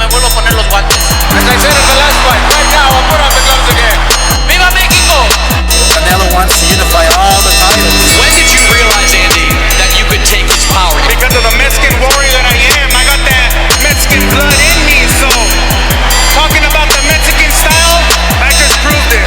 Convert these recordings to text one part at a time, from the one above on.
me vuelvo a poner los guantes. As I said in the last fight, right now I'll put on the gloves again. Viva Mexico! Canelo wants to unify all the titles. When did you realize, Andy, that you could take his power? Because of the Mexican warrior that I am. I got that Mexican blood in me, so talking about the Mexican style, I just proved it.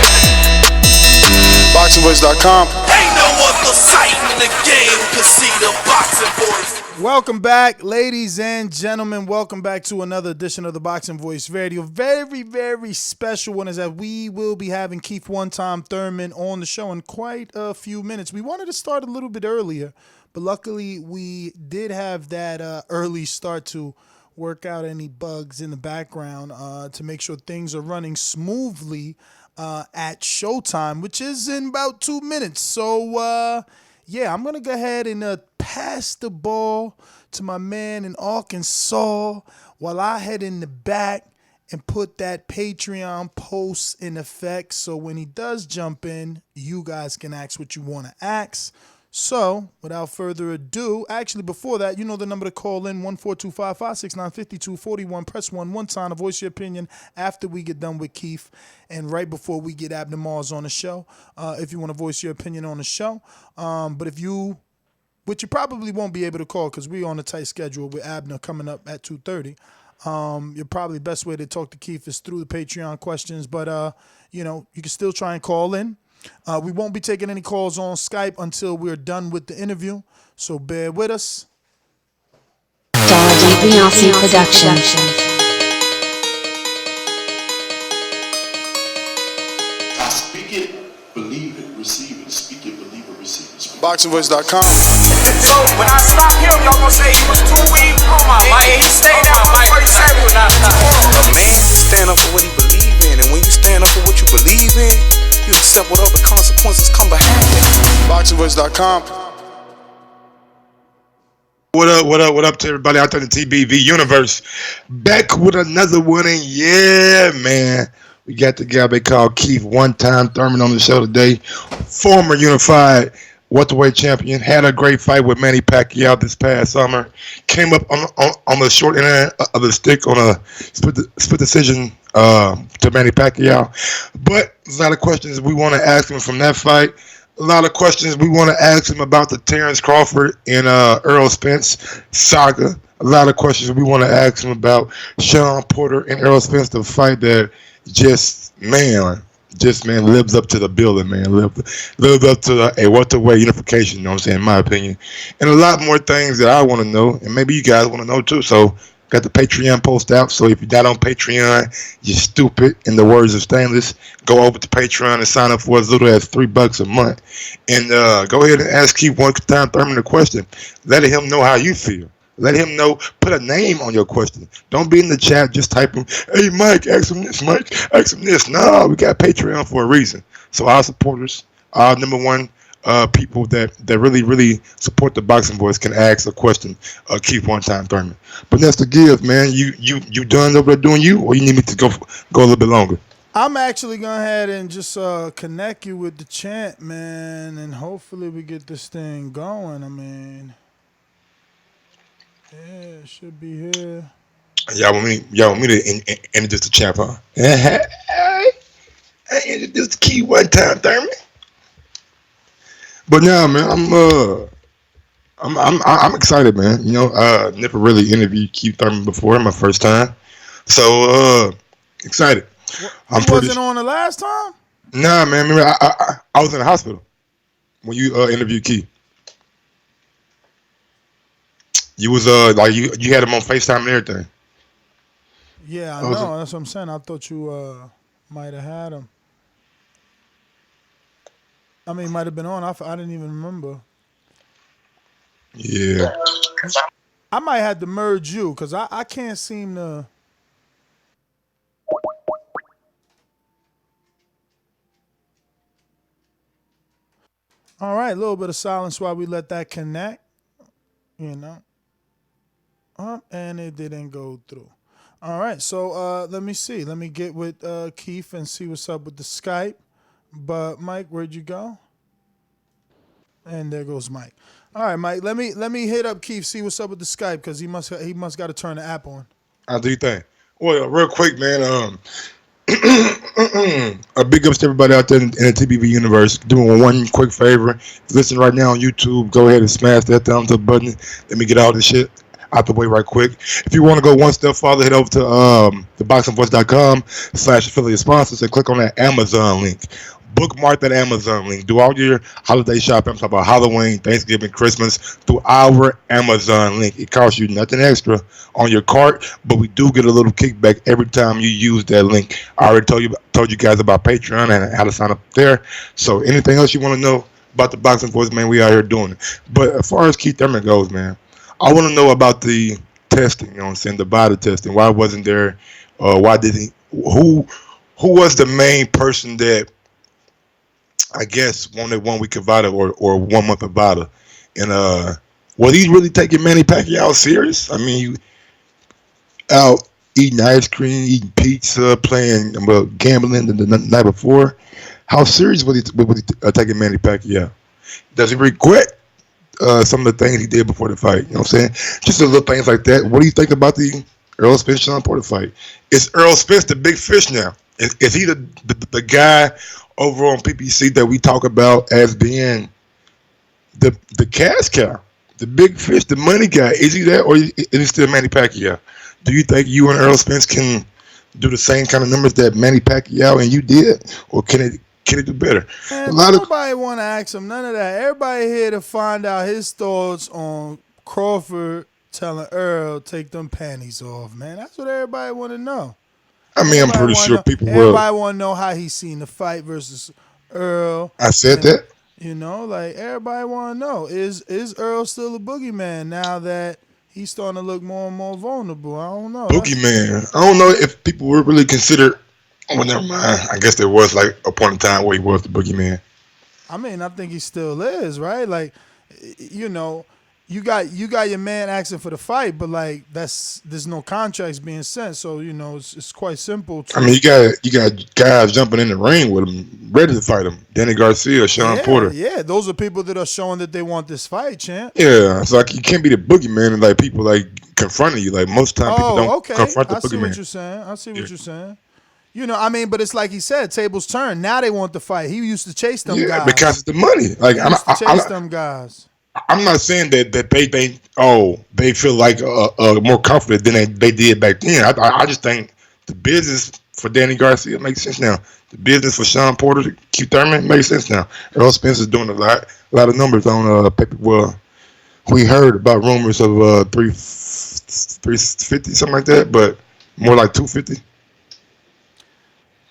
BoxingVoice.com. Ain't no other sight in the game can see the Boxing Voice. Welcome back, ladies and gentlemen. Welcome back to another edition of the Boxing Voice Radio. Very, very special one is that we will be having Keith One-Time Thurman on the show in quite a few minutes. We wanted to start a little bit earlier, but luckily we did have that early start to work out any bugs in the background to make sure things are running smoothly at showtime, which is in about 2 minutes. So, yeah, I'm going to go ahead and pass the ball to my man in Arkansas while I head in the back and put that Patreon post in effect. So when he does jump in, you guys can ask what you want to ask. So without further ado, actually before that, you know the number to call in, 14255695241. Press 1 time to voice your opinion after we get done with Keith and right before we get Abner Mars on the show. If you want to voice your opinion on the show. But which you probably won't be able to call because we're on a tight schedule with Abner coming up at 2:30. Your probably best way to talk to Keith is through the Patreon questions, but you can still try and call in. We won't be taking any calls on Skype until we're done with the interview, so bear with us. DiBiase Production. I speak it, believe it, receive it. Speak it, believe it, receive it. BoxingVoice.com. So when I stop him, y'all gonna say he was too weak. He stayed out for 37. A man stand up for what he believe in, and when you stand up for what you believe in, you accept whatever consequences come behind it. BoxingVoice.com. What up to everybody out there in the TBV universe? Back with another one, and yeah, man. We got the guy they call Keith One-Time Thurman on the show today. Former unified welterweight champion. Had a great fight with Manny Pacquiao this past summer. Came up on the short end of the stick on a split decision to Manny Pacquiao. But a lot of questions we want to ask him from that fight. A lot of questions we want to ask him about the Terence Crawford and Errol Spence saga. A lot of questions we want to ask him about Sean Porter and Errol Spence, the fight that just lives up to the billing, man. Lives up to a welterweight unification, you know what I'm saying, in my opinion. And a lot more things that I want to know, and maybe you guys want to know too. So got the Patreon post out. So if you're not on Patreon, you're stupid. In the words of Stainless, go over to Patreon and sign up for as little as $3 a month. And go ahead and ask Keith One-Time Thurman a question. Let him know how you feel. Let him know. Put a name on your question. Don't be in the chat just typing, hey, Mike, ask him this, Mike, ask him this. No, we got Patreon for a reason. So our supporters, our number one people that really, really support the Boxing Voice can ask a question Keith One-Time Thurman. But that's the give, man. You done over there doing you, or you need me to go a little bit longer? I'm actually going to head and just connect you with the chant, man, and hopefully we get this thing going. I mean, yeah, it should be here. Y'all want me to introduce the chap, huh? I introduced Keith One-Time Thurman. But now, man, I'm excited, man. You know, never really interviewed Keith Thurman before, my first time. So excited. You wasn't on the last time? Nah, man. Remember, I was in the hospital when you interviewed Keith. You was like you had him on FaceTime and everything. Yeah, I know. That's what I'm saying. I thought you might have had him. I mean, might have been on. I didn't even remember. Yeah. I might have to merge you because I can't seem to. All right, a little bit of silence while we let that connect. You know. And it didn't go through. All right, so let me see. Let me get with Keith and see what's up with the Skype. But Mike, where'd you go? And there goes Mike. All right, Mike. Let me hit up Keith, see what's up with the Skype, because he must got to turn the app on. How do you think? Well, real quick, man. A big ups to everybody out there in the TBV universe. Doing one quick favor. If you listen right now on YouTube, go ahead and smash that thumbs up button. Let me get all this shit out the way right quick. If you want to go one step farther, head over to theboxingvoice.com/affiliate sponsors and click on that Amazon link. Bookmark that Amazon link. Do all your holiday shopping. I'm talking about Halloween, Thanksgiving, Christmas through our Amazon link. It costs you nothing extra on your cart, but we do get a little kickback every time you use that link. I already told you guys about Patreon and how to sign up there. So anything else you want to know about the Boxing Voice, man, we out here doing it. But as far as Keith Thurman goes, man, I want to know about the testing. You know what I'm saying? The body testing. Why wasn't there? Why did he? Who was the main person that I guess wanted 1 week of Vada or 1 month of Vada? And was he really taking Manny Pacquiao serious? I mean, you out eating ice cream, eating pizza, playing gambling the night before. How serious was he taking Manny Pacquiao? Does he regret some of the things he did before the fight? You know what I'm saying? Just the little things like that. What do you think about the Errol Spence Sean Porter fight? Is Errol Spence the big fish now? Is he the guy over on PPC that we talk about as being the cash cow, the big fish, the money guy? Is he that, or is he still Manny Pacquiao? Do you think you and Errol Spence can do the same kind of numbers that Manny Pacquiao and you did, or can it do better? Man, nobody want to ask him none of that. Everybody here to find out his thoughts on Crawford telling Earl take them panties off, man. That's what everybody want to know. I mean, I'm pretty sure people will. Everybody want to know how he seen the fight versus Earl. I said that. You know, like everybody want to know, is Earl still a boogeyman now that he's starting to look more and more vulnerable? I don't know. Boogeyman. I don't know if people would really consider. Oh, never mind. I guess there was like a point in time where he was the boogeyman. I mean, I think he still is, right? Like, you know, you got your man asking for the fight, but like there's no contracts being sent, so you know it's quite simple. I mean, you got guys jumping in the ring with him, ready to fight him. Danny Garcia, Sean Porter. Yeah, those are people that are showing that they want this fight, champ. Yeah, it's like you can't be the boogeyman and like people like confronting you. Like most times people don't confront the boogeyman. I see what you're saying. What you're saying. You know, I mean, but it's like he said, tables turn. Now they want the fight. He used to chase them guys. Yeah, because of the money. Like he used to chase them guys. I'm not saying that they feel like more confident than they did back then. I just think the business for Danny Garcia makes sense now. The business for Sean Porter, Keith Thurman makes sense now. Errol Spence is doing a lot of numbers on paper. Well, we heard about rumors of 350 something like that, but more like 250.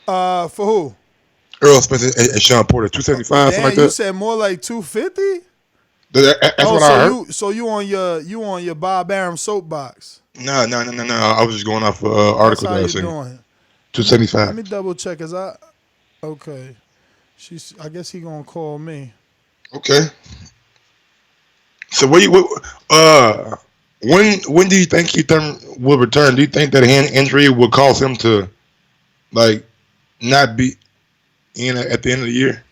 For who? Errol Spence and Sean Porter, 275 something like that. You said more like 250. That's what I heard. So you on your Bob Arum soapbox? No. I was just going off article that I was saying. 275. Let me double check. Okay. I guess he gonna call me. Okay. So when do you think Keith Thurman will return? Do you think that hand injury will cause him to like not be in at the end of the year?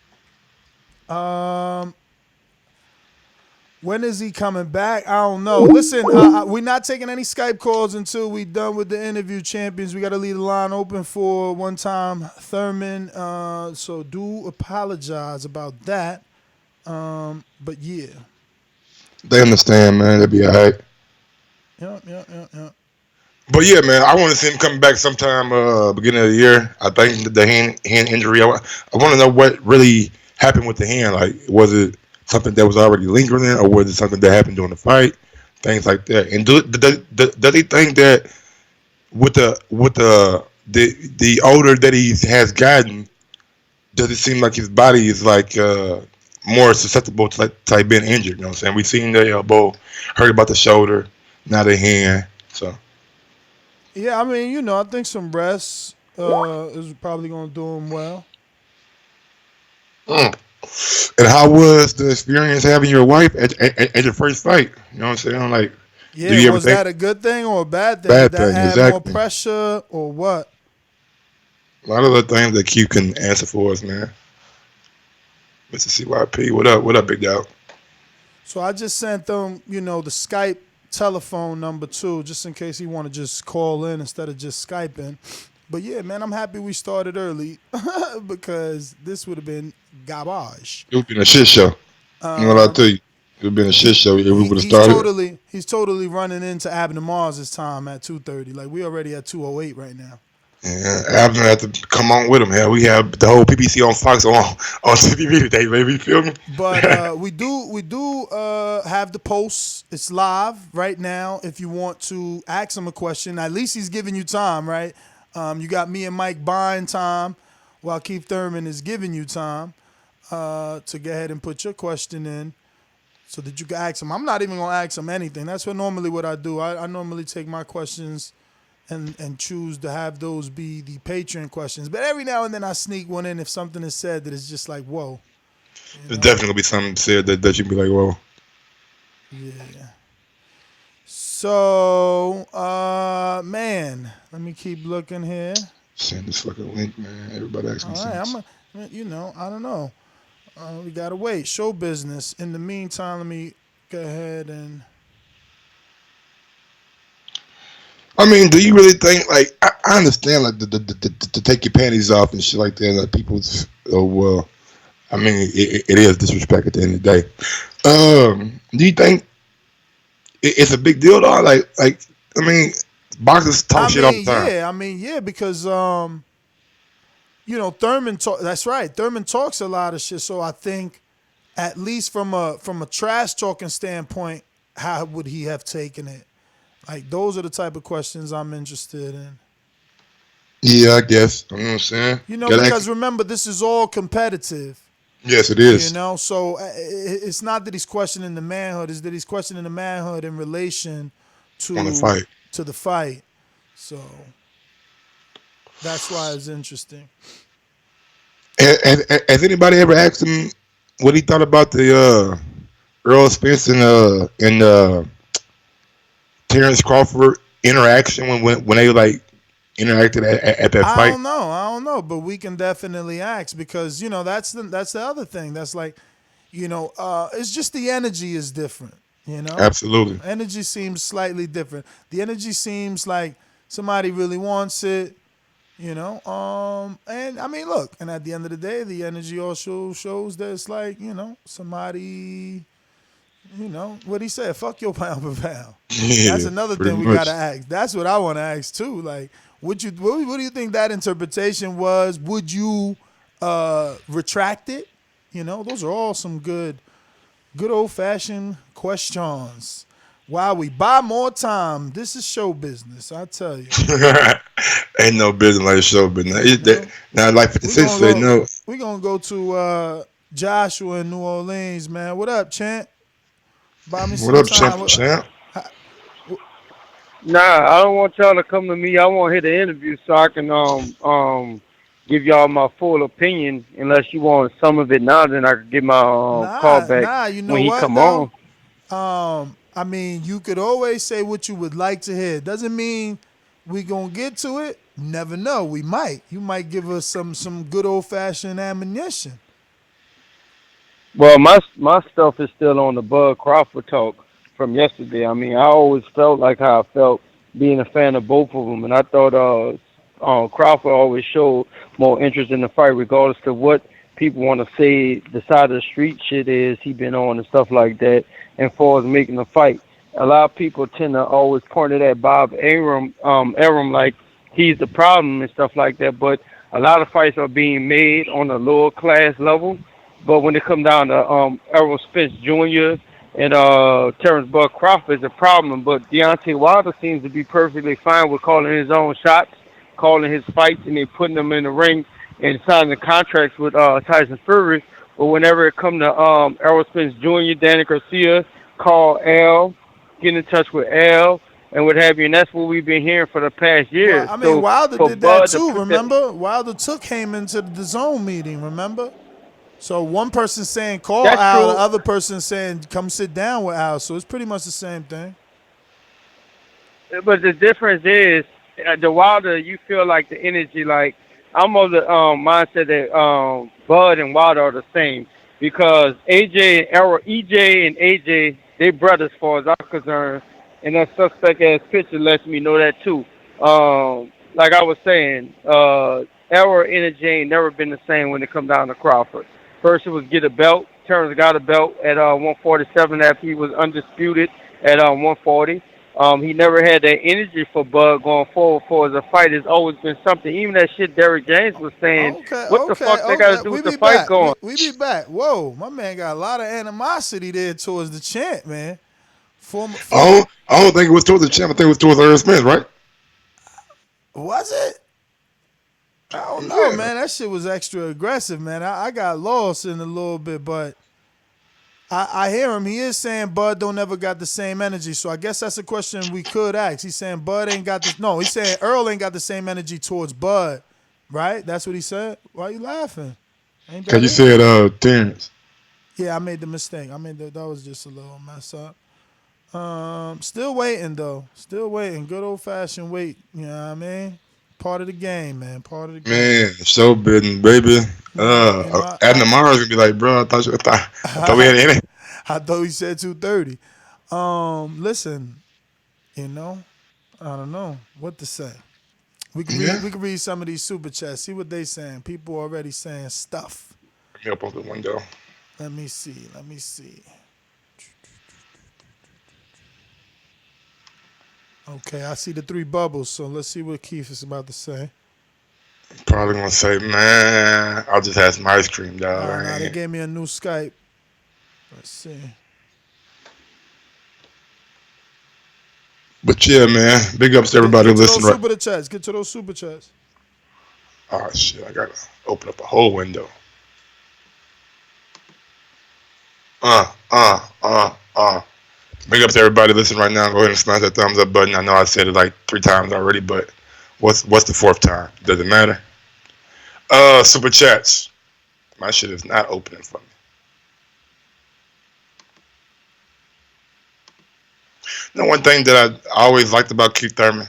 When is he coming back? I don't know. Listen, we're not taking any Skype calls until we're done with the interview, champions. We got to leave the line open for one time Thurman. So do apologize about that. But yeah. They understand, man. They'll be all right. Yep. But yeah, man, I want to see him coming back sometime beginning of the year. I think the hand injury, I want to know what really happened with the hand. Like, was it something that was already lingering, or was it something that happened during the fight? Things like that. And does he think that with the older that he has gotten, does it seem like his body is like more susceptible to like being injured? You know what I'm saying? We've seen the elbow, heard about the shoulder, now the hand. So yeah, I mean, you know, I think some rest is probably going to do him well. And how was the experience having your wife at your first fight? You know what I'm saying? Like, yeah, was that a good thing or a bad thing? Bad Did that thing, have exactly. more pressure or what? A lot of the things that Q can answer for us, man. Mr. CYP, what up? What up, big dog? So I just sent them, you know, the Skype telephone number too, just in case he want to just call in instead of just Skyping. But yeah, man, I'm happy we started early because this would have been garbage. It would have been a shit show. You know what I tell you? It would have been a shit show if we would have started. He's totally running into Abner Mars' time at 2:30. Like we already at 2:08 right now. Yeah, Abner had to come on with him. Hell, we have the whole PBC on Fox on TV today, baby. You feel me? But we do have the posts. It's live right now. If you want to ask him a question, at least he's giving you time, right? You got me and Mike buying time while Keith Thurman is giving you time to go ahead and put your question in so that you can ask him. I'm not even going to ask him anything. That's what I do. I normally take my questions and choose to have those be the Patreon questions. But every now and then I sneak one in if something is said that is just like, whoa. There's definitely going to be something said that you be like, whoa. Yeah. So, man, let me keep looking here. Send this fucking link, man. Everybody asking me. All right, I don't know. We got to wait. Show business. In the meantime, let me go ahead and... I mean, do you really think, like, I understand, like, to take your panties off and shit like that, like, people's, well, I mean, it is disrespect at the end of the day. Do you think it's a big deal, though? Like, I mean, boxers talk shit all the time. Yeah, because, Thurman, that's right, Thurman talks a lot of shit, so I think, at least from a trash-talking standpoint, how would he have taken it? Like, those are the type of questions I'm interested in. Yeah, I guess. You know what I'm saying? Because remember, this is all competitive. Yes, it is. So it's not that he's questioning the manhood. It's that he's questioning the manhood in relation to the fight. So that's why it's interesting. Has anybody ever asked him what he thought about the Errol Spence and Terence Crawford interaction when they like interacted at that fight? I don't know, but we can definitely ask because that's the other thing. That's like, it's just the energy is different. Absolutely. Energy seems slightly different. The energy seems like somebody really wants it. And I mean, look, and at the end of the day, the energy also shows that it's like somebody. What he said, fuck your pound for pound. Yeah, that's another thing we got to ask. That's what I want to ask, too. Like, what do you think that interpretation was? Would you retract it? Those are all some good old-fashioned questions. While we buy more time, this is show business, I tell you. Ain't no business like show business. Now, like 56 said, no. We're going to go to Joshua in New Orleans, man. What up, champ? What up, champ? Nah, I don't want y'all to come to me. I want to hear the interview so I can give y'all my full opinion. Unless you want some of it now, then I can get my call back when he come on. I mean, you could always say what you would like to hear. Doesn't mean we gonna get to it. Never know. We might. You might give us some good old fashioned ammunition. Well, my stuff is still on the Bud Crawford talk from yesterday. I mean, I always felt like how I felt being a fan of both of them, and I thought Crawford always showed more interest in the fight, regardless of what people want to say the side of the street shit is he been on and stuff like that. And far as making the fight, a lot of people tend to always point it at Bob Arum like he's the problem and stuff like that. But a lot of fights are being made on a lower class level. But when it comes down to Errol Spence Jr. and Terence Bud Crawford is a problem. But Deontay Wilder seems to be perfectly fine with calling his own shots, calling his fights, and then putting them in the ring and signing contracts with Tyson Fury. But whenever it comes to Errol Spence Jr., Danny Garcia, call Al, get in touch with Al, and what have you. And that's what we've been hearing for the past year. Well, I mean, Wilder did that too, remember? Wilder took Heyman to the Dazn meeting, remember? So one person saying call Al, the other person saying come sit down with Al. So it's pretty much the same thing. But the difference is, the Wilder, you feel like the energy, like, I'm of the mindset that Bud and Wilder are the same. Because EJ and AJ, they brothers as far as I'm concerned. and that suspect ass picture lets me know that too. Like I was saying, Errol energy ain't never been the same when it come down to Crawford. First it was get a belt. Terence got a belt at 147 after he was undisputed at 140. He never had that energy for Bud going forward for the fight. It's always been something. Even that shit Derrick James was saying, Okay, what the okay, fuck they got to okay. do We with the be fight back. going? We be back. Whoa, my man got a lot of animosity there towards the champ, man. Former, I don't think it was towards the champ. I think it was towards Errol Spence, right? was it? I don't know, Yeah. man. That shit was extra aggressive, man. I got lost in a little bit, but I hear him. He is saying Bud don't ever got the same energy. So I guess that's a question we could ask. He's saying Bud ain't got this. No, he's saying Errol ain't got the same energy towards Bud, right? That's what he said. Why you laughing? Ain't that Because you it? said Terence. Yeah, I made the mistake. I made that was just a little mess up. Still waiting though. Still waiting. Good old fashioned wait. You know what I mean? Part of the game, man. Part of the game. Man, so bitten, baby. You know, Adam tomorrow's gonna be like, bro, I thought we had any. I thought he said 2:30. Listen, you know, I don't know what to say. We can read. Yeah. We can read some of these super chats. See what they saying. People already saying stuff. Let me open the window. Let me see. Let me see. Okay, I see the three bubbles. So let's see what Keith is about to say. Probably gonna say, man, I'll just have some ice cream, dog. Oh, no, they gave me a new Skype. Let's see. But yeah, man, big ups to everybody Get to listening. those super chats. Get to those super chats. Oh shit, I gotta open up a whole window. Big up to everybody listening right now. Go ahead and smash that thumbs up button. I know I said it like 3 times already, but what's the 4th time? Doesn't matter. Super chats. My shit is not opening for me. You know, one thing that I always liked about Keith Thurman,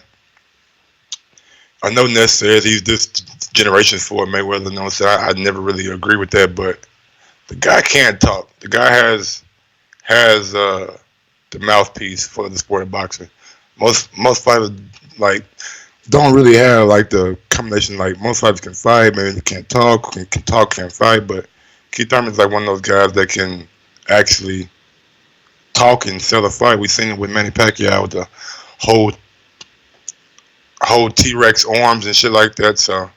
I know Ness says he's this generation's Floyd Mayweather. No, so I never really agree with that, but the guy can't talk. The guy has the mouthpiece for the sport of boxing. Most fighters like don't really have like the combination. Like most fighters can fight, maybe they can't talk, can't fight. But Keith Thurman's like one of those guys that can actually talk and sell a fight. We seen it with Manny Pacquiao with the whole T-Rex arms and shit like that. So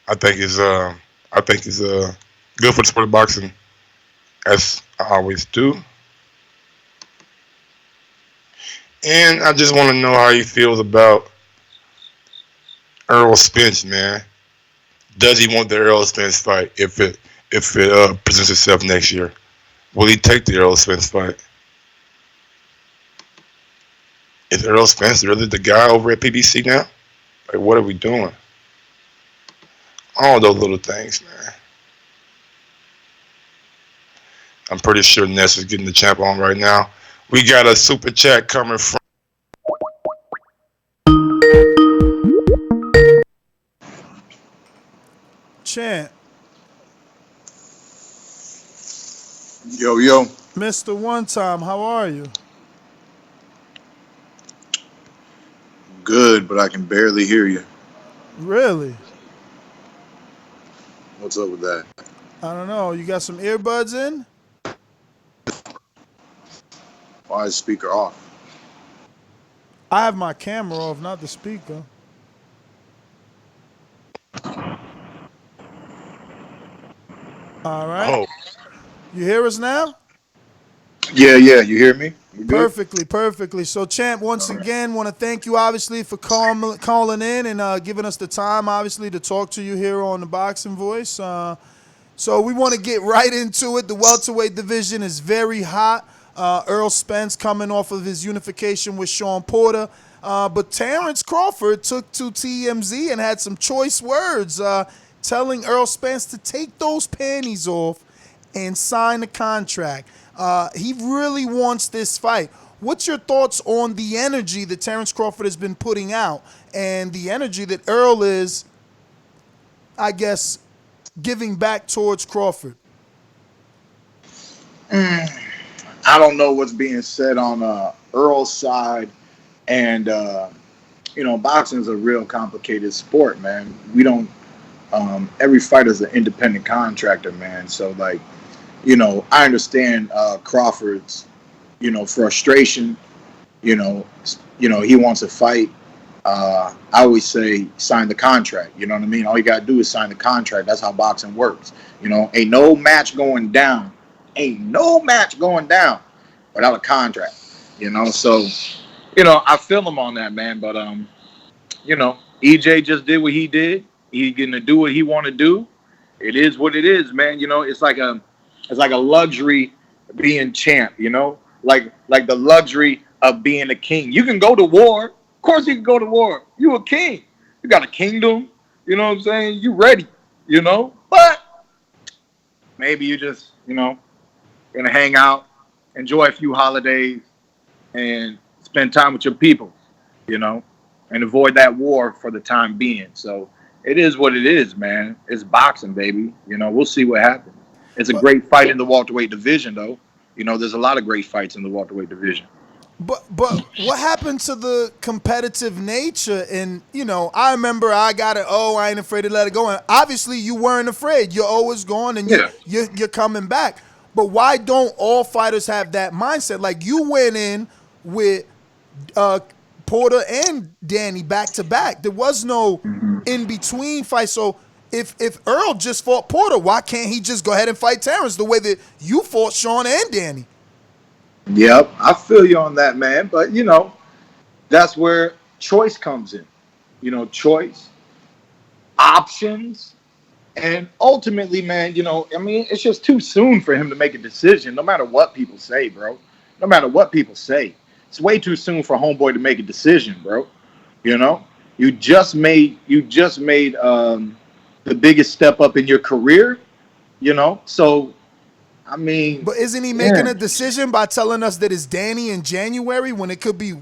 I think it's good for the sport of boxing, as I always do. And I just want to know how he feels about Errol Spence, man. Does he want the Errol Spence fight if it presents itself next year? Will he take the Errol Spence fight? Is Errol Spence really the guy over at PBC now? Like, what are we doing? All those little things, man. I'm pretty sure Ness is getting the champ on right now. We got a super chat coming from Chant. Yo. Mr. One Time, how are you? Good, but I can barely hear you. Really? What's up with that? I don't know. You got some earbuds in? Why is speaker off? I have my camera off, not the speaker. All right. Oh. You hear us now? Yeah. You hear me? We good? Perfectly. So, Champ, once again, want to thank you, obviously, for calling in and giving us the time, obviously, to talk to you here on the Boxing Voice. So we want to get right into it. The welterweight division is very hot. Errol Spence coming off of his unification with Sean Porter. But Terence Crawford took to TMZ and had some choice words telling Errol Spence to take those panties off and sign the contract. He really wants this fight. What's your thoughts on the energy that Terence Crawford has been putting out and the energy that Errol is, I guess, giving back towards Crawford? I I don't know what's being said on Errol's side, and boxing is a real complicated sport, man. We don't. Every fighter's an independent contractor, man. So like, I understand Crawford's, frustration. He wants to fight. I always say sign the contract. You know what I mean? All you gotta do is sign the contract. That's how boxing works. Ain't no match going down. Ain't no match going down without a contract. So I feel him on that, man. But EJ just did what he did. He's gonna do what he want to do. It is what it is, man. It's like a luxury being champ. Like the luxury of being a king. You can go to war. Of course, you can go to war. You a king. You got a kingdom. You know what I'm saying? You ready. But maybe you just gonna hang out, enjoy a few holidays, and spend time with your people. And avoid that war for the time being. So it is what it is, man. It's boxing, baby. We'll see what happens. It's a great fight in the welterweight division, though. There's a lot of great fights in the welterweight division. But what happened to the competitive nature? And I remember I got it. Oh, I ain't afraid to let it go. And obviously, you weren't afraid. You're always going, and you're coming back. But why don't all fighters have that mindset? Like you went in with Porter and Danny back to back. There was no in between fight. So if Errol just fought Porter, why can't he just go ahead and fight Terence the way that you fought Sean and Danny? Yep, I feel you on that, man. But that's where choice comes in. Choice, options, and ultimately, man, it's just too soon for him to make a decision. No matter what people say, bro. No matter what people say. It's way too soon for homeboy to make a decision, bro. You just made the biggest step up in your career. So I mean, but isn't he making a decision by telling us that it's Danny in January when it could be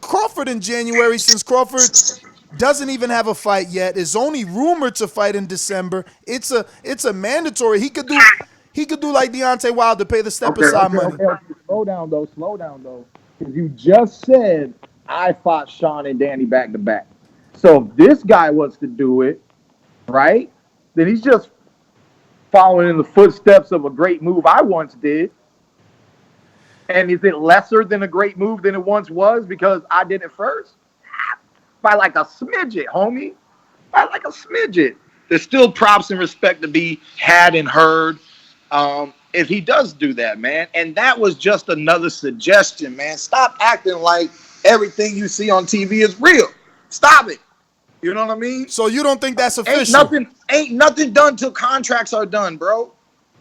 Crawford in January, since Crawford doesn't even have a fight yet, is only rumored to fight in December. It's a mandatory. He could do like Deontay Wilder, pay the step aside money. Okay. Slow down though. Because you just said I fought Sean and Danny back to back. So if this guy wants to do it, right, then he's just following in the footsteps of a great move I once did. And is it lesser than a great move than it once was because I did it first? By like a smidget, homie. By like a smidget. There's still props and respect to be had and heard if he does do that, man. And that was just another suggestion, man. Stop acting like everything you see on TV is real. Stop it. You know what I mean? So you don't think that's official? Ain't nothing done till contracts are done, bro.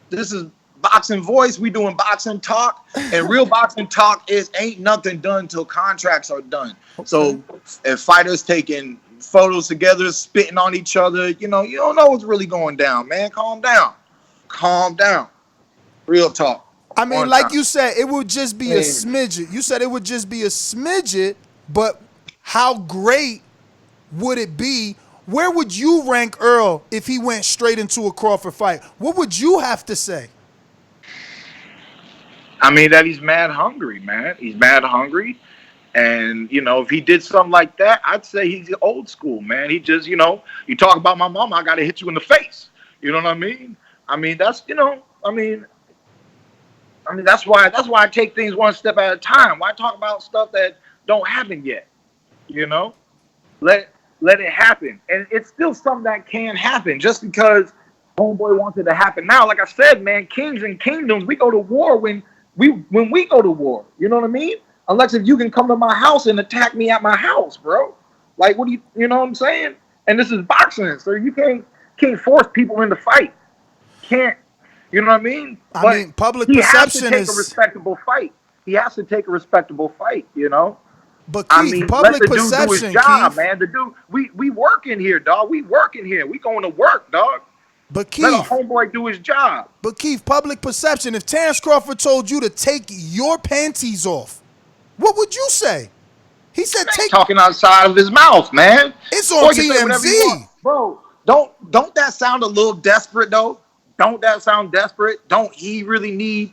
This is boxing voice. We doing boxing talk, and real boxing talk is ain't nothing done till contracts are done. Okay. So if fighters taking photos together, spitting on each other, you don't know what's really going down, man. Calm down. Real talk. I mean, like you said, it would just be a smidget. You said it would just be a smidget, but how great would it be? Where would you rank Errol if he went straight into a Crawford fight? What would you have to say? I mean, that he's mad hungry, man. He's mad hungry. And, if he did something like that, I'd say he's old school, man. He just, you talk about my mama, I got to hit you in the face. You know what I mean? I mean, that's why I take things one step at a time. Why talk about stuff that don't happen yet? Let it happen. And it's still something that can happen just because homeboy wants it to happen now. Like I said, man, kings and kingdoms, we go to war when we go to war. You know what I mean? Unless if you can come to my house and attack me at my house, bro. Like, what do you know what I'm saying? And this is boxing, so you can't force people into fight. Can't. You know what I mean? I mean, public perception has to take a respectable fight. He has to take a respectable fight, But Keith, public perception, do his job, Keith. man. The dude, we working here, dog. We working here. We going to work, dog. But Keith, let a homeboy do his job. But Keith, public perception. If Terence Crawford told you to take your panties off, what would you say? He said, "Take." Talking outside of his mouth, man. It's on TMZ, bro. Don't that sound a little desperate though? Don't that sound desperate? Don't he really need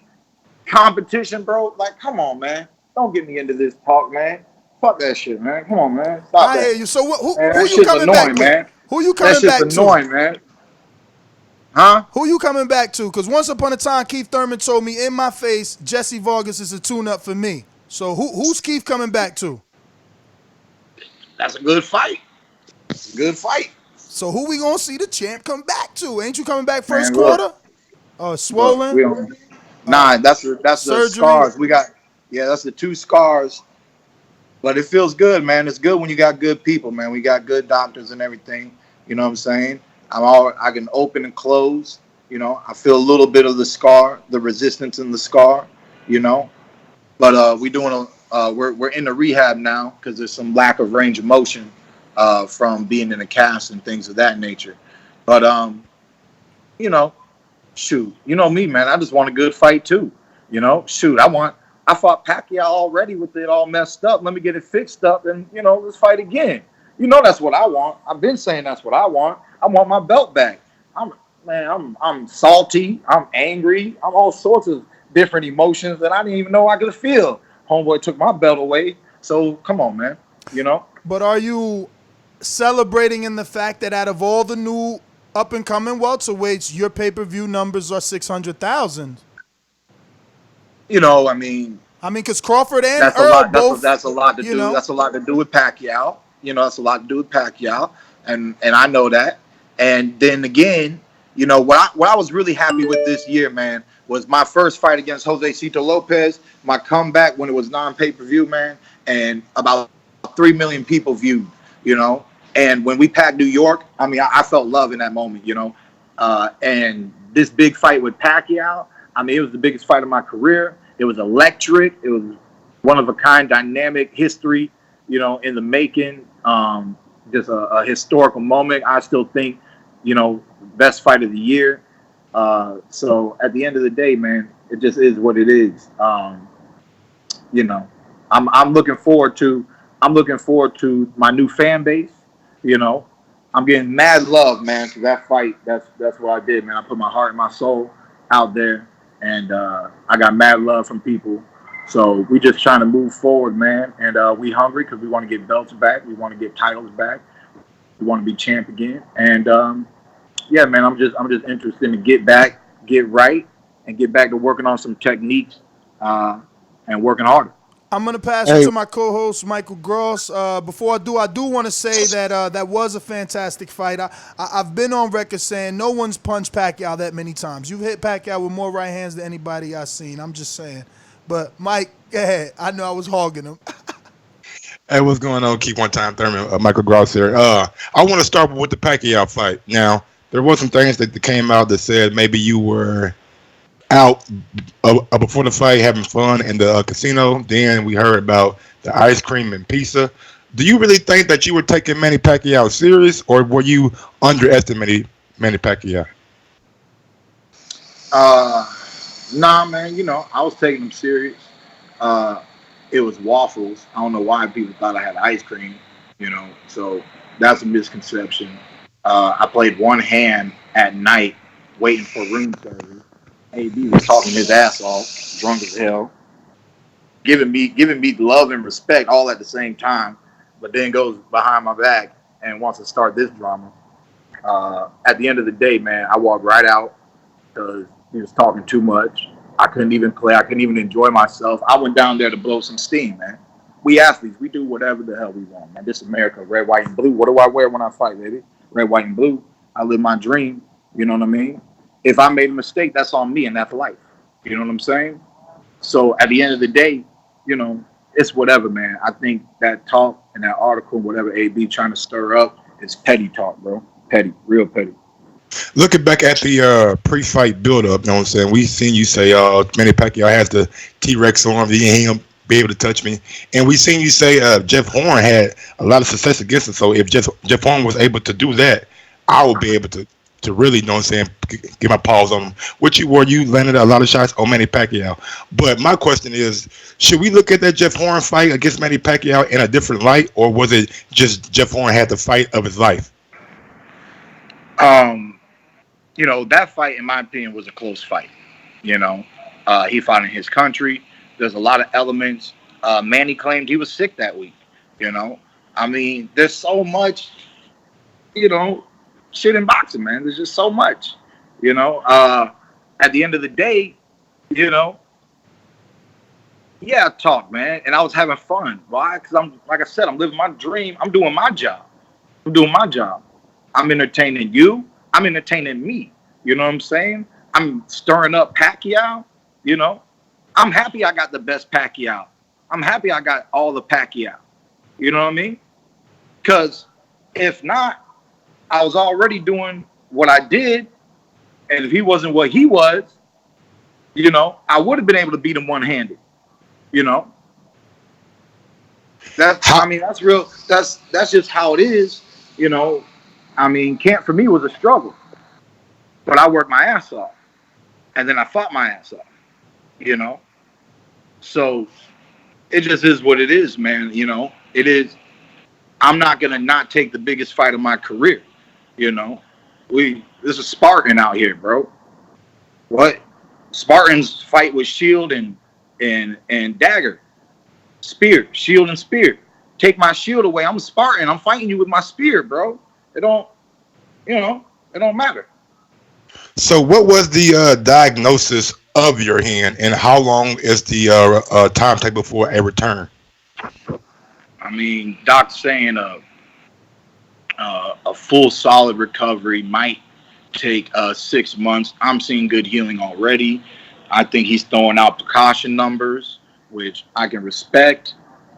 competition, bro. Like, come on, man. Don't get me into this talk, man. Fuck that shit, man. Come on, man. Stop I that. hear you. So Man, who that you shit's coming back annoying, with? man. Who you That coming shit's back to? annoying, man. Huh? Who you coming back to? Because once upon a time, Keith Thurman told me in my face, Jesse Vargas is a tune-up for me. So who's Keith coming back to? That's a good fight. Good fight. So who we gonna see the champ come back to? Ain't you coming back first Man, look. quarter? Swollen. We don't. Nah, that's the surgery. scars we got. Yeah, that's the 2 scars. But it feels good, man. It's good when you got good people, man. We got good doctors and everything. You know what I'm saying? I can open and close. You know, I feel a little bit of the scar, the resistance in the scar. You know, but we're in the rehab now because there's some lack of range of motion from being in a cast and things of that nature. But you know, shoot, you know me, man. I just want a good fight too. You know, shoot, I fought Pacquiao already with it all messed up. Let me get it fixed up, and you know, let's fight again. You know, that's what I want. I've been saying that's what I want. I want my belt back. I'm salty. I'm angry. I'm all sorts of different emotions that I didn't even know I could feel. Homeboy took my belt away. So come on, man. You know. But are you celebrating in the fact that out of all the new up and coming welterweights, your pay-per-view numbers are 600,000? You know, I mean, because Crawford and Errol both. That's a lot to do. Know? That's a lot to do with Pacquiao. You know, that's a lot to do with Pacquiao, and I know that. And then again, you know, what I was really happy with this year, man, was my first fight against Jose Cito Lopez, my comeback when it was non-pay-per-view, man, and about 3 million people viewed, you know. And when we packed New York, I mean, I felt love in that moment, you know. And this big fight with Pacquiao, I mean, it was the biggest fight of my career. It was electric. It was one of a kind, dynamic history, you know, in the making. Just a historical moment. I still think, you know, best fight of the year. So at the end of the day, man, it just is what it is. You know, I'm looking forward to my new fan base. You know, I'm getting mad love, man, for that fight. That's what I did, man. I put my heart and my soul out there, and I got mad love from people. So we just trying to move forward, man, and we hungry because we want to get belts back. We want to get titles back. We want to be champ again, and yeah, man, I'm just interested in get back, get right, and get back to working on some techniques and working harder. I'm going to pass it to my co-host, Michael Gross. Before I do want to say that that was a fantastic fight. I've been on record saying no one's punched Pacquiao that many times. You've hit Pacquiao with more right hands than anybody I've seen. I'm just saying. But, Mike, go ahead. I know I was hogging him. Hey, what's going on? Keep one time, Thurman. Michael Gross here. I want to start with the Pacquiao fight. Now, there were some things that came out that said maybe you were out before the fight having fun in the casino. Then we heard about the ice cream and pizza. Do you really think that you were taking Manny Pacquiao serious, or were you underestimating Manny Pacquiao? Nah, man, you know, I was taking him serious. It was waffles. I don't know why people thought I had ice cream, you know, so that's a misconception. I played one hand at night waiting for room service. AB was talking his ass off, drunk as hell, giving me love and respect all at the same time, but then goes behind my back and wants to start this drama. At the end of the day, man, I walked right out because he was talking too much. I couldn't even play. I couldn't even enjoy myself. I went down there to blow some steam, man. We athletes, we do whatever the hell we want, man. This is America, red, white, and blue. What do I wear when I fight, baby? Red, white, and blue. I live my dream. You know what I mean? If I made a mistake, that's on me, and that's life. You know what I'm saying? So at the end of the day, you know, it's whatever, man. I think that talk and that article, whatever AB trying to stir up, is petty talk, bro. Petty, real petty. Looking back at the pre-fight build-up, you know what I'm saying? We seen you say Manny Pacquiao has the T-Rex arm. He ain't be able to touch me. And we seen you say Jeff Horn had a lot of success against him. So if Jeff Horn was able to do that, I would be able to really, you know what I'm saying, get my paws on him. You landed a lot of shots on Manny Pacquiao. But my question is, should we look at that Jeff Horn fight against Manny Pacquiao in a different light, or was it just Jeff Horn had the fight of his life? You know, that fight, in my opinion, was a close fight. You know, He fought in his country. There's a lot of elements. Manny claimed he was sick that week. You know, I mean, there's so much, you know, shit in boxing, man. There's just so much, you know. At the end of the day, you know, yeah, talk, man. And I was having fun. Why? Because like I said, I'm living my dream. I'm doing my job. I'm entertaining you. I'm entertaining me. You know what I'm saying? I'm stirring up Pacquiao. You know, I'm happy I got the best Pacquiao. I'm happy I got all the Pacquiao. You know what I mean? Because if not, I was already doing what I did. And if he wasn't what he was, you know, I would have been able to beat him one-handed. You know? I mean, that's real. That's just how it is. You know? I mean, camp for me was a struggle. But I worked my ass off. And then I fought my ass off. You know? So it just is what it is, man. You know? It is. I'm not going to not take the biggest fight of my career. You know? This is Spartan out here, bro. What? Spartans fight with shield and dagger. Spear. Shield and spear. Take my shield away. I'm a Spartan. I'm fighting you with my spear, bro. It don't matter. So what was the diagnosis of your hand, and how long is the timetable for a return? I mean, Doc's saying a full solid recovery might take 6 months. I'm seeing good healing already. I think he's throwing out precaution numbers, which I can respect.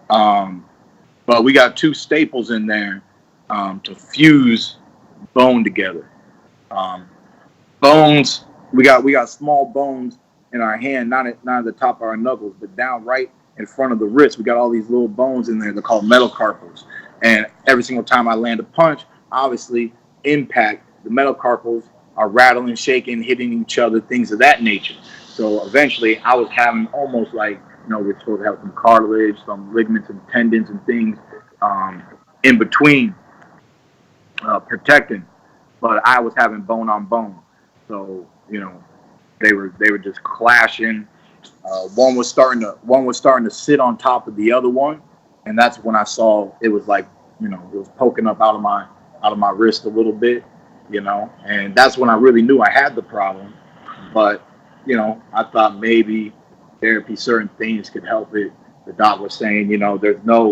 But we got 2 staples in there to fuse bone together. Bones, we got small bones in our hand, not at the top of our knuckles, but down right in front of the wrist. We got all these little bones in there. They're called metacarpals. And every single time I land a punch, obviously impact, the metacarpals are rattling, shaking, hitting each other, things of that nature. So eventually I was having almost like, you know, we're supposed to have some cartilage, some ligaments and tendons and things in between protecting. But I was having bone on bone. So, you know, they were just clashing. One was starting to sit on top of the other one, and that's when I saw it was like, you know, it was poking up out of my wrist a little bit, you know, and that's when I really knew I had the problem. But, you know, I thought maybe therapy, certain things could help it. The doc was saying, you know,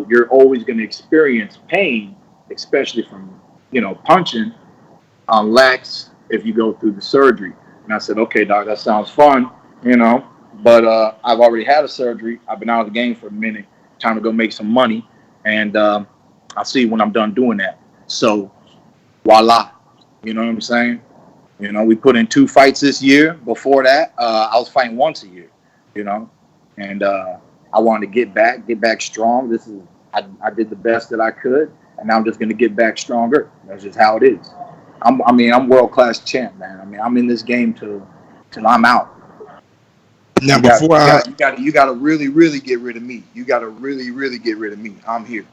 you're always going to experience pain, especially from, you know, punching, unless if you go through the surgery. And I said, okay, doc, that sounds fun, you know, but I've already had a surgery. I've been out of the game for a minute. Time to go make some money. And I'll see when I'm done doing that. So, voila. You know what I'm saying? You know, we put in 2 fights this year. Before that, I was fighting once a year, you know, and I wanted to get back strong. I did the best that I could, and now I'm just going to get back stronger. That's just how it is. I'm world-class champ, man. I mean, I'm in this game till I'm out. Now, you got to really, really get rid of me. You got to really, really get rid of me. I'm here.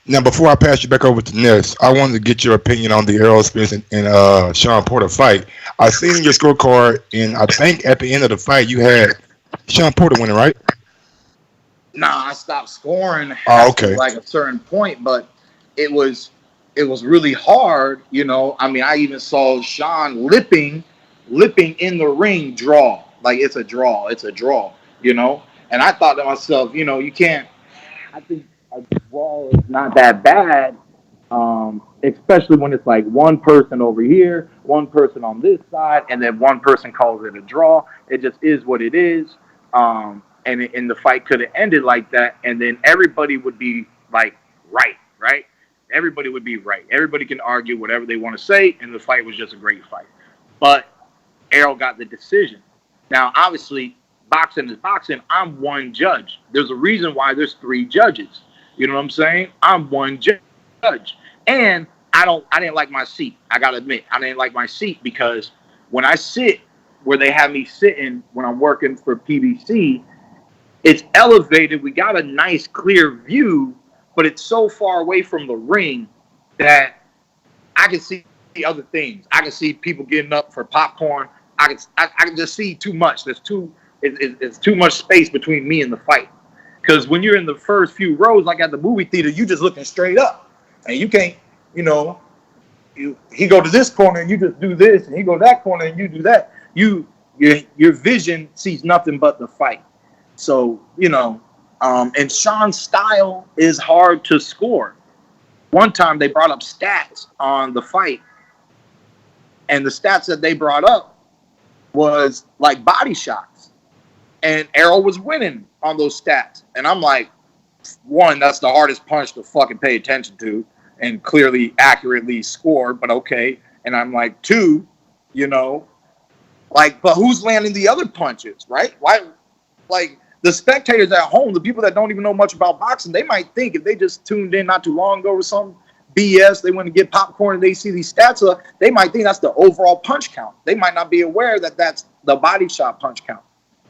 Now, before I pass you back over to Ness, I wanted to get your opinion on the Errol Spence and Sean Porter fight. I seen your scorecard, and I think at the end of the fight, you had Sean Porter winning, right? Nah, I stopped scoring okay. Like a certain point, but it was really hard, you know. I mean, I even saw Sean lipping in the ring, draw. Like, it's a draw, you know. And I thought to myself, you know, you can't. I think a draw is not that bad, especially when it's like one person over here, one person on this side, and then one person calls it a draw. It just is what it is. And the fight could have ended like that, and then everybody would be like right? Everybody would be right. Everybody can argue whatever they want to say, and the fight was just a great fight. But Errol got the decision. Now, obviously, boxing is boxing. I'm one judge. There's a reason why there's 3 judges. You know what I'm saying? I'm one judge. And I didn't like my seat. I got to admit, I didn't like my seat because when I sit where they have me sitting when I'm working for PBC, it's elevated. We got a nice, clear view, but it's so far away from the ring that I can see other things. I can see people getting up for popcorn. I can just see too much. There's too it's too much space between me and the fight. Because when you're in the first few rows, like at the movie theater, you just looking straight up, and you can't, he go to this corner and you just do this, and he go to that corner and you do that. Your vision sees nothing but the fight. So and Sean's style is hard to score. One time they brought up stats on the fight, and the stats that they brought up was like body shots, and Errol was winning on those stats. And I'm like, one, that's the hardest punch to fucking pay attention to and clearly accurately score, but okay. And I'm like, two, but who's landing the other punches, right? Why, like, the spectators at home, the people that don't even know much about boxing, they might think if they just tuned in not too long ago or some BS, they want to get popcorn and they see these stats, they might think that's the overall punch count. They might not be aware that that's the body shot punch count.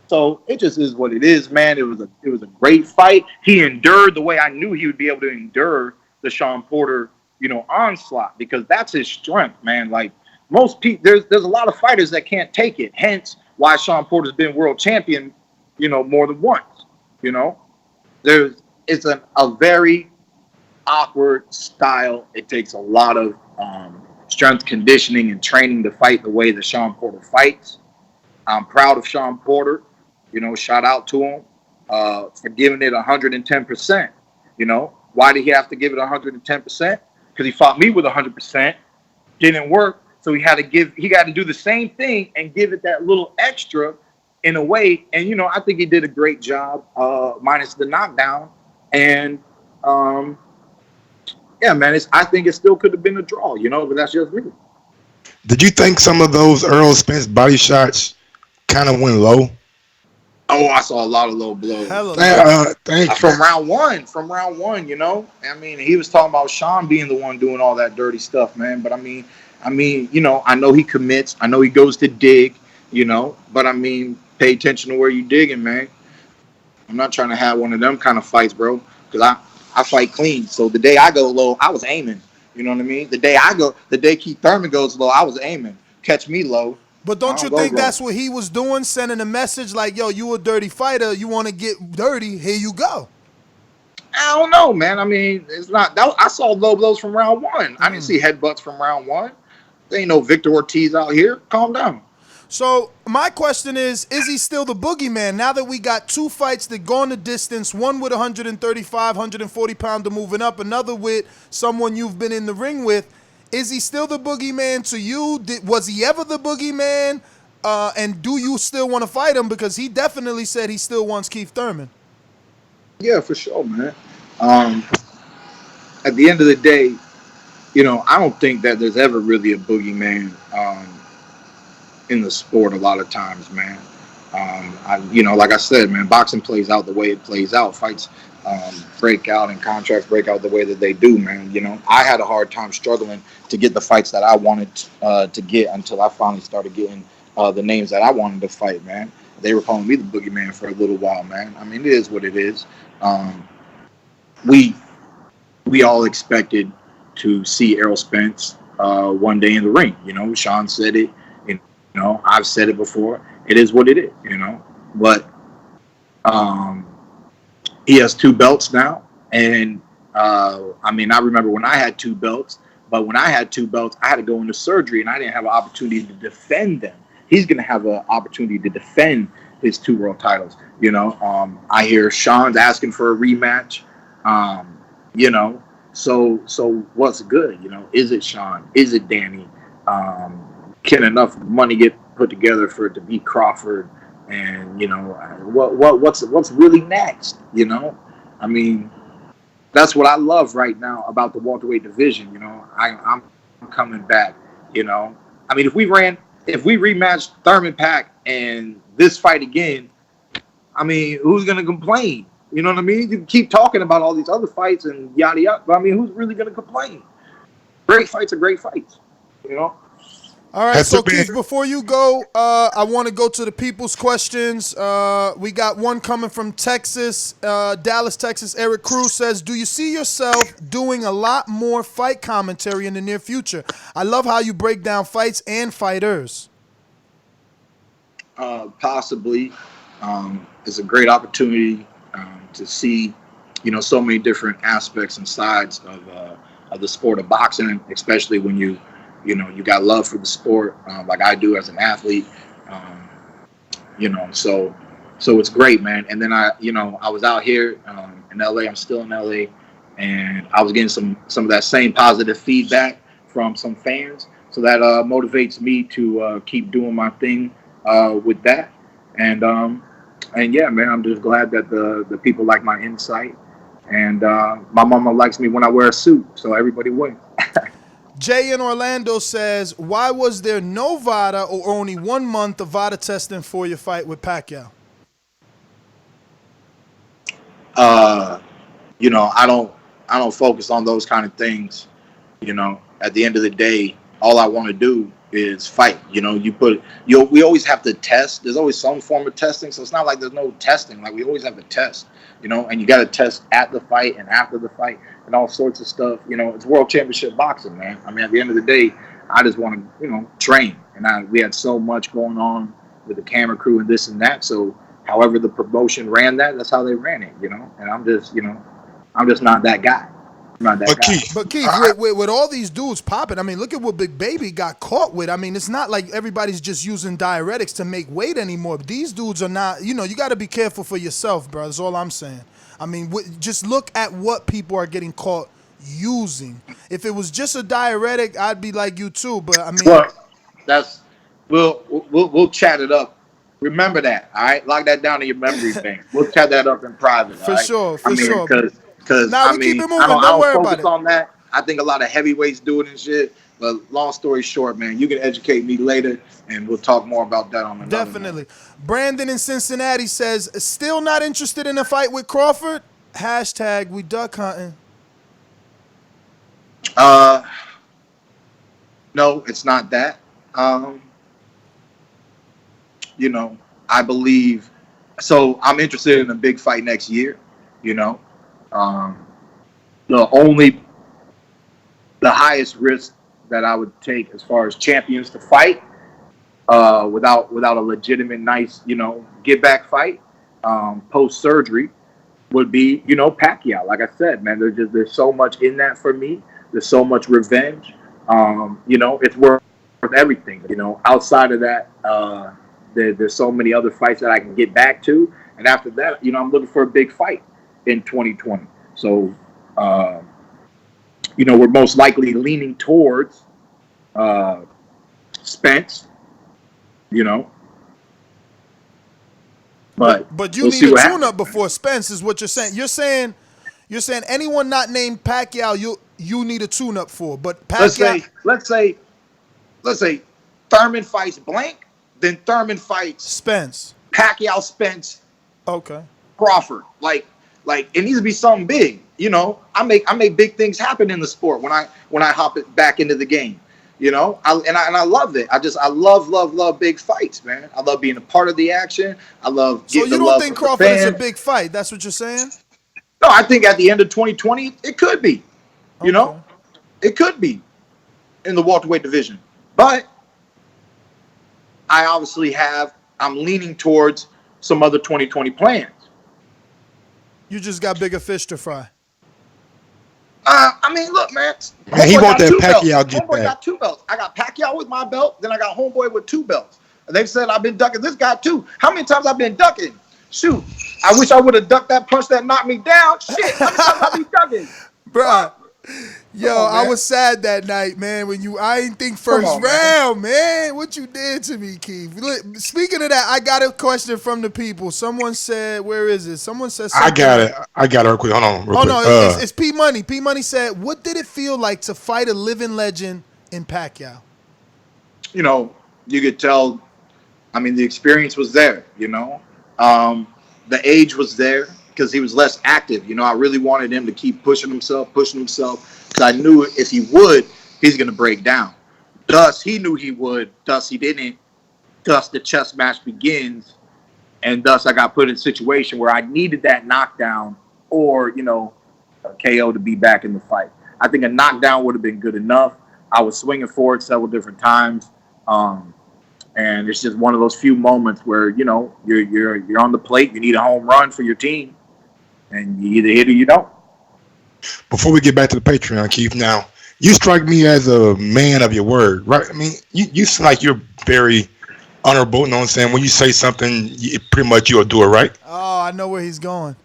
So it just is what it is, man. It was a great fight. He endured the way I knew he would be able to endure the Sean Porter, onslaught, because that's his strength, man. Like most people, there's a lot of fighters that can't take it. Hence why Sean Porter's been world champion, more than once. It's a very awkward style. It takes a lot of strength conditioning and training to fight the way that Sean Porter fights. I'm proud of Sean Porter. Shout out to him for giving it 110%. Why did he have to give it 110%? Because he fought me with 100%. Didn't work. So he got to do the same thing and give it that little extra in a way. And, I think he did a great job, minus the knockdown. And, yeah, man, I think it still could have been a draw, but that's just me. Did you think some of those Errol Spence body shots kind of went low? Oh, I saw a lot of low blows. From round one, I mean, he was talking about Sean being the one doing all that dirty stuff, man. But I mean, I know he commits. I know he goes to dig, but I mean, pay attention to where you digging, man. I'm not trying to have one of them kind of fights, bro, because I fight clean. So the day I go low, I was aiming. You know what I mean? The day Keith Thurman goes low, I was aiming. Catch me low. But don't you think that's what he was doing, sending a message like, yo, you a dirty fighter, you want to get dirty, here you go? I don't know, man. I mean, it's not. I saw low blows from round one. I didn't see headbutts from round one. There ain't no Victor Ortiz out here. Calm down. So my question is he still the boogeyman? Now that we got two fights that gone the distance, one with 135, 140-pounder moving up, another with someone you've been in the ring with, is he still the boogeyman to you? Was he ever the boogeyman? And do you still want to fight him? Because he definitely said he still wants Keith Thurman. Yeah, for sure, man. At the end of the day, I don't think that there's ever really a boogeyman in the sport a lot of times, man. Like I said, man, boxing plays out the way it plays out. Fights break out and contracts break out the way that they do, man. I had a hard time struggling to get the fights that I wanted to get until I finally started getting the names that I wanted to fight, man. They were calling me the boogeyman for a little while, man. I mean, it is what it is. We all expected to see Errol Spence one day in the ring. Sean said it. I've said it before. It is what it is, But he has two belts now. And, I remember when I had two belts. But when I had two belts, I had to go into surgery, and I didn't have an opportunity to defend them. He's going to have an opportunity to defend his two world titles. I hear Sean's asking for a rematch. So what's good? Is it Sean? Is it Danny? Can enough money get put together for it to beat Crawford? And what's really next? I mean, that's what I love right now about the welterweight division. I'm coming back. I mean, if we rematched Thurman Pac and this fight again, I mean, who's gonna complain? You know what I mean? You can keep talking about all these other fights and yada yada, but I mean, who's really gonna complain? Great fights are great fights. All right, so Keith, before you go, I want to go to the people's questions. We got one coming from Texas, Dallas, Texas. Eric Cruz says, do you see yourself doing a lot more fight commentary in the near future? I love how you break down fights and fighters. Possibly. It's a great opportunity to see, so many different aspects and sides of the sport of boxing, especially when you got love for the sport, like I do as an athlete. So it's great, man. And then I was out here in LA. I'm still in LA, and I was getting some of that same positive feedback from some fans. So that motivates me to keep doing my thing with that. And yeah, man, I'm just glad that the people like my insight, and my mama likes me when I wear a suit. So everybody wins. Jay in Orlando says, why was there no VADA or only 1 month of VADA testing for your fight with Pacquiao? I don't focus on those kind of things. At the end of the day, all I want to do is fight. We always have to test. There's always some form of testing, so it's not like there's no testing. Like, we always have to test, and you got to test at the fight and after the fight and all sorts of stuff. It's world championship boxing, man. I mean, at the end of the day, I just want to, train. And we had so much going on with the camera crew and this and that. So however the promotion ran that's how they ran it, And I'm just not that guy. But Keith, with all these dudes popping, I mean, look at what Big Baby got caught with. I mean, it's not like everybody's just using diuretics to make weight anymore. These dudes are not, you got to be careful for yourself, bro. That's all I'm saying. I mean, just look at what people are getting caught using. If it was just a diuretic, I'd be like you too. But I mean, we'll chat it up. Remember that, all right? Lock that down in your memory bank. We'll chat that up in private. For sure. Because I don't focus on that. I think a lot of heavyweights do it and shit. But long story short, man, you can educate me later, and we'll talk more about that on another Definitely. Night. Brandon in Cincinnati says, still not interested in a fight with Crawford? # we duck hunting. No, it's not that. I believe. So I'm interested in a big fight next year. The highest risk that I would take as far as champions to fight without a legitimate, nice, get back fight post surgery would be, Pacquiao. Like I said, man, there's so much in that for me. There's so much revenge. It's worth everything. Outside of that, there's so many other fights that I can get back to, and after that, I'm looking for a big fight in 2020. So, we're most likely leaning towards Spence, But you need a tune-up before Spence is what you're saying. You're saying anyone not named Pacquiao, you need a tune-up for. But Pacquiao, let's say Thurman fights Blank, then Thurman fights Spence, Pacquiao, Spence, okay, Crawford. Like it needs to be something big. I make big things happen in the sport when I hop it back into the game. I love it. I love big fights, man. I love being a part of the action. I love. So you don't think Crawford is a big fight? That's what you're saying? No, I think at the end of 2020, it could be. It could be in the welterweight division, but I'm leaning towards some other 2020 plans. You just got bigger fish to fry. I mean, look, man. He want that Pacquiao get Homeboy got 2 belts. I got Pacquiao with my belt, then I got Homeboy with 2 belts. And they've said I've been ducking this guy too. How many times I've been ducking? Shoot, I wish I would have ducked that punch that knocked me down. Shit, how many times I be ducking? Bruh. Yo, I was sad that night, man, when I didn't think first round, man. What you did to me, Keith. Look, speaking of that, I got a question from the people. Someone said, where is it? Someone said something. I got it real quick. Hold on real quick. No, it's P Money. P Money said, what did it feel like to fight a living legend in Pacquiao? You could tell, I mean, the experience was there, the age was there. Because he was less active. I really wanted him to keep pushing himself. Because I knew if he would, he's going to break down. Thus, he knew he would. Thus, he didn't. Thus, the chess match begins. And thus, I got put in a situation where I needed that knockdown or, a KO to be back in the fight. I think a knockdown would have been good enough. I was swinging for it several different times. And it's just one of those few moments where, you know, you're on the plate, you need a home run for your team, and you either hit or you don't. Before we get back to the Patreon, Keith, now you strike me as a man of your word, right? I mean, you seem like you're very honorable. You know what I'm saying? When you say something, pretty much you'll do it, right? Oh, I know where he's going.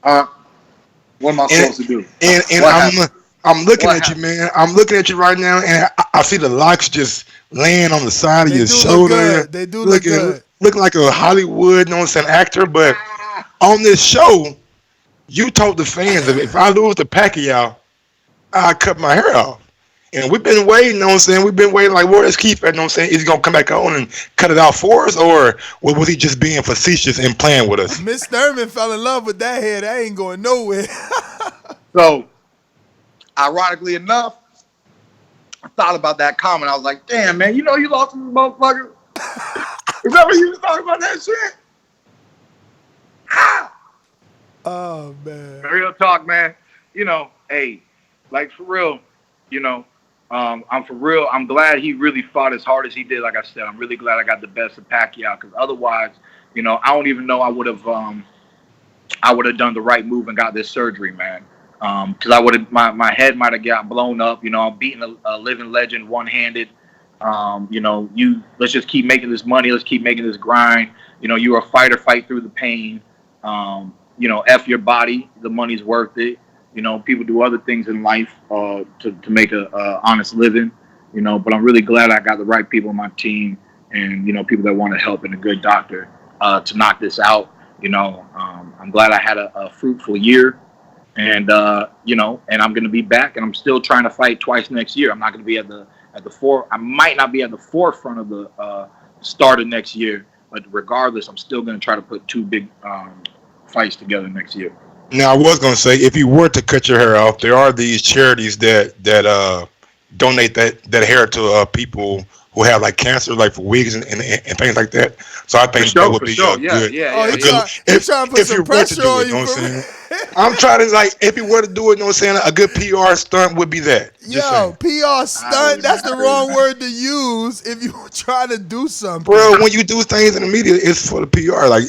What am I supposed to do? And I'm looking at you, man. I'm looking at you right now, and I see the locks just laying on the side of your shoulder. They do look good. Looking like a Hollywood, you know what I'm saying, actor. But on this show, you told the fans that if I lose to Pacquiao, I cut my hair off. And we've been waiting, you know what I'm saying? We've been waiting, like, where is Keith at, you know what I'm saying? Is he going to come back on and cut it out for us, or was he just being facetious and playing with us? Miss Thurman fell in love with that hair. That ain't going nowhere. So, ironically enough, I thought about that comment. I was like, damn, man, you know you lost this motherfucker. Remember you was talking about that shit? Ah! Oh, man. Real talk, man. You know, hey, like for real, you know, I'm for real. I'm glad he really fought as hard as he did. Like I said, I'm really glad I got the best of Pacquiao, because otherwise, you know, I don't even know I would have done the right move and got this surgery, man. Because I would have, my head might have got blown up. You know, I'm beating a living legend one-handed. You know, let's just keep making this money. Let's keep making this grind. You know, you're a fighter, fight through the pain. You know, F your body. The money's worth it. You know, people do other things in life to make a honest living. You know, but I'm really glad I got the right people on my team, and, you know, people that want to help, and a good doctor to knock this out. You know, I'm glad I had a fruitful year. And, you know, and I'm going to be back, and I'm still trying to fight twice next year. I'm not going to be at the I might not be at the forefront of the start of next year, but regardless, I'm still going to try to put two big fights together next year. Now, I was going to say, if you were to cut your hair off, there are these charities that donate that hair to people who have like cancer, like for wigs and things like that. So I think that would be good. He's trying to put some pressure on you. I'm trying to, like, if you were to do it, you know what I'm saying, a good PR stunt would be that. PR stunt, that's the wrong word to use if you try to do something. Bro, when you do things in the media, it's for the PR. Like,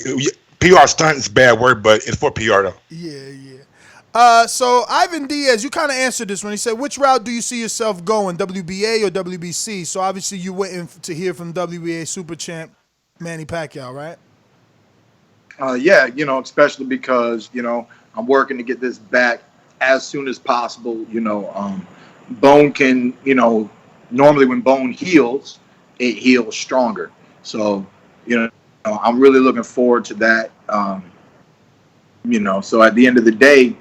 PR stunt is a bad word, but it's for PR, though. Yeah. So, Ivan Diaz, you kind of answered this when he said, which route do you see yourself going, WBA or WBC? So, obviously, you're waiting to hear from WBA super champ Manny Pacquiao, right? Yeah, you know, especially because, you know, I'm working to get this back as soon as possible. You know, bone can, you know, normally when bone heals, it heals stronger. So, you know, I'm really looking forward to that. You know, so at the end of the day,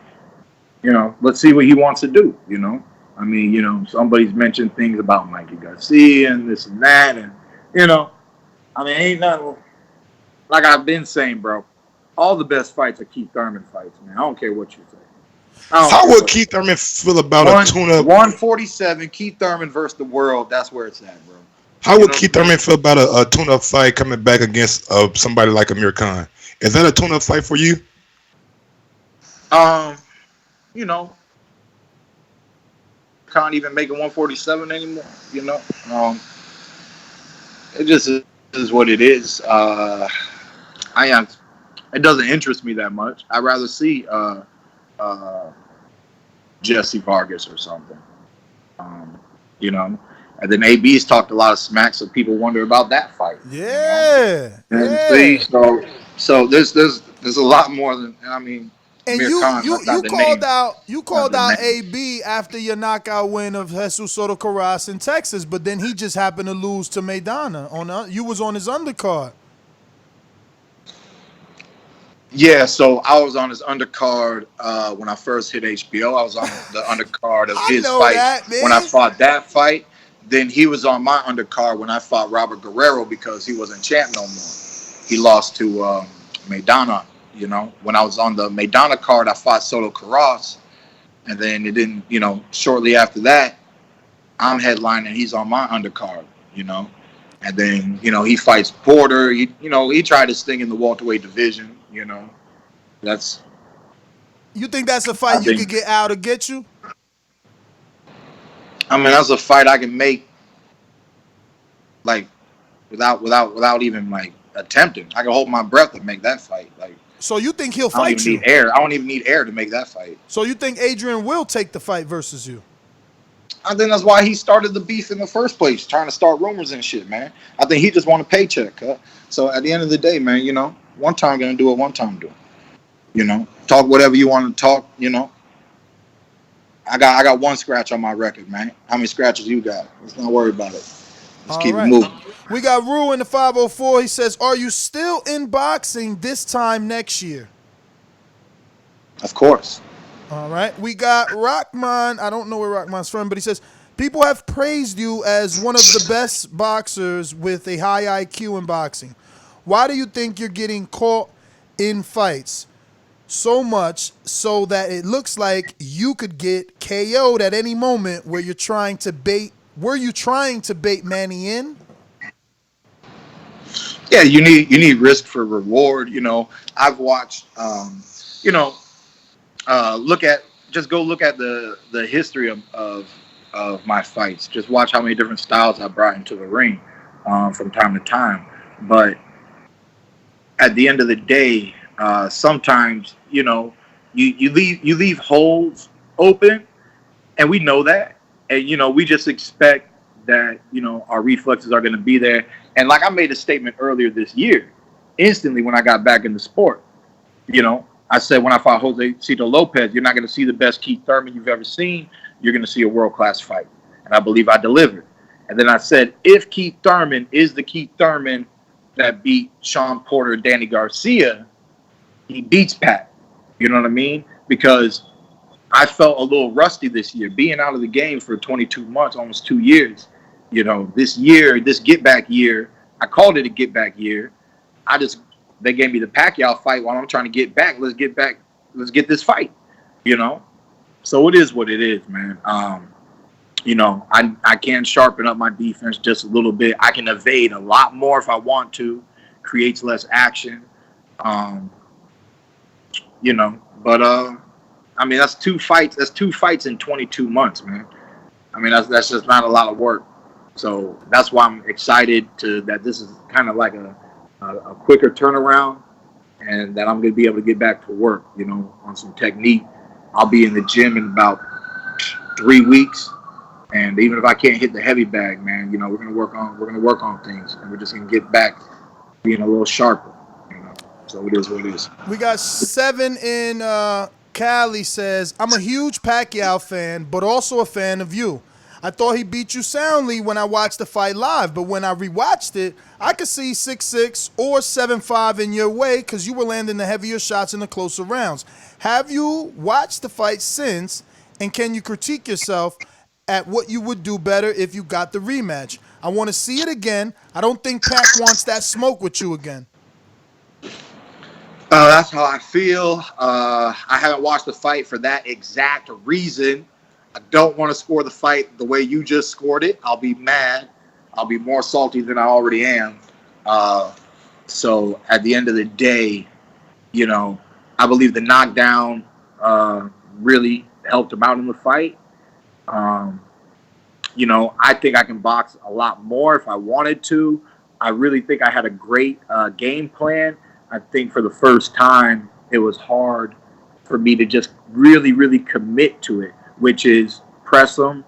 you know, let's see what he wants to do, you know. I mean, you know, somebody's mentioned things about Mikey Garcia and this and that. And, you know, I mean, ain't nothing. Like I've been saying, bro, all the best fights are Keith Thurman fights, man. I don't care what you say. How would Keith Thurman feel about a tune-up? 147, Keith Thurman versus the world. That's where it's at, bro. How would Keith Thurman feel about a tune-up fight coming back against somebody like Amir Khan? Is that a tune-up fight for you? You know, can't even make it 147 anymore. You know, it just is what it is. It doesn't interest me that much. I'd rather see Jesse Vargas or something. You know, and then AB's talked a lot of smack, so people wonder about that fight. Yeah, you know? See, so there's a lot more than, I mean. And you called out AB after your knockout win of Jesus Soto Karass in Texas, but then he just happened to lose to Maidana. You was on his undercard. Yeah, so I was on his undercard when I first hit HBO. I was on the undercard of his fight when I fought that fight. Then he was on my undercard when I fought Robert Guerrero because he wasn't champ no more. He lost to Maidana. You know, when I was on the Maidana card, I fought Soto Karass, and then it didn't, you know, shortly after that, I'm headlining, he's on my undercard, you know, and then, you know, he fights Porter, he tried his thing in the welterweight division, you know, You think that's a fight you could get out to get you? I mean, that's a fight I can make, like without even like attempting. I can hold my breath to make that fight. Like, so you think he'll I don't fight even you? need air. I don't even need air to make that fight. So you think Adrian will take the fight versus you? I think that's why he started the beef in the first place, trying to start rumors and shit, man. I think he just want a paycheck. So at the end of the day, man, one time gonna do it, one time do it. Talk whatever you want to talk. I got one scratch on my record, man. How many scratches you got? Let's not worry about it. Let's keep it moving. We got Rue in the 504. He says, "Are you still in boxing this time next year?" Of course. All right. We got Rockman. I don't know where Rockman's from, but he says, "People have praised you as one of the best boxers with a high IQ in boxing. Why do you think you're getting caught in fights so much so that it looks like you could get KO'd at any moment where you're trying to bait? Were you trying to bait Manny in?" Yeah, you need risk for reward. I've watched. Look at the history of my fights. Just watch how many different styles I brought into the ring from time to time. But at the end of the day, sometimes you leave holes open, and we know that, and we just expect that our reflexes are going to be there. And like I made a statement earlier this year, instantly when I got back in the sport, I said when I fought Jose Cito Lopez, you're not going to see the best Keith Thurman you've ever seen. You're going to see a world-class fight. And I believe I delivered. And then I said, if Keith Thurman is the Keith Thurman that beat Sean Porter and Danny Garcia, he beats Pat. You know what I mean? Because I felt a little rusty this year. Being out of the game for 22 months, almost 2 years, this year, this get-back year, I called it a get-back year. They gave me the Pacquiao fight while I'm trying to get back. Let's get back. Let's get this fight, So it is what it is, man. I can sharpen up my defense just a little bit. I can evade a lot more if I want to. Creates less action. But that's two fights. That's 2 fights in 22 months, man. That's just not a lot of work. So that's why I'm excited that this is kind of like a quicker turnaround, and that I'm going to be able to get back to work, on some technique. I'll be in the gym in about 3 weeks, and even if I can't hit the heavy bag, man, we're going to work on things, and we're just going to get back being a little sharper, So it is what it is. We got 7 in Cali says, "I'm a huge Pacquiao fan, but also a fan of you. I thought he beat you soundly when I watched the fight live, but when I rewatched it, I could see 6-6 or 7-5 in your way because you were landing the heavier shots in the closer rounds. Have you watched the fight since, and can you critique yourself at what you would do better if you got the rematch? I want to see it again. I don't think Pac wants that smoke with you again." That's how I feel. I haven't watched the fight for that exact reason. I don't want to score the fight the way you just scored it. I'll be mad. I'll be more salty than I already am. So at the end of the day, I believe the knockdown really helped him out in the fight. I think I can box a lot more if I wanted to. I really think I had a great game plan. I think for the first time, it was hard for me to just really, really commit to it, which is press him,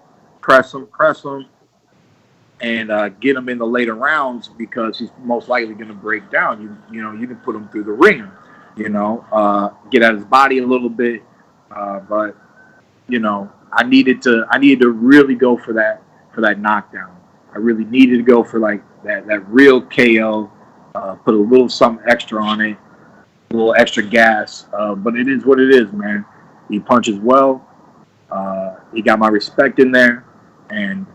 and get him in the later rounds because he's most likely going to break down. You can put him through the ringer, get at his body a little bit, but I needed to really go for that knockdown. I really needed to go for like that real KO, put a little something extra on it, a little extra gas. But it is what it is, man. He punches well. He got my respect in there, and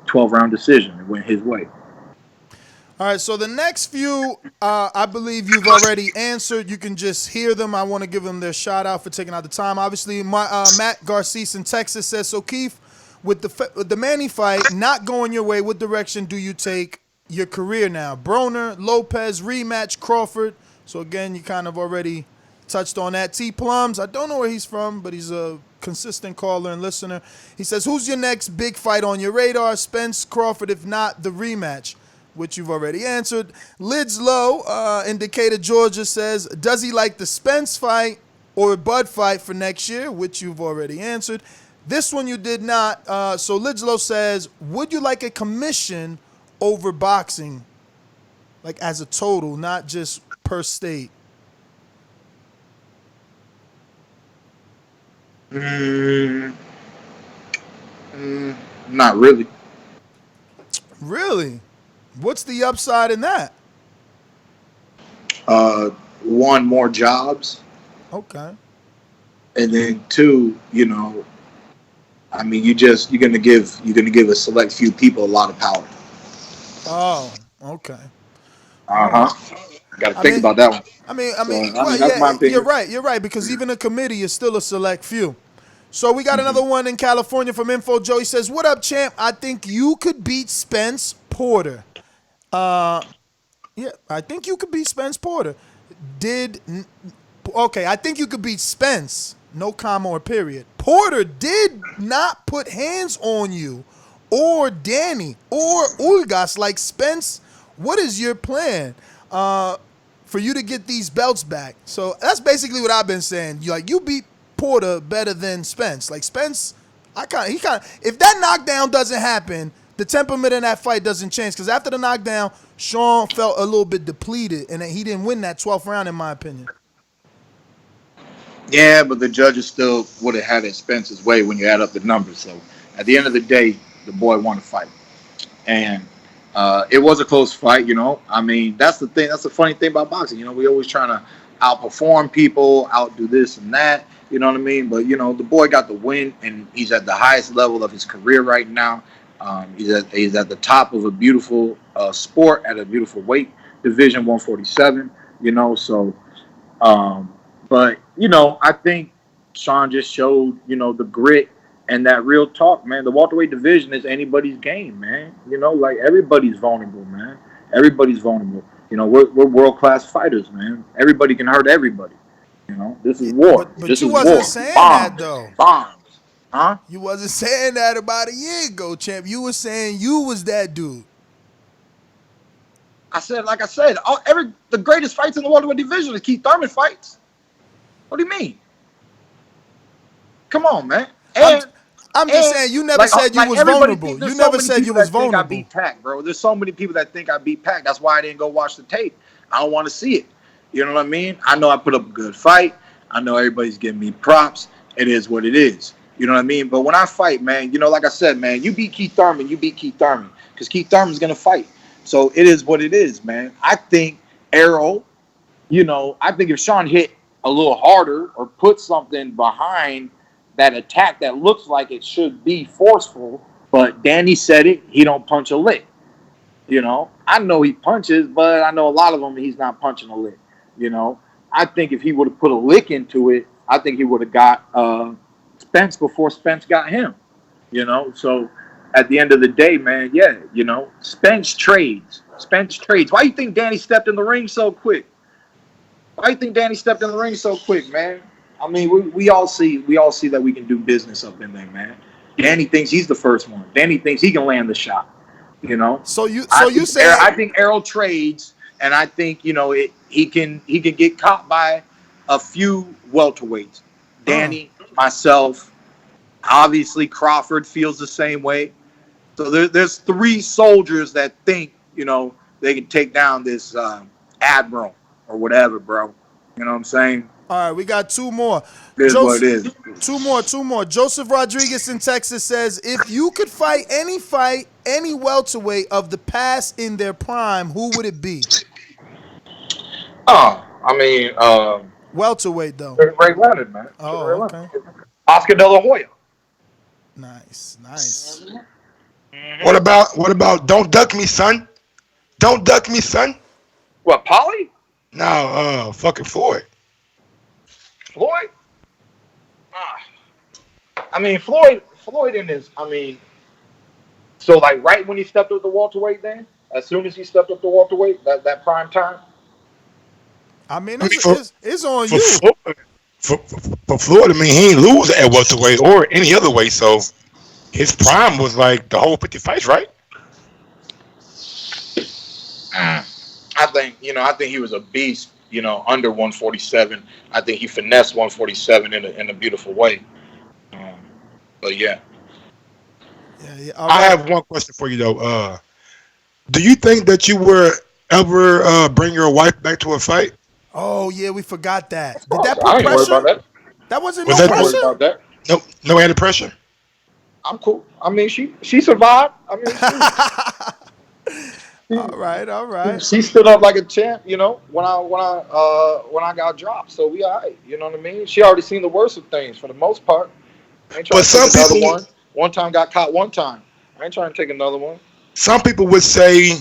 12-round decision. It went his way. All right, so the next few, I believe you've already answered. You can just hear them. I want to give them their shout-out for taking out the time. Obviously, Matt Garces in Texas says, so Keith, with the Manny fight not going your way, what direction do you take your career now? Broner, Lopez, rematch, Crawford. So, again, you kind of already touched on that. T. Plums, I don't know where he's from, but he's a consistent caller and listener. He says, who's your next big fight on your radar? Spence, Crawford, if not, the rematch. which you've already answered. Lids Low, Indicator Georgia says, does he like the Spence fight or a Bud fight for next year, which you've already answered. This one you did not. So Lids Low says, would you like a commission over boxing, like as a total, not just per state? Not really. Really? What's the upside in that? One, more jobs. Okay. And then two, I mean, you're gonna give a select few people a lot of power. Oh, okay. Got to think about that one. I mean, that's my opinion. You're right, because even a committee is still a select few. So we got another one in California from Info Joe. He says, what up, champ? I think you could beat Spence Porter. Yeah, I think you could beat Spence Porter. I think you could beat Spence. No comma or period. Porter did not put hands on you or Danny or Ulgas like Spence. What is your plan for you to get these belts back? So that's basically what I've been saying. You beat Porter better than Spence. Like Spence, if that knockdown doesn't happen, the temperament in that fight doesn't change. Because after the knockdown, Sean felt a little bit depleted, and he didn't win that 12th round, in my opinion. Yeah, but the judges still would have had it Spence's way when you add up the numbers. So at the end of the day, the boy won the fight. And it was a close fight, I mean, that's the thing. That's the funny thing about boxing. We always trying to outperform people, outdo this and that. You know what I mean? But, the boy got the win, and he's at the highest level of his career right now. He's at the top of a beautiful sport at a beautiful weight division, 147, so but, I think Sean just showed, the grit and that real talk, man. The welterweight division is anybody's game, man. Like everybody's vulnerable, man. Everybody's vulnerable. We're world-class fighters, man. Everybody can hurt everybody. This is war. But this you is wasn't war. saying Bombs. that, though. Bombs. Huh? You wasn't saying that about a year ago, champ. You were saying you was that dude. I said, the greatest fights in the welterweight division is Keith Thurman fights. What do you mean? Come on, man. I'm just saying you never said you was vulnerable. You never said you was vulnerable. I beat Pac, bro. There's so many people that think I beat Pac. That's why I didn't go watch the tape. I don't want to see it. You know what I mean? I know I put up a good fight. I know everybody's giving me props. It is what it is. You know what I mean? But when I fight, man, like I said, man, you beat Keith Thurman, because Keith Thurman's going to fight. So it is what it is, man. I think Errol, I think if Sean hit a little harder or put something behind that attack that looks like it should be forceful, but Danny said it, he don't punch a lick. I know he punches, but I know a lot of them he's not punching a lick. I think if he would have put a lick into it, I think he would have got Spence before Spence got him. So at the end of the day, man, Spence trades. Why you think Danny stepped in the ring so quick? Man? I mean, we all see that we can do business up in there, man. Danny thinks he's the first one. Danny thinks he can land the shot. So I think Errol trades, and I think he can get caught by a few welterweights. Danny, myself, obviously Crawford feels the same way. So there's three soldiers that think they can take down this admiral or whatever, bro. You know what I'm saying? All right, we got two more. It is what it is. Two more. Joseph Rodriguez in Texas says, if you could fight any welterweight of the past in their prime, who would it be? Welterweight, though. Ray Leonard, man. Oh, okay. Oscar De La Hoya. Nice. What about Don't Duck Me, Son? Don't Duck Me, Son? What, Polly? No, fucking Floyd. Floyd? Floyd in his, so like right when he stepped up to welterweight then? As soon as he stepped up to welterweight, that prime time? It's on you. For Floyd, he ain't lose at welterweight or any other weight, so his prime was like the whole 50 fights, right? I think he was a beast. Under 147. I think he finessed 147 in a beautiful way. But yeah. Yeah. I have one question for you though. Do you think that you were ever bring your wife back to a fight? Oh yeah, we forgot that. Of Did course, that put I ain't worried about pressure? that. That wasn't Was no that I ain't worried pressure. about that. No added pressure? I'm cool. I mean, she survived. I mean, All right. she stood up like a champ. When I got dropped. So we all right. You know what I mean? She already seen the worst of things for the most part. I ain't trying But to take some another people, one. One time got caught. One time. I ain't trying to take another one. some people would say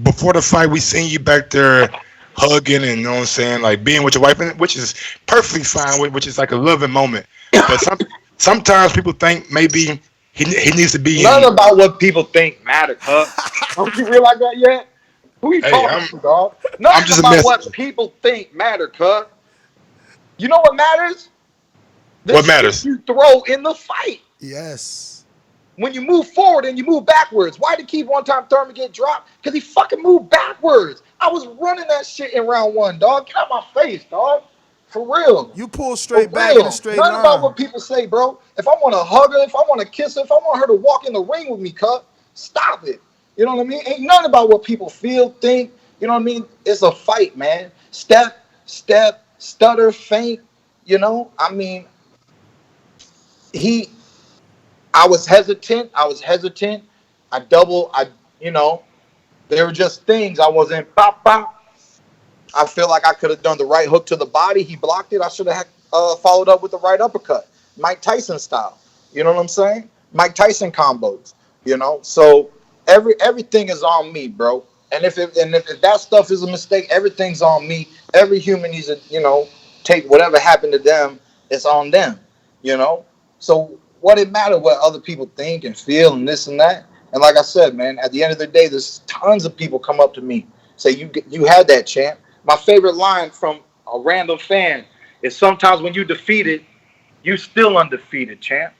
before the fight we seen you back there hugging and, you know what I'm saying, like being with your wife, which is perfectly fine, which is like a loving moment. But sometimes people think maybe he needs to be None in. about what people think matters, huh? Don't you realize that yet? Who you Hey, talking to, dog? I'm Nothing just a about what messenger. people think matter, cuz. You know what matters? The What shit matters? you throw in the fight. Yes. When you move forward and you move backwards. Why did Keith one time Thurman get dropped? Because he fucking moved backwards. I was running that shit in round one, dog. Get out my face, dog. For real. You pull For straight back in a real. straight Nothing about line. what people say, bro. If I want to hug her, if I want to kiss her, if I want her to walk in the ring with me, cut, stop it. You know what I mean? Ain't nothing about what people feel, think. You know what I mean? It's a fight, man. Step, stutter, feint. I mean, I was hesitant. There were just things I wasn't pop, pop. I feel like I could have done the right hook to the body. He blocked it. I should have followed up with the right uppercut, Mike Tyson style. You know what I'm saying? Mike Tyson combos. So everything is on me, bro. And if that stuff is a mistake, everything's on me. Every human needs to take whatever happened to them. It's on them. So what it matter what other people think and feel and this and that. And like I said, man, at the end of the day, there's tons of people come up to me say you had that, champ. My favorite line from a random fan is sometimes when you defeated, you still undefeated, champ.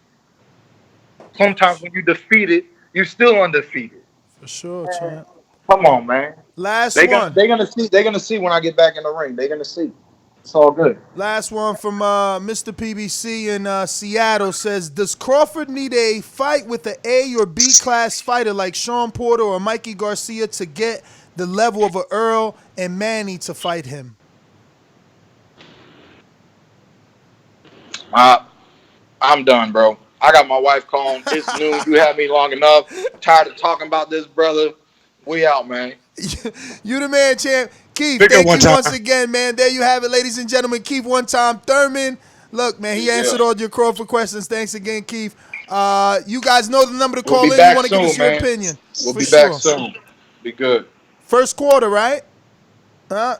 Sometimes when you defeated, you still undefeated. For sure, champ. Come on, man. Last They're one. gonna see when I get back in the ring. They're gonna see. It's all good. Last one from Mr. PBC in Seattle says, does Crawford need a fight with an A or B class fighter like Sean Porter or Mikey Garcia to get the level of a Errol and Manny to fight him? I'm done, bro. I got my wife calling. It's noon. You had me long enough. Tired of talking about this, brother. We out, man. You the man, champ. Keith, Pick up thank one you time. once again, man. There you have it, ladies and gentlemen. Keith one time Thurman. Look, man, he answered all your Crawford questions. Thanks again, Keith. You guys know the number to call We'll be in. You back want to give soon, us your man. opinion. We'll For be sure. back soon. Be good. First quarter, right?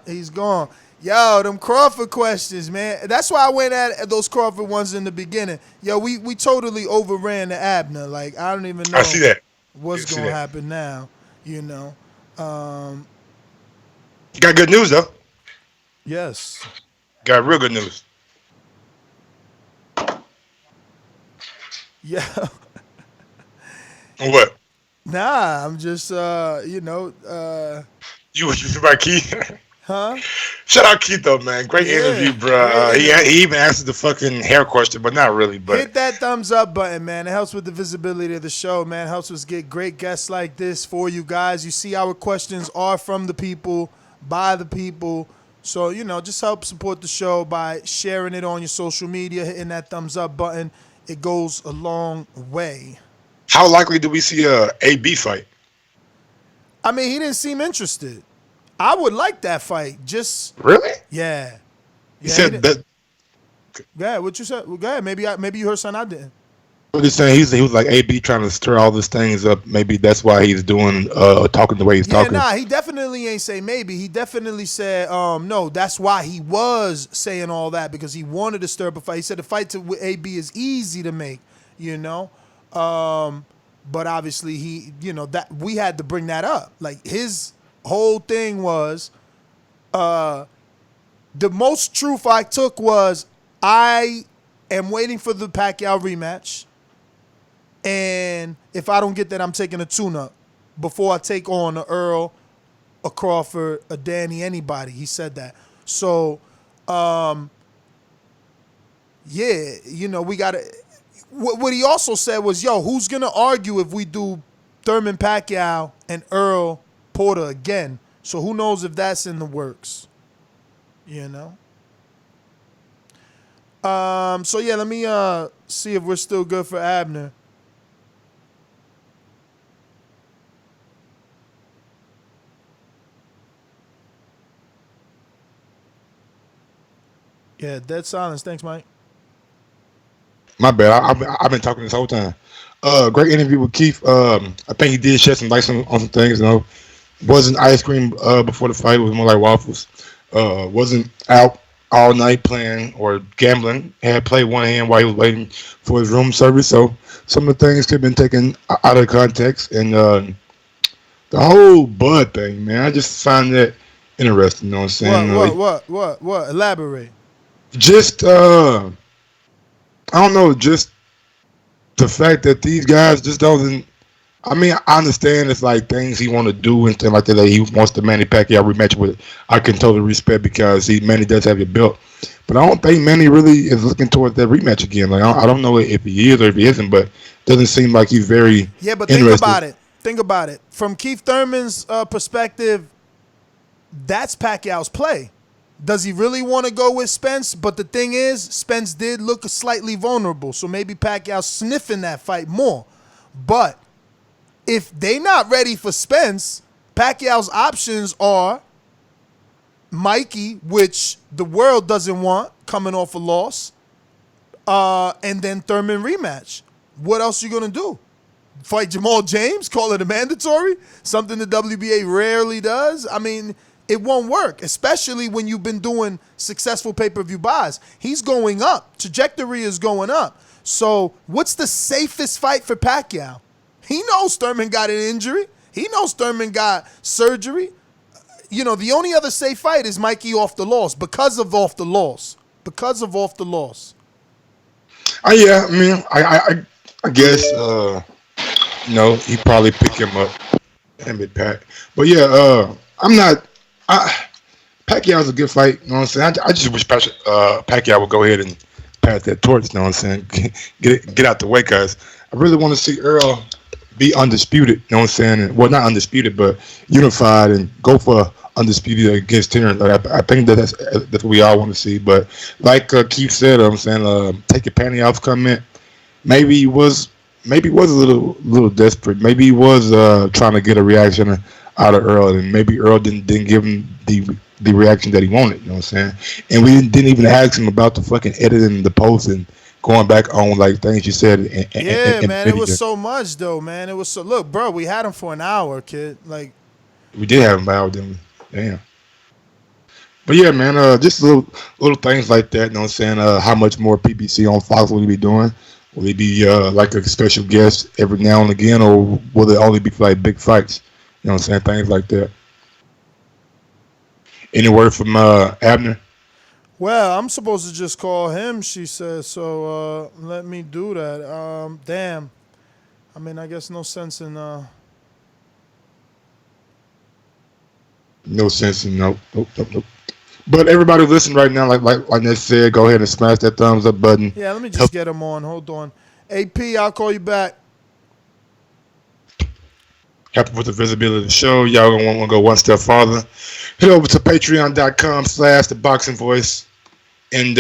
He's gone. Yo, them Crawford questions, man. That's why I went at those Crawford ones in the beginning. Yo, we totally overran the Abner. Like, I don't even know I see that. what's I see going to that. happen now, You got good news though. Yes. Got real good news. Yeah. What? Nah, I'm just, You about Keith? huh? Shout out Keith though, man. Great interview, bro. great He interview. he even answered the fucking hair question, but not really. But Hit that thumbs up button, man. It helps with the visibility of the show, man. It helps us get great guests like this for you guys. You see our questions are from the people, by the people. So, just help support the show by sharing it on your social media, hitting that thumbs up button. It goes a long way. how likely do we see a AB fight? I mean, he didn't seem interested. I would like that fight. Just, Really? yeah. He said that. Yeah, what you said? Well, go ahead. Maybe you heard something I didn't. What he's saying, he was like AB trying to stir all these things up. Maybe that's why he's doing talking the way he's talking. Yeah, nah, he definitely ain't say maybe. He definitely said no. That's why he was saying all that, because he wanted to stir up a fight. He said the fight with AB is easy to make, but obviously he, that we had to bring that up. Like his whole thing was, the most truth I took was I am waiting for the Pacquiao rematch. And if I don't get that, I'm taking a tune-up before I take on a Errol a Crawford, a Danny, anybody. He said that. So, yeah, you know, we got to. What he also said was, yo, who's going to argue if we do Thurman Pacquiao and Errol Porter again? So who knows if that's in the works, you know? So, yeah, let me see if we're still good for Abner. Yeah, dead silence. Thanks, Mike. My bad. I've been talking this whole time. Great interview with Keith. I think he did shed some light on some things. You know, wasn't ice cream before the fight. It was more like waffles. Wasn't out all night playing or gambling. Had played one hand while he was waiting for his room service. So some of the things could have been taken out of context. And the whole Bud thing, man, I just find that interesting. You know what I'm saying? What? Elaborate. Just I don't know, just the fact that these guys just doesn't. I mean, I understand it's like things he want to do and things like that. He wants the Manny Pacquiao rematch with. I can totally respect because Manny does have your belt, but I don't think Manny really is looking towards that rematch again. Like I don't know if he is or if he isn't, but it doesn't seem like he's very. Yeah, but interested. Think about it. From Keith Thurman's perspective, that's Pacquiao's play. Does he really want to go with Spence? But the thing is, Spence did look slightly vulnerable, so maybe Pacquiao's sniffing that fight more. But if they not ready for Spence, Pacquiao's options are Mikey, which the world doesn't want, coming off a loss, and then Thurman rematch. What else you gonna do? Fight Jamal James? Call it a mandatory? Something the WBA rarely does? I mean, it won't work, especially when you've been doing successful pay-per-view buys. He's going up. Trajectory is going up. So what's the safest fight for Pacquiao? He knows Thurman got an injury. He knows Thurman got surgery. You know, the only other safe fight is Mikey off the loss because of off the loss. Yeah, I mean, I guess, you know, he probably pick him up and with Pat. But yeah, Pacquiao's a good fight, you know what I'm saying? I just wish Pacquiao would go ahead and pass that torch, you know what I'm saying? Get out the way, guys. I really want to see Errol be undisputed, you know what I'm saying? Well, not undisputed, but unified and go for undisputed against Terence. I think that's what we all want to see. But like Keith said, I'm saying, take your panty off comment. Maybe he was a little desperate. Maybe he was trying to get a reaction out of Errol, and maybe Errol didn't give him the reaction that he wanted. You know what I'm saying? And we didn't even ask him about the fucking editing the post and going back on like things you said. Man, it was so much though, man. It was so. Look, bro, we had him for an hour, kid. Like we did have him out, didn't we? Damn. But yeah, man, just little things like that. You know what I'm saying? How much more PBC on Fox will he be doing? Will he be like a special guest every now and again, or will it only be for like big fights? You know what I'm saying? Things like that. Any word from Abner? Well, I'm supposed to just call him, she says, so let me do that. Damn. I mean, I guess no sense in... No sense in... Nope. But everybody listen right now, like Ned said, go ahead and smash that thumbs up button. Yeah, let me just get him on. Hold on. AP, I'll call you back. Happy with the visibility of the show. Y'all gonna want to go one step farther. Head over to patreon.com/theboxingvoice. And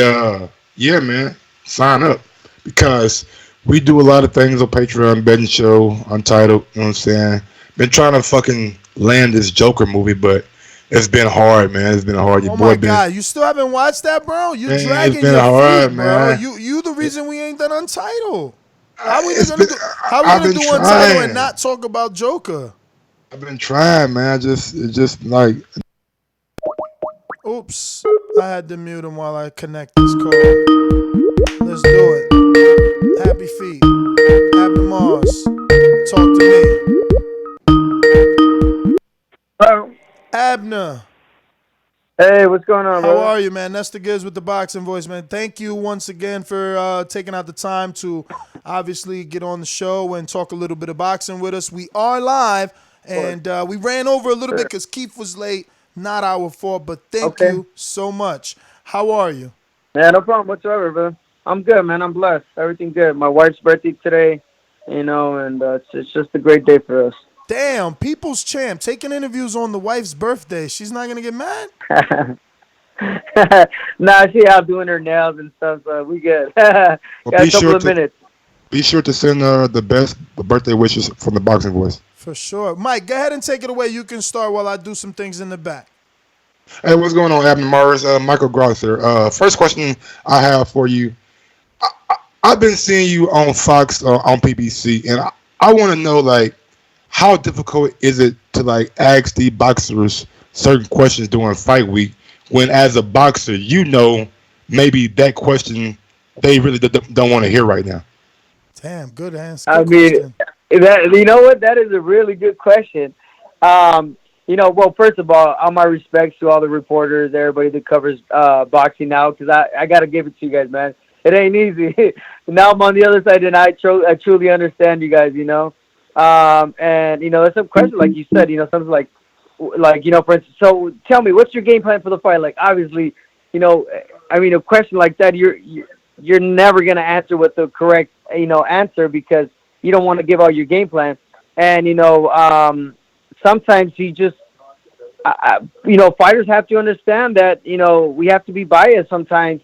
yeah, man, sign up. Because we do a lot of things on Patreon, betting show, Untitled, you know what I'm saying? Been trying to fucking land this Joker movie, but it's been hard, man. It's been hard. Oh my God, you still haven't watched that, bro? You dragging your feet, bro. You the reason we ain't done Untitled. How we gonna do Untitled and not talk about Joker? I've been trying, man. It's just like. Oops, I had to mute him while I connect this call. Let's do it. Happy feet. Abner Mars. Talk to me. Hello. Abner. Hey, what's going on, How bro? are you, man? That's the Giz with the Boxing Voice, man. Thank you once again for taking out the time to obviously get on the show and talk a little bit of boxing with us. We are live And we ran over a little bit because Keith was late. Not our fault, but thank you so much. How are you? Yeah, no problem whatsoever, man. I'm good, man. I'm blessed. Everything good. My wife's birthday today, and it's just a great day for us. Damn, people's champ, taking interviews on the wife's birthday. She's not going to get mad? Nah, she out doing her nails and stuff, so we good. Got a couple of minutes. Be sure to send the best birthday wishes from the Boxing Voice. For sure. Mike, go ahead and take it away. You can start while I do some things in the back. Hey, what's going on, Abner Morris? Michael Gross here. First question I have for you. I've been seeing you on Fox on PBC, and I want to know, like, how difficult is it to, like, ask the boxers certain questions during fight week when, as a boxer, you know maybe that question they really don't want to hear right now? Damn, good answer. You know what? That is a really good question. Well, first of all my respects to all the reporters, everybody that covers boxing now, because I got to give it to you guys, man. It ain't easy. Now I'm on the other side, and I truly understand you guys, And, there's some questions, like you said, something like, for instance, so tell me, what's your game plan for the fight? Like, obviously, a question like that, you're never going to answer with the correct, answer because you don't want to give out your game plan. And, sometimes you just, fighters have to understand that, we have to be biased sometimes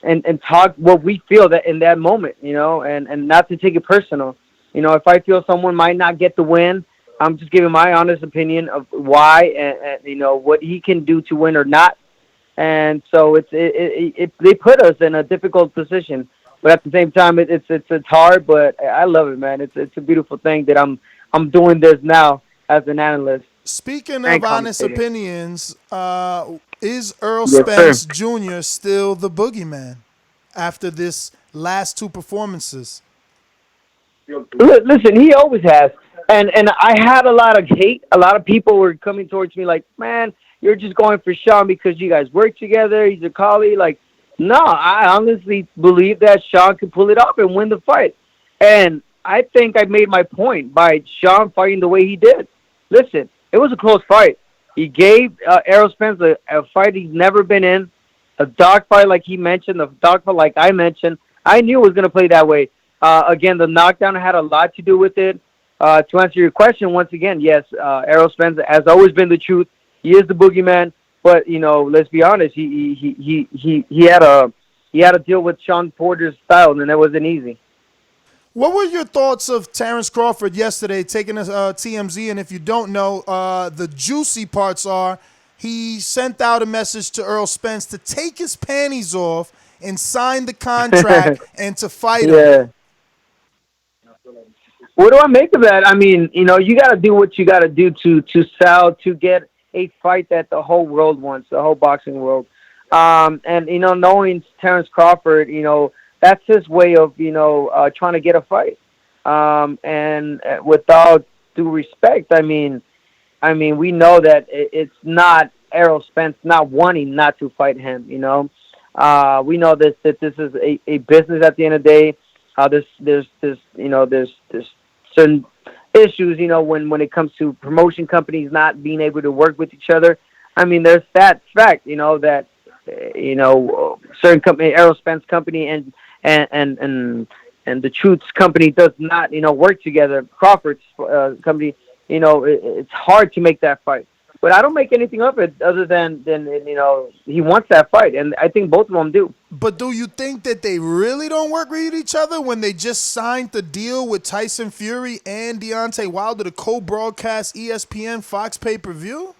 and talk what we feel that in that moment, and not to take it personal. If I feel someone might not get the win, I'm just giving my honest opinion of why and what he can do to win or not. And so they put us in a difficult position, but at the same time it's hard. But I love it, man. It's a beautiful thing that I'm doing this now as an analyst. Speaking of honest opinions, is Errol Spence Jr. still the boogeyman after this last two performances? Listen, he always has. And I had a lot of hate. A lot of people were coming towards me like, man, you're just going for Sean because you guys work together. He's a colleague. Like, no, I honestly believe that Sean could pull it off and win the fight. And I think I made my point by Sean fighting the way he did. Listen, it was a close fight. He gave Errol Spence a fight he's never been in, a dogfight like he mentioned, a dogfight like I mentioned. I knew it was going to play that way. Again, the knockdown had a lot to do with it. To answer your question, once again, yes, Errol Spence has always been the truth. He is the boogeyman. But let's be honest, he had to deal with Sean Porter's style, and that wasn't easy. What were your thoughts of Terence Crawford yesterday taking a TMZ? And if you don't know, the juicy parts are he sent out a message to Errol Spence to take his panties off and sign the contract and to fight him. What do I make of that? I mean, you got to do what you got to do to sell, to get a fight that the whole world wants, the whole boxing world. And, knowing Terence Crawford, that's his way of, trying to get a fight. And without due respect, I mean, we know that it's not Errol Spence not wanting not to fight him, We know that this is a business at the end of the day. There's certain issues, when it comes to promotion companies not being able to work with each other. I mean, there's that fact, that, certain company, Errol Spence company and the Truth's company does not, work together. Crawford's company, it's hard to make that fight. But I don't make anything of it other than he wants that fight, and I think both of them do. But do you think that they really don't work with each other when they just signed the deal with Tyson Fury and Deontay Wilder to co-broadcast ESPN Fox pay-per-view?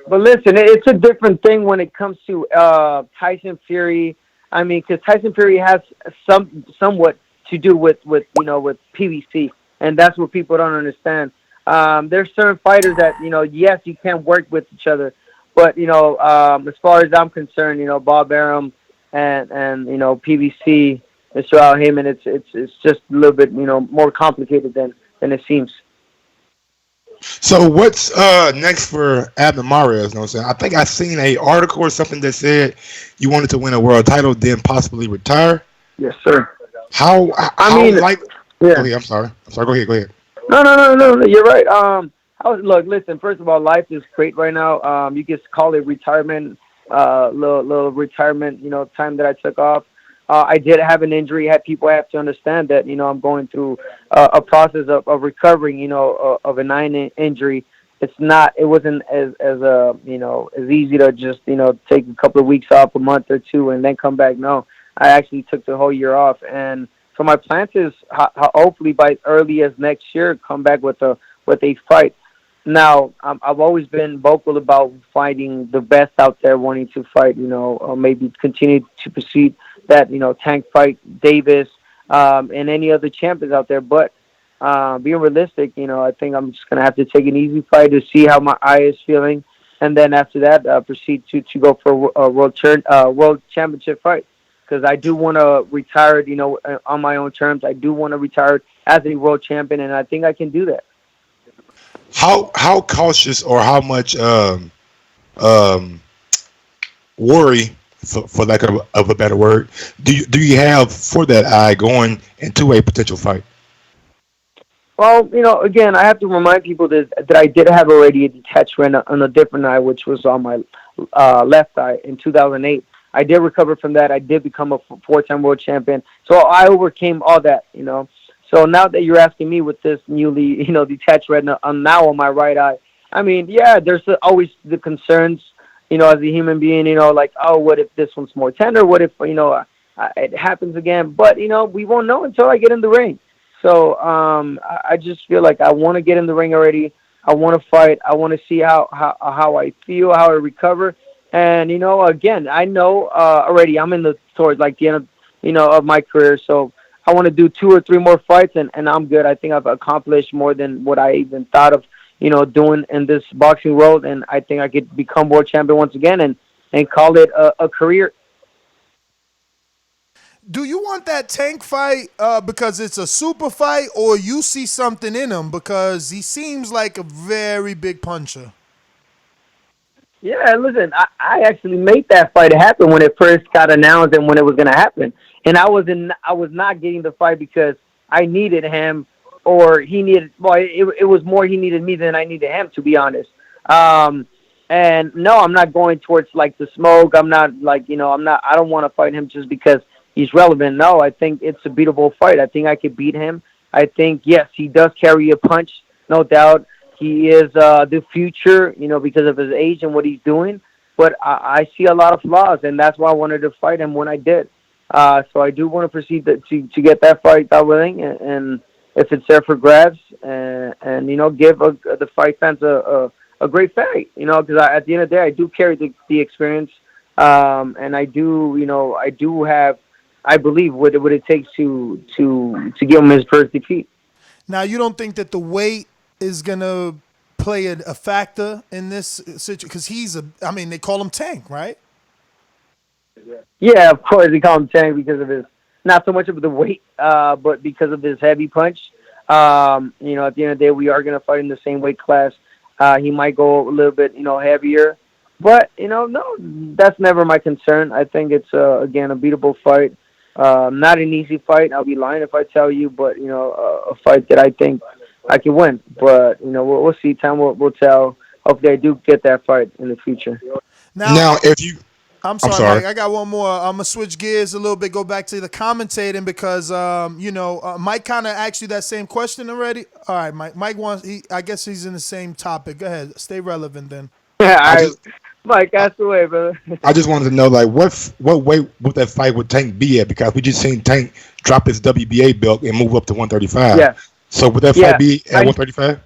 But listen, it's a different thing when it comes to Tyson Fury. I mean, because Tyson Fury has somewhat to do with PBC, and that's what people don't understand. There's certain fighters that, yes, you can work with each other. But, as far as I'm concerned, Bob Arum and PBC, Mr. Al Heyman, it's just a little bit, more complicated than it seems. So what's next for Abner Mares? You know what I'm saying? I think I seen an article or something that said you wanted to win a world title, then possibly retire. Yes, sir. Go ahead, I'm sorry. Go ahead. No. You're right. Look, listen. First of all, life is great right now. You just call it retirement. Little retirement. Time that I took off. I did have an injury. People have to understand that. I'm going through a process of recovering. Of a injury. It wasn't as easy to just take a couple of weeks off, a month or two, and then come back. No, I actually took the whole year off, and so my plan is hopefully by early as next year come back with a fight. Now I've always been vocal about fighting the best out there, wanting to fight. Maybe continue to proceed that Tank fight Davis and any other champions out there, but. Being realistic, I think I'm just gonna have to take an easy fight to see how my eye is feeling, and then after that, proceed to go for a world championship fight. Because I do want to retire, on my own terms. I do want to retire as a world champion, and I think I can do that. How cautious or how much worry, for lack of a better word, do you have for that eye going into a potential fight? Well, again, I have to remind people that I did have already a detached retina on a different eye, which was on my left eye in 2008. I did recover from that. I did become a four-time world champion. So I overcame all that, So now that you're asking me with this newly, detached retina, I'm now on my right eye. I mean, yeah, there's always the concerns, as a human being, like, oh, what if this one's more tender? What if, it happens again? But, we won't know until I get in the ring. So I just feel like I want to get in the ring already. I want to fight. I want to see how I feel, how I recover. And, again, I know already I'm towards like the end of, of my career. So I want to do 2 or 3 more fights and I'm good. I think I've accomplished more than what I even thought of, doing in this boxing world. And I think I could become world champion once again and call it a career. Do you want that Tank fight because it's a super fight, or you see something in him because he seems like a very big puncher? Yeah, listen, I actually made that fight happen when it first got announced and when it was going to happen. And I was not getting the fight because I needed him or he needed, well, it was more he needed me than I needed him, to be honest. And no, I'm not going towards like the smoke. I'm not like, I don't want to fight him just because he's relevant. No, I think it's a beatable fight. I think I could beat him. I think, yes, he does carry a punch, no doubt. He is the future, because of his age and what he's doing. But I see a lot of flaws, and that's why I wanted to fight him when I did. So I do want to proceed to get that fight that winning, and if it's there for grabs, and give the fight fans a great fight, because at the end of the day, I do carry the experience, and I do have, I believe, what it takes to give him his first defeat. Now, you don't think that the weight is going to play a factor in this situation? Because they call him Tank, right? Yeah, of course they call him Tank because of his, not so much of the weight, but because of his heavy punch. At the end of the day, we are going to fight in the same weight class. He might go a little bit, heavier. But, no, that's never my concern. I think it's, again, a beatable fight. Not an easy fight. I'll be lying if I tell you, but, a fight that I think I can win. But, we'll see. Time will tell. Hopefully I do get that fight in the future. Now if you... I'm sorry, Mike. I got one more. I'm going to switch gears a little bit, go back to the commentating because, Mike kind of asked you that same question already. All right, Mike. Mike wants, I guess he's in the same topic. Go ahead. Stay relevant then. Mike, ask away, brother. I just wanted to know, like, what weight would that fight with Tank be at? Because we just seen Tank drop his WBA belt and move up to 135. Yeah. So would that fight be at 135?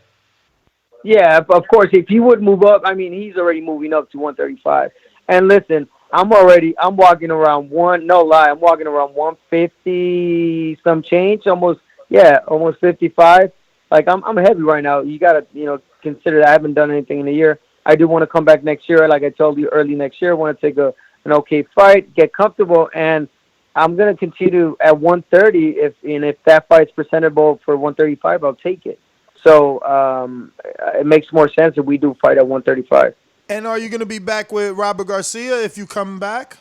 Yeah, of course. If he would move up, he's already moving up to 135. And listen, I'm walking around I'm walking around 150 some change, almost 55. Like I'm heavy right now. You gotta, consider that I haven't done anything in a year. I do want to come back next year. Like I told you, early next year, I want to take an okay fight, get comfortable, and I'm gonna continue at 130. If that fight's presentable for 135, I'll take it. So it makes more sense if we do fight at 135. And are you going to be back with Robert Garcia if you come back?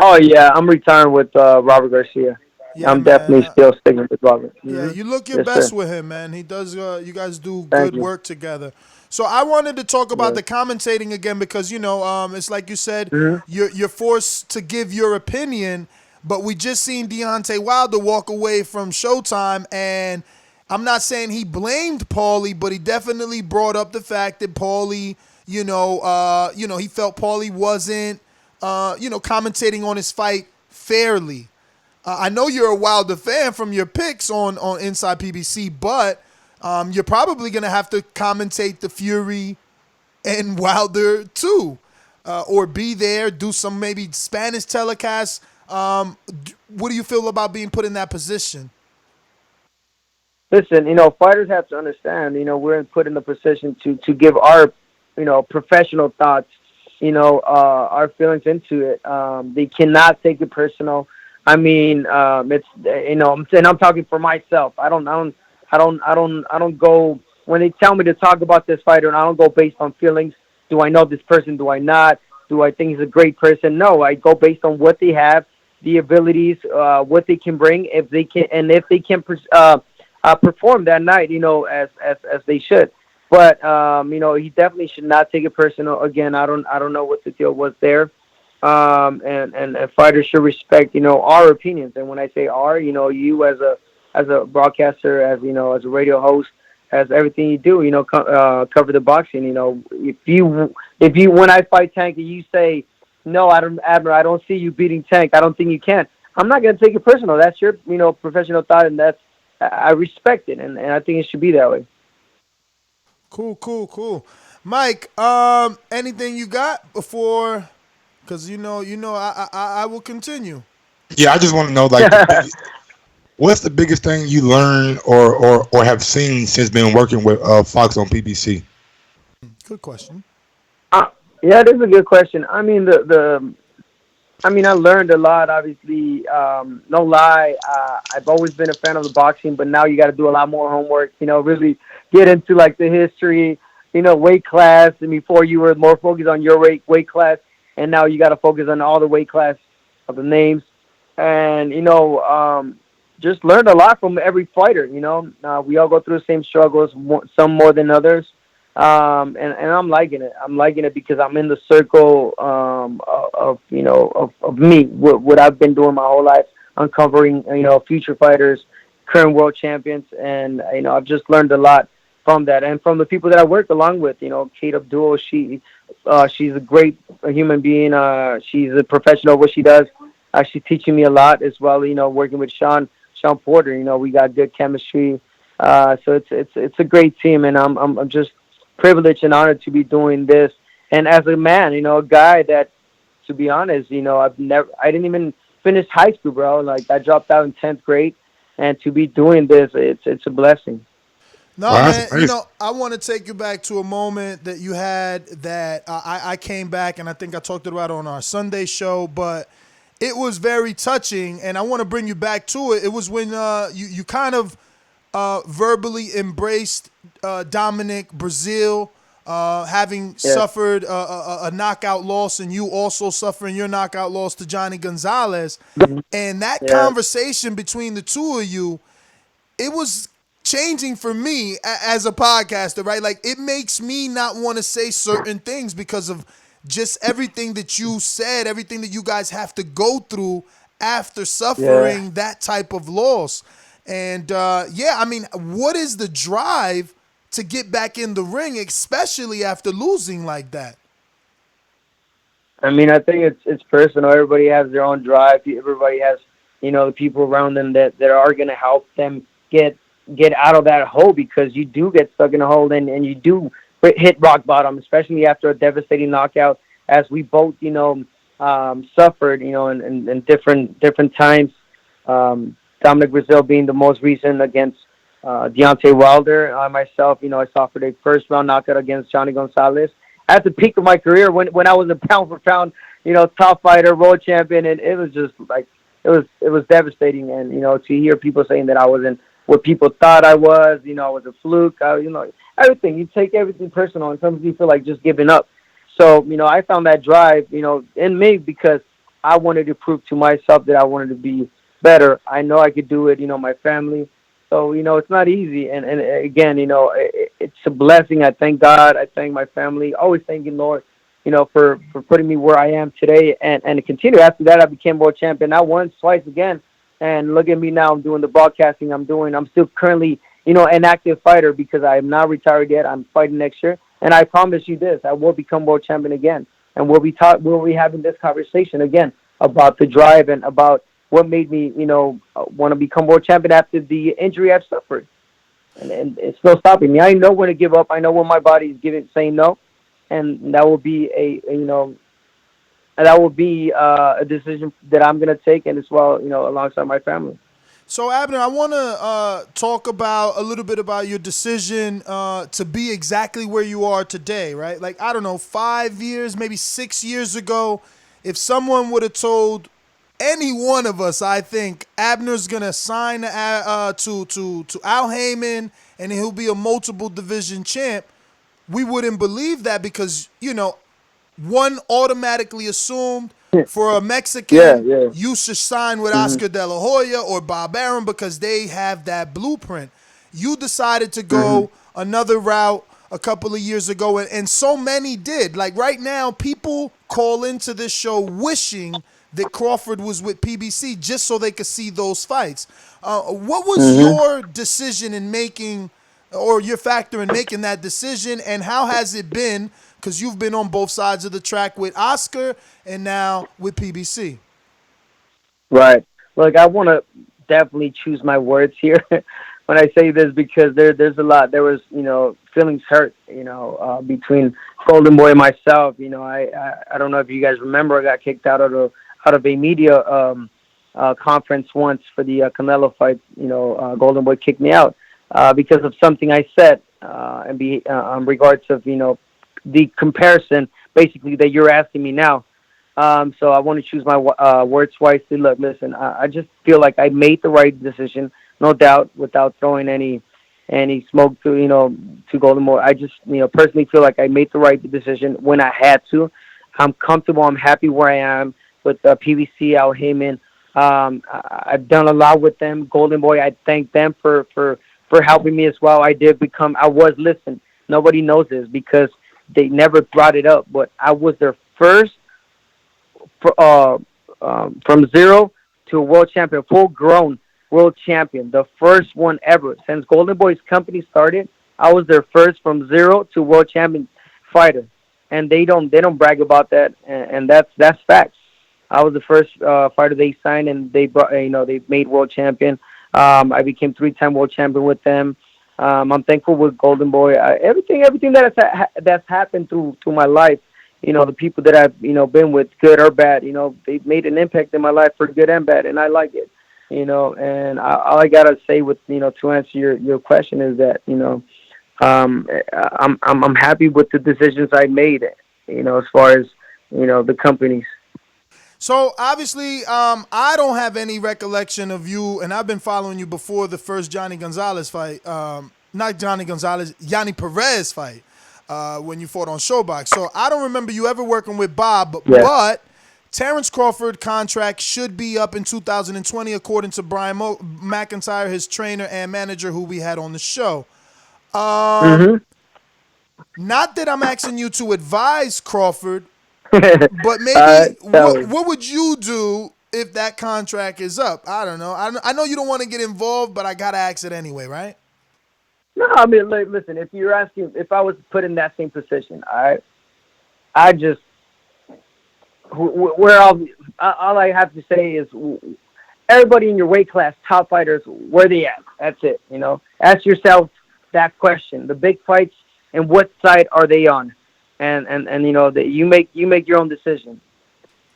Oh, yeah. I'm retiring with Robert Garcia. Yeah, I'm man. definitely still sticking with Robert. Yeah, you look your Yes, best sir. with him, man. He does. You guys do Thank good you. work together. So I wanted to talk about Yeah. the commentating again because it's like you said, hmm you're forced to give your opinion, but we just seen Deontay Wilder walk away from Showtime, and I'm not saying he blamed Paulie, but he definitely brought up the fact that Paulie, he felt Paulie wasn't, commentating on his fight fairly. I know you're a Wilder fan from your picks on Inside PBC, but you're probably going to have to commentate the Fury and Wilder too, or be there, do some maybe Spanish telecasts. What do you feel about being put in that position? Listen, fighters have to understand. We're put in the position to give our, professional thoughts. Our feelings into it. They cannot take it personal. I mean, it's and I'm talking for myself. I don't go when they tell me to talk about this fighter, and I don't go based on feelings. Do I know this person? Do I not? Do I think he's a great person? No, I go based on what they have, the abilities, what they can bring, if they can, and if they can perform that night, as they should. But he definitely should not take it personal. Again, I don't know what the deal was there. And fighters should respect, our opinions. And when I say our, you as a broadcaster, as as a radio host, as everything you do, cover the boxing. If you when I fight Tank and you say no, I don't see you beating Tank. I don't think you can. I'm not gonna take it personal. That's your professional thought, and I respect it, and I think it should be that way. Cool. Mike, anything you got before? Because I will continue. Yeah, I just want to know like what's the biggest thing you learned or have seen since being working with Fox on PBC? Good question. Yeah, it is a good question. I mean, I learned a lot. Obviously, no lie, I've always been a fan of the boxing, but now you got to do a lot more homework. Really get into like the history, weight class, and before you were more focused on your weight class, and now you got to focus on all the weight class of the names, and just learned a lot from every fighter. We all go through the same struggles, some more than others. And I'm liking it. I'm liking it because I'm in the circle of me, what I've been doing my whole life, uncovering future fighters, current world champions, and I've just learned a lot from that and from the people that I work along with. Kate Abdul, she's a great human being. She's a professional at what she does. She's teaching me a lot as well. Working with Sean Porter. We got good chemistry. So it's a great team, and I'm just privileged and honored to be doing this. And as a man, a guy that, to be honest, I didn't even finish high school, bro. Like I dropped out in 10th grade, and to be doing this, it's a blessing. No, man, I want to take you back to a moment that you had that I came back, and I think I talked about it on our Sunday show, but it was very touching, and I want to bring you back to it. It was when you kind of verbally embraced Dominic Brazil, having suffered a knockout loss, and you also suffering your knockout loss to Johnny Gonzalez. And that conversation between the two of you, it was changing for me as a podcaster, right? Like, it makes me not want to say certain things because of just everything that you said, everything that you guys have to go through after suffering that type of loss. And what is the drive to get back in the ring, especially after losing like that? I think it's personal. Everybody has their own drive. Everybody has, the people around them that are going to help them get out of that hole, because you do get stuck in a hole and you do hit rock bottom, especially after a devastating knockout, as we both, suffered, in different times. Dominic Brazil being the most recent against Deontay Wilder. I myself, I suffered a first-round knockout against Johnny Gonzalez at the peak of my career when I was a pound-for-pound, top fighter, world champion, and it was just like it was devastating. And to hear people saying that I wasn't what people thought I was, I was a fluke, everything. You take everything personal, and sometimes you feel like just giving up. So I found that drive, in me, because I wanted to prove to myself that I wanted to be better. I know I could do it. My family. So it's not easy. And again, it's a blessing. I thank God. I thank my family. Always thanking Lord. For putting me where I am today, and to continue. After that, I became world champion. Not once, twice again. And look at me now. I'm doing the broadcasting. I'm still currently, an active fighter because I am not retired yet. I'm fighting next year. And I promise you this, I will become world champion again. And we'll be having this conversation again about the drive and about what made me, want to become world champion after the injury I've suffered. And it's still stopping me. I know when to give up. I know when my body is saying no. And that will be a decision that I'm going to take, and as well, alongside my family. So, Abner, I want to talk about a little bit about your decision to be exactly where you are today, right? Like, I don't know, 5 years, maybe 6 years ago, if someone would have told any one of us, I think, Abner's going to sign to Al Heyman and he'll be a multiple division champ, we wouldn't believe that because, one automatically assumed for a Mexican, you should sign with Oscar De La Hoya or Bob Arum because they have that blueprint. You decided to go another route a couple of years ago, and so many did. Like right now, people call into this show wishing that Crawford was with PBC just so they could see those fights. What was your decision in making, or your factor in making that decision, and how has it been? Because you've been on both sides of the track with Oscar and now with PBC. Right. Look, I want to definitely choose my words here when I say this because there's a lot. There was, feelings hurt, between Golden Boy and myself. I don't know if you guys remember, I got kicked out of a media conference once for the Canelo fight. Golden Boy kicked me out because of something I said in regards of, the comparison basically that you're asking me now. So I want to choose my words wisely. Look, listen, I just feel like I made the right decision, no doubt, without throwing any smoke to Golden Boy. I just, personally feel like I made the right decision when I had to. I'm comfortable. I'm happy where I am with PBC, Al Heyman. I've done a lot with them. Golden Boy, I thank them for helping me as well. Listen, nobody knows this because they never brought it up, but I was their first from zero to a world champion, full-grown world champion, the first one ever. Since Golden Boy's company started, I was their first from zero to world champion fighter, and they don't brag about that, and that's facts. I was the first fighter they signed, and they brought, they made world champion. I became 3-time world champion with them. I'm thankful with Golden Boy. Everything that's happened through my life, the people that I've been with, good or bad, they've made an impact in my life for good and bad, and I like it. And all I gotta say with to answer your question is that I'm happy with the decisions I made. As far as the companies. So obviously, I don't have any recollection of you, and I've been following you before the first Johnny Gonzalez fight. Not Johnny Gonzalez, Yanni Perez fight when you fought on Showbox. So I don't remember you ever working with Bob, but Terence Crawford contract should be up in 2020, according to Brian McIntyre, his trainer and manager, who we had on the show. Not that I'm asking you to advise Crawford, but maybe what would you do if that contract is up? I don't know. I know you don't want to get involved, but I got to ask it anyway, right? No, I mean, listen, if you're asking, if I was put in that same position, I just, all I have to say is everybody in your weight class, top fighters, where they at? That's it, Ask yourself that question. The big fights, and what side are they on? And that you make your own decision.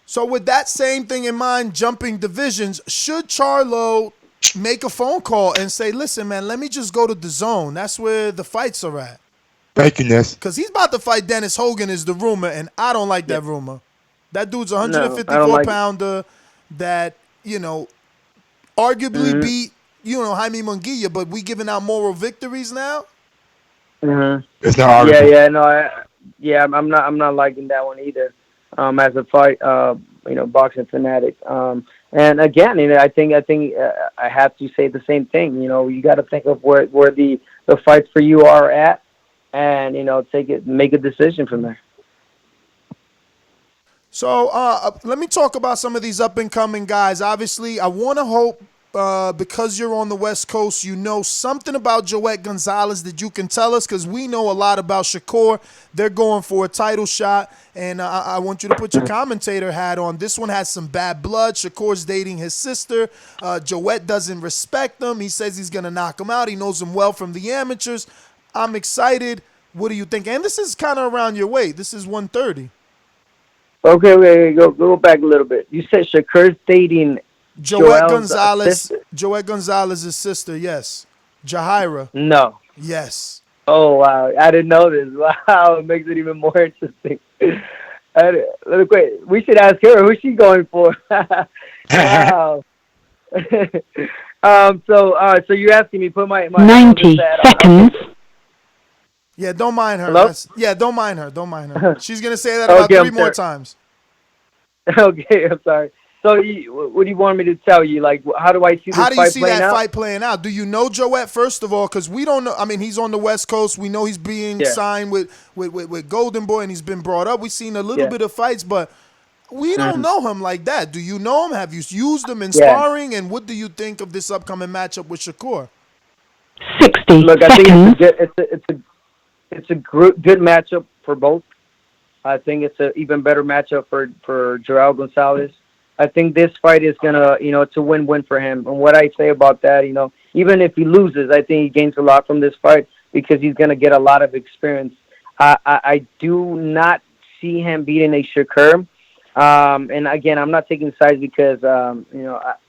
So with that same thing in mind, jumping divisions, should Charlo make a phone call and say, listen, man, let me just go to Dazn. That's where the fights are at. Thank you, Ness. Because he's about to fight Dennis Hogan is the rumor, and I don't like that rumor. That dude's a 154-pounder that, arguably beat, Jaime Munguia, but we giving out moral victories now? It's not arguable. I'm not liking that one either. As a fight, boxing fanatic. And again, I think I have to say the same thing. You got to think of where the fights for you are at, and make a decision from there. So let me talk about some of these up and coming guys. Obviously, I want to hope because you're on the West Coast, you know something about Joet Gonzalez that you can tell us, because we know a lot about Shakur. They're going for a title shot, and I want you to put your commentator hat on. This one has some bad blood. Shakur's dating his sister. Joet doesn't respect him. He says he's going to knock him out. He knows him well from the amateurs. I'm excited. What do you think? And this is kind of around your weight. This is 130. Okay, wait, go back a little bit. You said Shakur's dating Joet Gonzalez. Joet Gonzalez's sister, yes. Jahira. No. Yes. Oh, wow. I didn't know this. Wow, it makes it even more interesting. Look, wait, we should ask her. Who's she going for? Wow. So you're asking me put my 90 seconds. Yeah, don't mind her. Hello? Don't mind her. Don't mind her. She's going to say that about 3 more times. Okay, I'm sorry. So what do you want me to tell you? Like, how do I see this fight playing out? How do you see that fight playing out? Do you know Joet, first of all? Because we don't know. I mean, he's on the West Coast. We know he's being signed with Golden Boy, and he's been brought up. We've seen a little bit of fights, but we don't know him like that. Do you know him? Have you used him in sparring? And what do you think of this upcoming matchup with Shakur? 60 Look, I seconds. think it's a good matchup for both. I think it's an even better matchup for Joel Gonzalez. I think this fight is gonna, it's a win-win for him. And what I say about that, even if he loses, I think he gains a lot from this fight because he's gonna get a lot of experience. I do not see him beating a Shakur. And again, I'm not taking sides because, I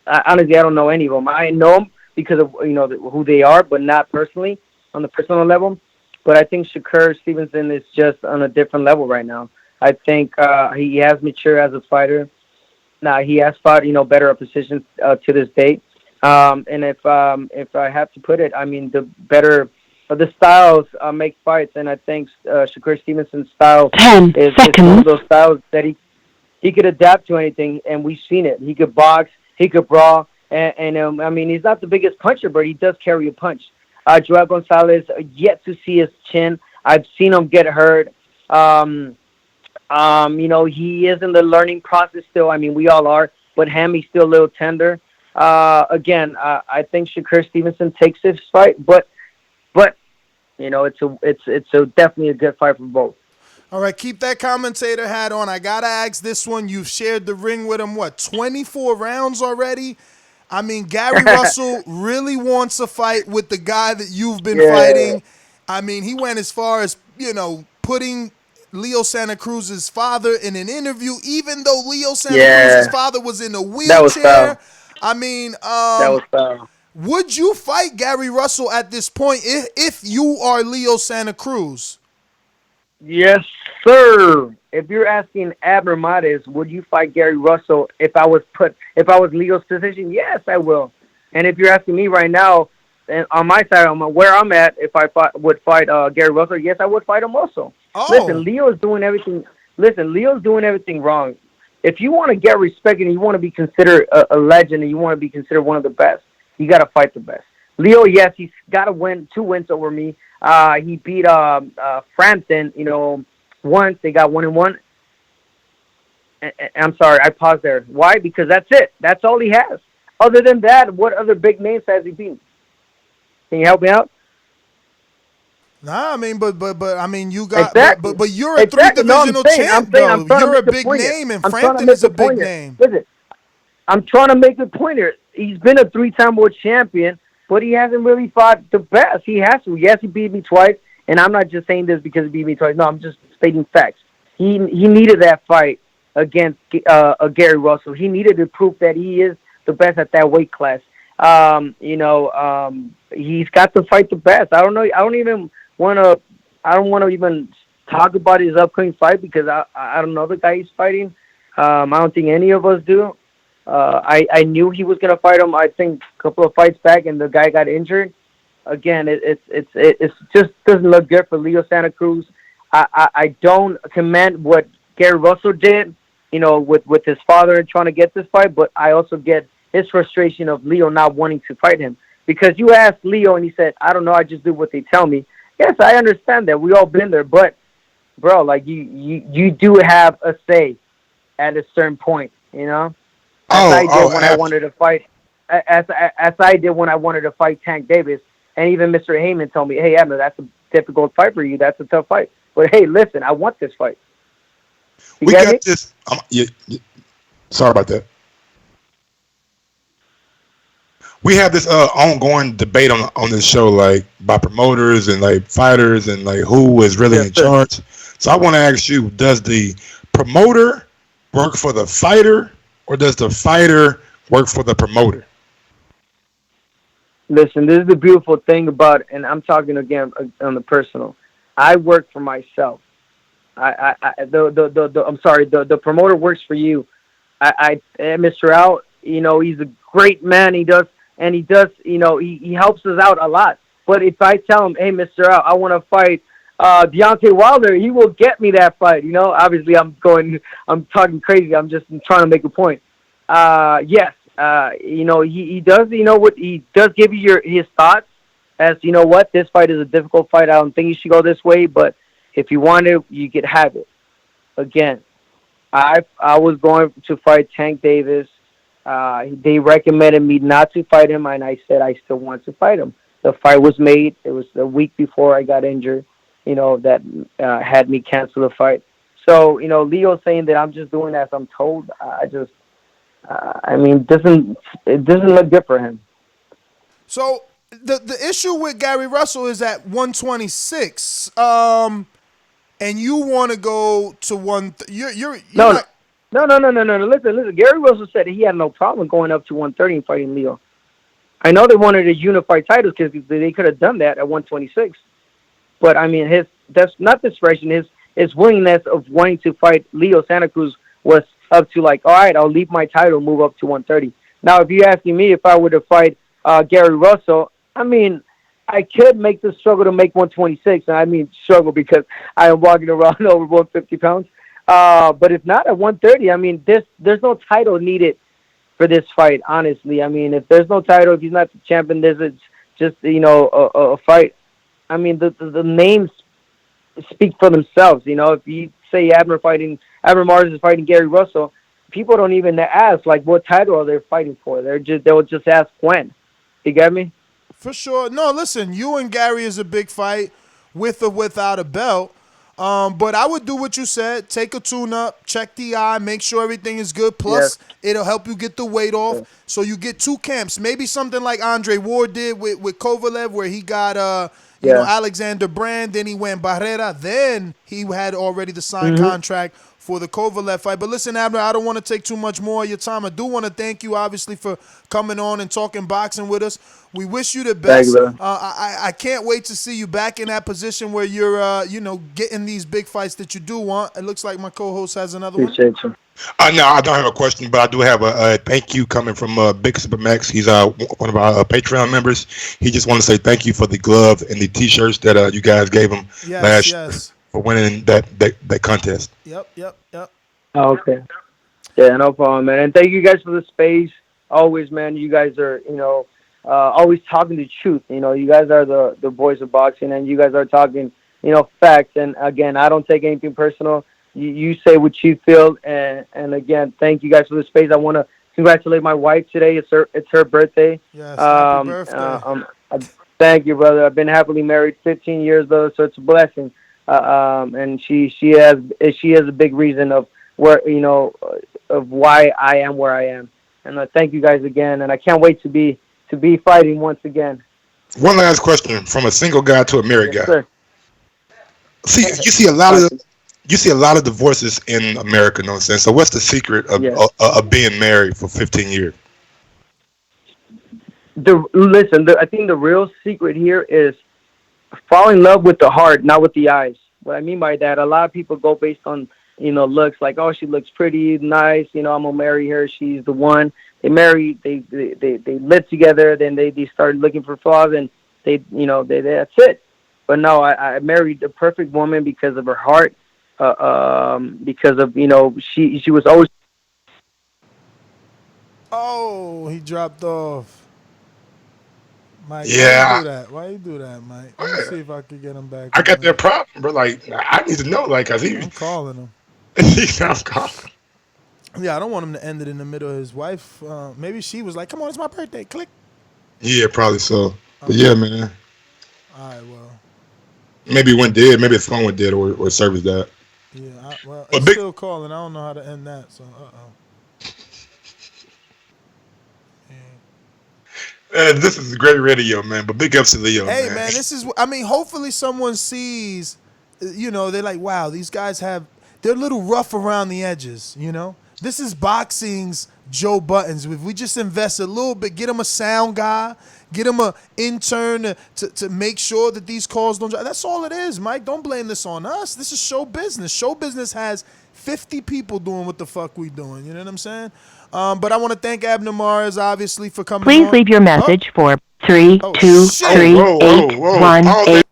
honestly, I don't know any of them. I know them because of, who they are, but not personally on the personal level. But I think Shakur Stevenson is just on a different level right now. I think he has matured as a fighter. Now he has fought, better opposition to this date. And if I have to put it, I mean, the better the styles make fights, and I think Shakur Stevenson's style is one of those styles that he could adapt to anything, and we've seen it. He could box, he could brawl, and I mean, he's not the biggest puncher, but he does carry a punch. Joel Gonzalez, yet to see his chin. I've seen him get hurt. He is in the learning process still. I mean, we all are, but Hammy's still a little tender. Again, I think Shakur Stevenson takes this fight, but it's definitely a good fight for both. All right, keep that commentator hat on. I gotta ask this one. You've shared the ring with him, 24 rounds already? I mean, Gary Russell really wants a fight with the guy that you've been fighting. I mean, he went as far as, putting Leo Santa Cruz's father in an interview, even though Leo Santa Cruz's father was in a wheelchair. I mean, that was foul. Would you fight Gary Russell at this point if you are Leo Santa Cruz? Yes, sir. If you're asking Abner Mares, would you fight Gary Russell if I was Leo's position? Yes, I will. And if you're asking me right now, and on my side, where I'm at, if I would fight Gary Russell, yes, I would fight him also. Oh. Listen, Leo's doing everything wrong. If you want to get respect and you want to be considered a legend and you want to be considered one of the best, you got to fight the best. Leo, yes, he's got to win 2 wins over me. He beat Frampton, once. They got 1-1. I'm sorry, I paused there. Why? Because that's it. That's all he has. Other than that, what other big names has he beaten? Can you help me out? Nah, I mean, but I mean, you got, exactly. but you're a 3-divisional champ, though. You're a big name, and Frampton is a big name. Listen, I'm trying to make a point here. He's been a 3-time world champion, but he hasn't really fought the best. He has to. Yes, he beat me twice, and I'm not just saying this because he beat me twice. No, I'm just stating facts. He needed that fight against Gary Russell. He needed to prove that he is the best at that weight class. He's got to fight the best. I don't know. I don't want to even talk about his upcoming fight because I don't know the guy he's fighting. I don't think any of us do. I knew he was gonna fight him. I think a couple of fights back, and the guy got injured. Again, it just doesn't look good for Leo Santa Cruz. I don't commend what Gary Russell did. with his father trying to get this fight, but I also get his frustration of Leo not wanting to fight him. Because you asked Leo and he said, I don't know, I just do what they tell me. Yes, I understand that. We all been there, but bro, like you do have a say at a certain point, As I did when I wanted to fight as I did when I wanted to fight Tank Davis. And even Mr. Heyman told me, hey, Abner, that's a difficult fight for you. That's a tough fight. But hey, listen, I want this fight. We got this. Sorry about that. We have this ongoing debate on this show, like by promoters and like fighters and like who is really in charge. So I want to ask you: does the promoter work for the fighter, or does the fighter work for the promoter? Listen, this is the beautiful thing about, and I'm talking again on the personal. I work for myself. The promoter works for you. Mr. Al, he's a great man. He helps us out a lot. But if I tell him, hey, Mr. Al, I want to fight Deontay Wilder, he will get me that fight. Obviously I'm talking crazy. I'm just trying to make a point. Yes. He does, he does give you his thoughts as, this fight is a difficult fight. I don't think you should go this way, but if you want it, you could have it. Again, I was going to fight Tank Davis. They recommended me not to fight him, and I said I still want to fight him. The fight was made. It was a week before I got injured, that had me cancel the fight. So, Leo saying that I'm just doing as I'm told, it doesn't look good for him. So the issue with Gary Russell is at 126, and you want to go to No. Listen. Gary Russell said he had no problem going up to 130 and fighting Leo. I know they wanted to unify titles because they could have done that at 126, but that's not desperation. His willingness of wanting to fight Leo Santa Cruz was up to like, all right, I'll leave my title, move up to 130. Now, if you're asking me if I were to fight Gary Russell, I could make the struggle to make 126, and struggle because I am walking around over 150 pounds. But if not, at 130, there's no title needed for this fight, honestly. If there's no title, if he's not the champion, there's just, a fight. The names speak for themselves, If you say Abner Mars is fighting Gary Russell, people don't even ask, like, what title are they fighting for? They'll just ask when. You get me? For sure. No, listen, you and Gary is a big fight with or without a belt. But I would do what you said. Take a tune-up, check the eye, make sure everything is good. Plus, it'll help you get the weight off. So you get two camps. Maybe something like Andre Ward did with Kovalev, where he got Alexander Brand, then he went Barrera, then he had already the signed contract for the Kovalev fight. But listen, Abner, I don't want to take too much more of your time. I do want to thank you, obviously, for coming on and talking boxing with us. We wish you the best. I can't wait to see you back in that position where you're, getting these big fights that you do want. It looks like my co-host has another one. You. No, I don't have a question, but I do have a thank you coming from Big Super Max. He's one of our Patreon members. He just want to say thank you for the glove and the T-shirts that you guys gave him last year for winning that contest. Yep. Oh, okay. Yeah, no problem, man. And thank you guys for the space. Always, man. You guys are, always talking the truth. You guys are the voice of boxing, and you guys are talking, facts. And again, I don't take anything personal. You say what you feel, and again, thank you guys for the space. I want to congratulate my wife today. It's her birthday. Yes, happy birthday. Thank you, brother. I've been happily married 15 years, brother, so it's a blessing. And she has a big reason of where of why I am where I am. And thank you guys again, and I can't wait to be fighting once again. One last question from a single guy to a married guy. Sir. You see a lot of divorces in America, no sense. So what's the secret of being married for 15 years? I think the real secret here is fall in love with the heart, not with the eyes. What I mean by that, a lot of people go based on, looks, like, oh, she looks pretty, nice, I'm gonna marry her, she's the one. They married, they lived together, then they started looking for flaws, and that's it. But no, I married the perfect woman because of her heart, because of she was always. Oh, he dropped off. Mike, Yeah, why you do that, Mike? Let me see if I can get him back I got on. that problem, bro. Like, I need to know, like, cause I'm calling him. I'm calling. Yeah, I don't want him to end it in the middle of his wife. Maybe she was like, "Come on, it's my birthday." Click. Yeah, probably so. But yeah, man. All right, well. Maybe it went dead. Maybe his phone went dead or service died. Yeah, well, But it's big, still calling. I don't know how to end that. So, this is great radio, man. But big ups to Leo, Hey, man. man, this is. I mean, hopefully someone sees. They're like, wow, these guys they're a little rough around the edges. This is boxing's Joe Buttons. If we just invest a little bit, get him a sound guy, get him an intern to make sure that these calls don't. That's all it is, Mike. Don't blame this on us. This is show business. Show business has 50 people doing what the fuck we doing. You know what I'm saying? But I want to thank Abner Mars, obviously, for coming Please on. leave your message for 3238818.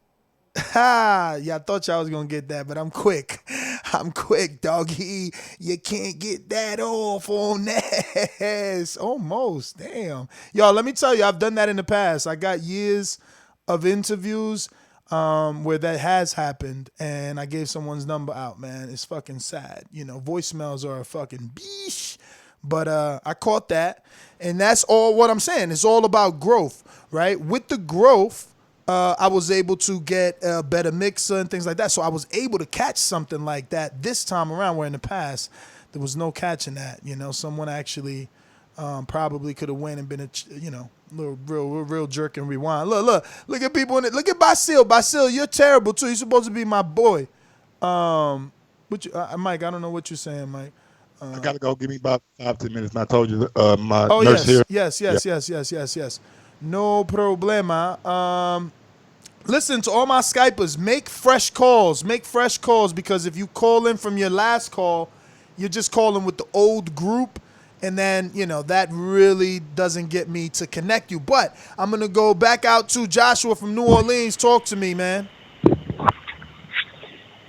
Ha! I thought y'all was gonna get that, but I'm quick. I'm quick, doggy. You can't get that off on that. Almost. Damn. Y'all, let me tell you, I've done that in the past. I got years of interviews where that has happened, and I gave someone's number out, man. It's fucking sad. Voicemails are a fucking beesh. But I caught that, and that's all what I'm saying. It's all about growth, right? With the growth, I was able to get a better mixer and things like that. So I was able to catch something like that this time around, where in the past there was no catching that. Someone actually probably could have went and been little real jerk and rewind. Look at people in it. Look at Basil. Basil, you're terrible too. You're supposed to be my boy. Mike, I don't know what you're saying, Mike. I gotta go. Give me about 5-10 minutes. And I told you, my Oh nurse here. Yes. No problema. Listen to all my Skypers. Make fresh calls. Because if you call in from your last call, you're just calling with the old group, and then that really doesn't get me to connect you. But I'm gonna go back out to Joshua from New Orleans. Talk to me, man.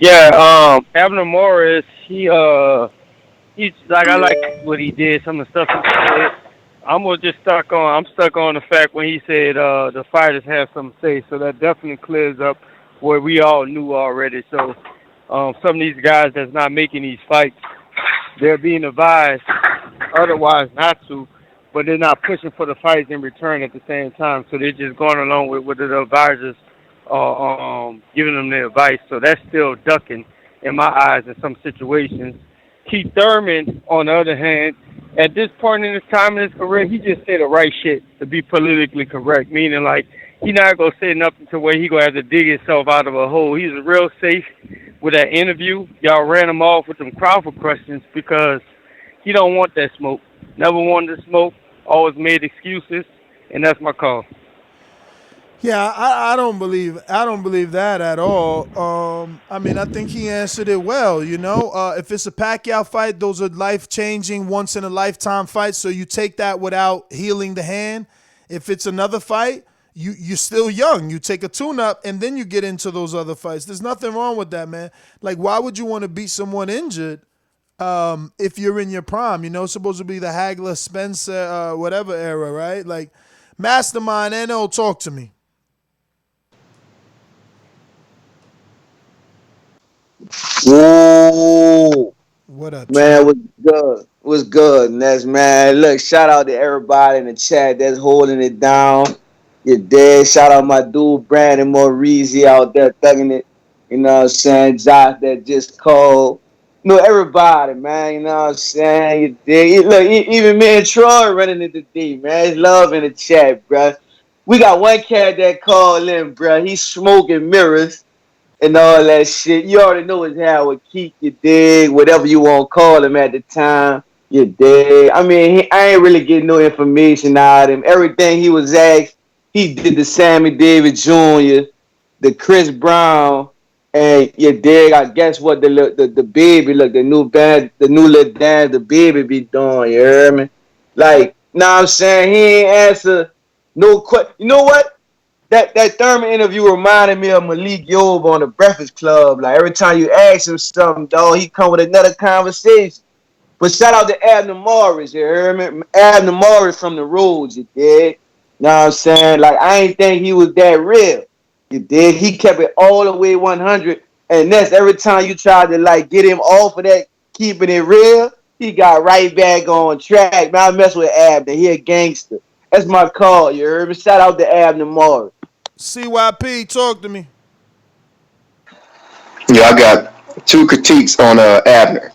Yeah, Abner Morris, he's like, I like what he did, some of the stuff he said. I'm stuck on the fact when he said the fighters have something to say, so that definitely clears up what we all knew already. So some of these guys that's not making these fights, they're being advised otherwise not to, but they're not pushing for the fights in return at the same time. So they're just going along with what the advisors are giving them their advice. So that's still ducking in my eyes in some situations. Keith Thurman, on the other hand, at this point in his time in his career, he just said the right shit to be politically correct, meaning like he not going to say nothing to where he going to have to dig himself out of a hole. He's real safe with that interview. Y'all ran him off with them Crawford questions because he don't want that smoke. Never wanted to smoke, always made excuses, and that's my call. Yeah, I don't believe that at all. I mean, I think he answered it well. If it's a Pacquiao fight, those are life-changing, once-in-a-lifetime fights. So you take that without healing the hand. If it's another fight, you're still young. You take a tune-up, and then you get into those other fights. There's nothing wrong with that, man. Like, why would you want to beat someone injured if you're in your prime? It's supposed to be the Hagler, Spence, whatever era, right? Like, Mastermind, NO, talk to me. Whoa. What up, man? What's good, Ness, man? Look, shout out to everybody in the chat that's holding it down. You're dead. Shout out my dude Brandon Morizi out there thugging it. You know what I'm saying? Josh that just called. Everybody, man. You know what I'm saying? You dig. Look, even me and Troy running into D, man. It's love in the chat, bruh. We got one cat that called in, bruh. He's smoking mirrors and all that shit. You already know his how with Keith, you dig, whatever you want to call him at the time, you dig. I mean, I ain't really getting no information out of him. Everything he was asked, he did the Sammy Davis Jr., the Chris Brown, and you dig. I guess what the baby, look, the new band, the new little dance, the baby be doing, you hear me? Like, know what I'm saying? He ain't answer no question. You know what? That Thurman interview reminded me of Malik Yob on the Breakfast Club. Like every time you ask him something, dog, he come with another conversation. But shout out to Abner Morris, you heard me? Abner Morris from the Rules, you dig? Know what I'm saying? Like, I ain't think he was that real. You dig? He kept it all the way 100. And that's every time you tried to, like, get him off of that, keeping it real, he got right back on track. Man, I mess with Abner. He a gangster. That's my call, you heard me? Shout out to Abner Morris. CYP, talk to me. Yeah, I got two critiques on Abner.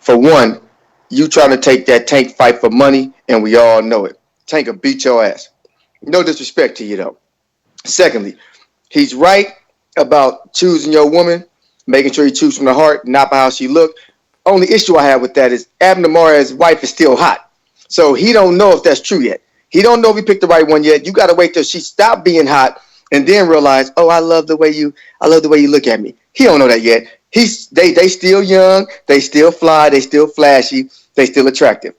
For one, you trying to take that Tank fight for money, and we all know it. Tank will beat your ass. No disrespect to you, though. Secondly, he's right about choosing your woman, making sure you choose from the heart, not by how she look. Only issue I have with that is Abner Morris's wife is still hot. So he don't know if that's true yet. He don't know if he picked the right one yet. You got to wait till she stopped being hot and then realize, oh, I love the way you look at me. He don't know that yet. They still young, they still fly, they still flashy, they still attractive.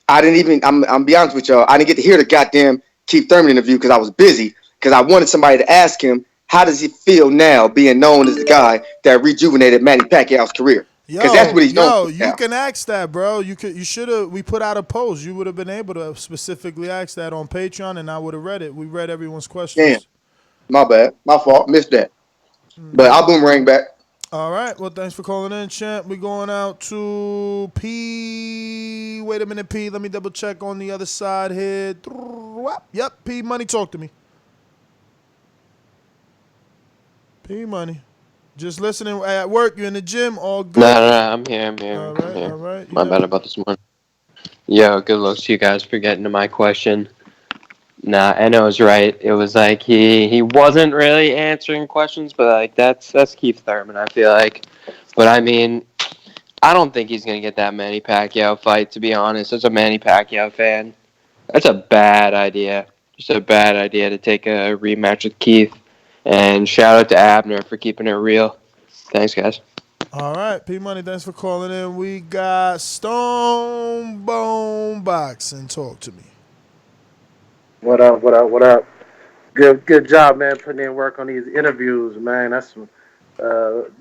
I'm be honest with y'all, I didn't get to hear the goddamn Keith Thurman interview because I was busy, because I wanted somebody to ask him, how does he feel now being known as the guy that rejuvenated Manny Pacquiao's career? Because that's what he's known for you now. can ask that, bro. You should have. We put out a post. You would have been able to specifically ask that on Patreon, and I would have read it. We read everyone's questions. Damn, my bad, my fault, missed that. But I'll boomerang back. All right. Well, thanks for calling in, champ. We going out to P. Wait a minute, P. Let me double check on the other side here. Yep, P Money, talk to me. P Money. Just listening at work. You in the gym? All good? No, I'm here. All right. My bad about this one. Yo, good looks to you guys for getting to my question. Nah, I know it's right. It was like he wasn't really answering questions, but like that's Keith Thurman, I feel like. But I mean, I don't think he's gonna get that Manny Pacquiao fight, to be honest. As a Manny Pacquiao fan, that's a bad idea. Just a bad idea to take a rematch with Keith. And shout out to Abner for keeping it real. Thanks, guys. All right, P Money, thanks for calling in. We got Stone Bone Boxing. Talk to me. What up? Good job, man, putting in work on these interviews, man. That's some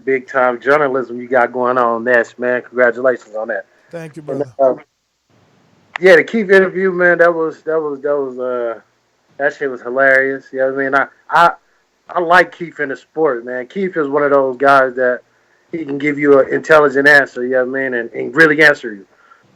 big time journalism you got going on there, man. Congratulations on that. Thank you, brother. And, yeah, the Keith interview, man, that shit was hilarious. You know what I mean? I like Keith in the sport, man. Keith is one of those guys that he can give you an intelligent answer, you know what I mean, and really answer you.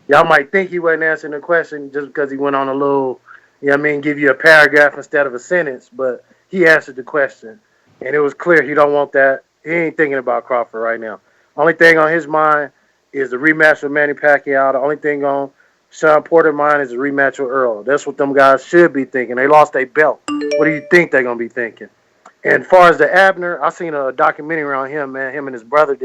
Y'all might think he wasn't answering the question just because he went on a little, you know what I mean, give you a paragraph instead of a sentence, but he answered the question. And it was clear he don't want that. He ain't thinking about Crawford right now. Only thing on his mind is the rematch with Manny Pacquiao. The only thing on Sean Porter's mind is the rematch with Errol. That's what them guys should be thinking. They lost their belt. What do you think they're going to be thinking? And as far as the Abner, I seen a documentary on him, man. Him and his brother,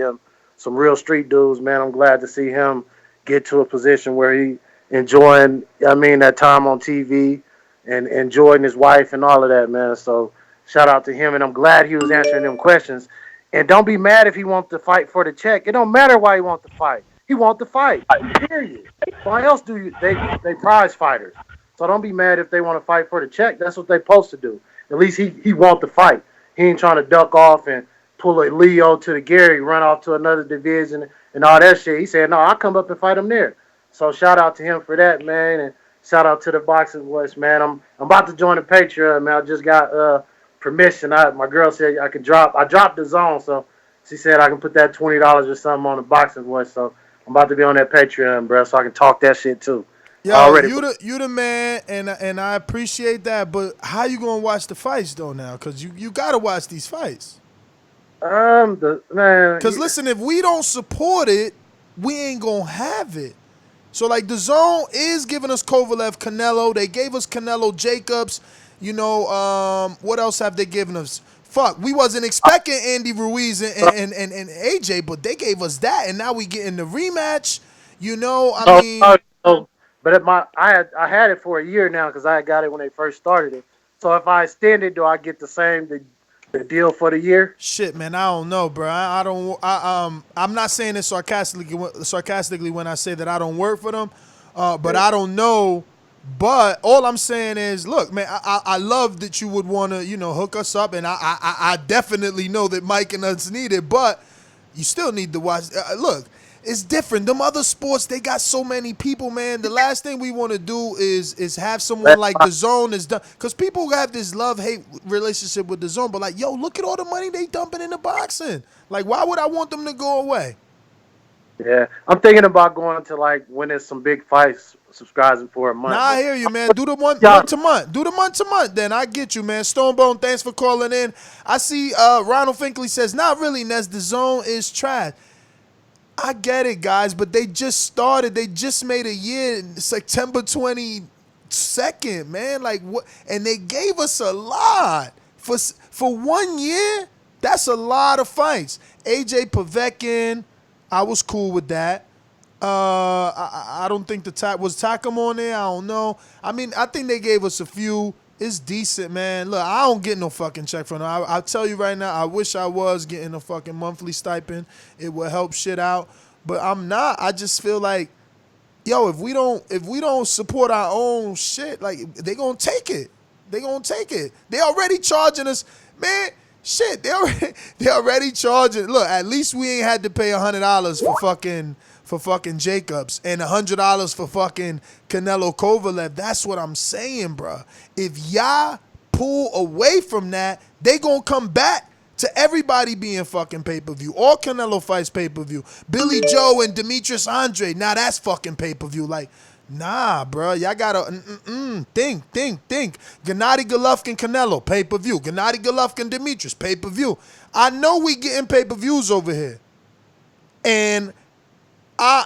some real street dudes, man. I'm glad to see him get to a position where he enjoying, that time on TV and enjoying his wife and all of that, man. So shout out to him, and I'm glad he was answering them questions. And don't be mad if he wants to fight for the check. It don't matter why he wants to fight. He wants to fight, period. Why else do you? They prize fighters. So don't be mad if they want to fight for the check. That's what they're supposed to do. At least he wants to fight. He ain't trying to duck off and pull a Leo to the Gary, run off to another division and all that shit. He said, no, I'll come up and fight him there. So shout out to him for that, man. And shout out to the Boxing Voice, man. I'm about to join the Patreon, man. I just got permission. My girl said I could drop. I dropped Dazn, so she said I can put that $20 or something on the Boxing Voice. So I'm about to be on that Patreon, bro, so I can talk that shit too. Yo, you the man, and I appreciate that. But how you gonna watch the fights though now? Because you gotta watch these fights. Because listen, if we don't support it, we ain't gonna have it. So like Dazn is giving us Kovalev, Canelo. They gave us Canelo Jacobs. You know, what else have they given us? Fuck, we wasn't expecting Andy Ruiz and AJ, but they gave us that, and now we getting the rematch. You know, I mean. But I had it for a year now because I got it when they first started it. So if I extend it, do I get the deal for the year? Shit, man, I don't know, bro. I'm not saying it sarcastically when I say that I don't work for them, but I don't know But all I'm saying is, look, man, I love that you would want to, hook us up, and I definitely know that Mike and us need it, but you still need to watch. Look, it's different. Them other sports, they got so many people, man. The last thing we want to do is have someone like Dazn is done, because people have this love-hate relationship with Dazn, but like, yo, look at all the money they dumping into boxing. Like, why would I want them to go away? Yeah, I'm thinking about going to like winning some big fights, subscribing for a month. Nah, I hear you, man. Do the month to month. Do the month to month. Then I get you, man. Stonebone, thanks for calling in. I see Ronald Finkley says, not really, Nez. The zone is trash. I get it, guys, but they just started. They just made a year, September 22nd, man. Like what? And they gave us a lot for 1 year. That's a lot of fights. AJ Povetkin, I was cool with that. I don't think was Takam on there. I don't know. I mean, I think they gave us a few. It's decent, man. Look, I don't get no fucking check from them. I'll tell you right now, I wish I was getting a fucking monthly stipend. It would help shit out. But I'm not. I just feel like, yo, if we don't support our own shit, like, they gonna take it. They gonna take it. They already charging us, man. Shit, they already charging. Look, at least we ain't had to pay $100 for fucking Jacobs and $100 for fucking Canelo Kovalev. That's what I'm saying, bro. If y'all pull away from that, they gonna come back to everybody being fucking pay-per-view. All Canelo fights pay-per-view. Billy Joe and Demetrius Andre, now that's fucking pay-per-view. Like, nah, bro. Y'all gotta think. Gennady Golovkin, Canelo, pay-per-view. Gennady Golovkin, Demetrius, pay-per-view. I know we getting pay-per-views over here. And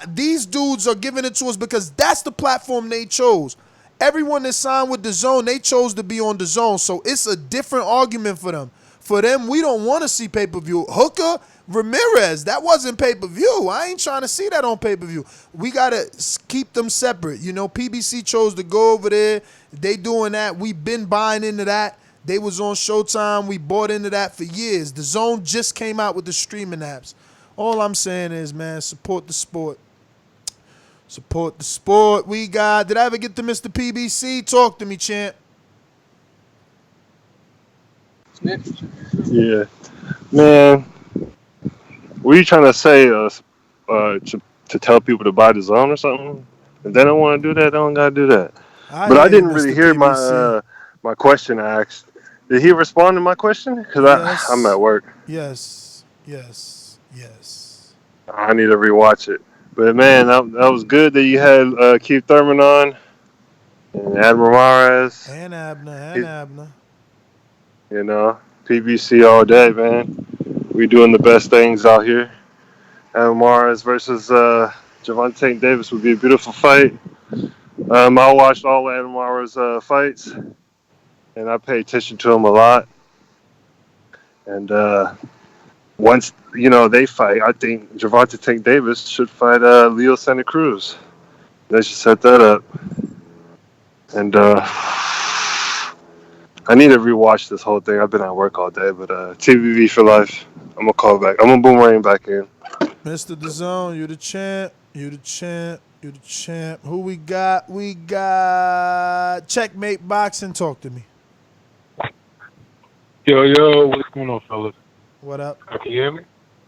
these dudes are giving it to us because that's the platform they chose. Everyone that signed with DAZN, they chose to be on DAZN. So it's a different argument for them. For them, we don't want to see pay-per-view. Hooker, Ramirez, that wasn't pay-per-view. I ain't trying to see that on pay-per-view. We got to keep them separate. PBC chose to go over there. They doing that. We been buying into that. They was on Showtime. We bought into that for years. DAZN just came out with the streaming apps. All I'm saying is, man, support the sport. Support the sport. Did I ever get to Mr. PBC? Talk to me, champ. Yeah, man. Were you trying to say to tell people to buy the zone or something? If they don't want to do that, they don't gotta do that. But I didn't really hear my question asked. Did he respond to my question? Because yes. I'm at work. Yes. I need to rewatch it. But man, that was good that you had Keith Thurman on and Admiral Mares and Abner. PBC all day, man. We doing the best things out here. Admiral Mares versus Gervonta Davis would be a beautiful fight. I watched all Admiral Mares fights, and I pay attention to him a lot. And once they fight, I think Gervonta Davis should fight Leo Santa Cruz. They should set that up. And I need to rewatch this whole thing. I've been at work all day, but TVV for life. I'm gonna call back. I'm gonna boomerang back in. Mr. DAZN, you the champ. Who we got? We got Checkmate Boxing. Talk to me. Yo, what's going on, fellas? What up? Can you hear me?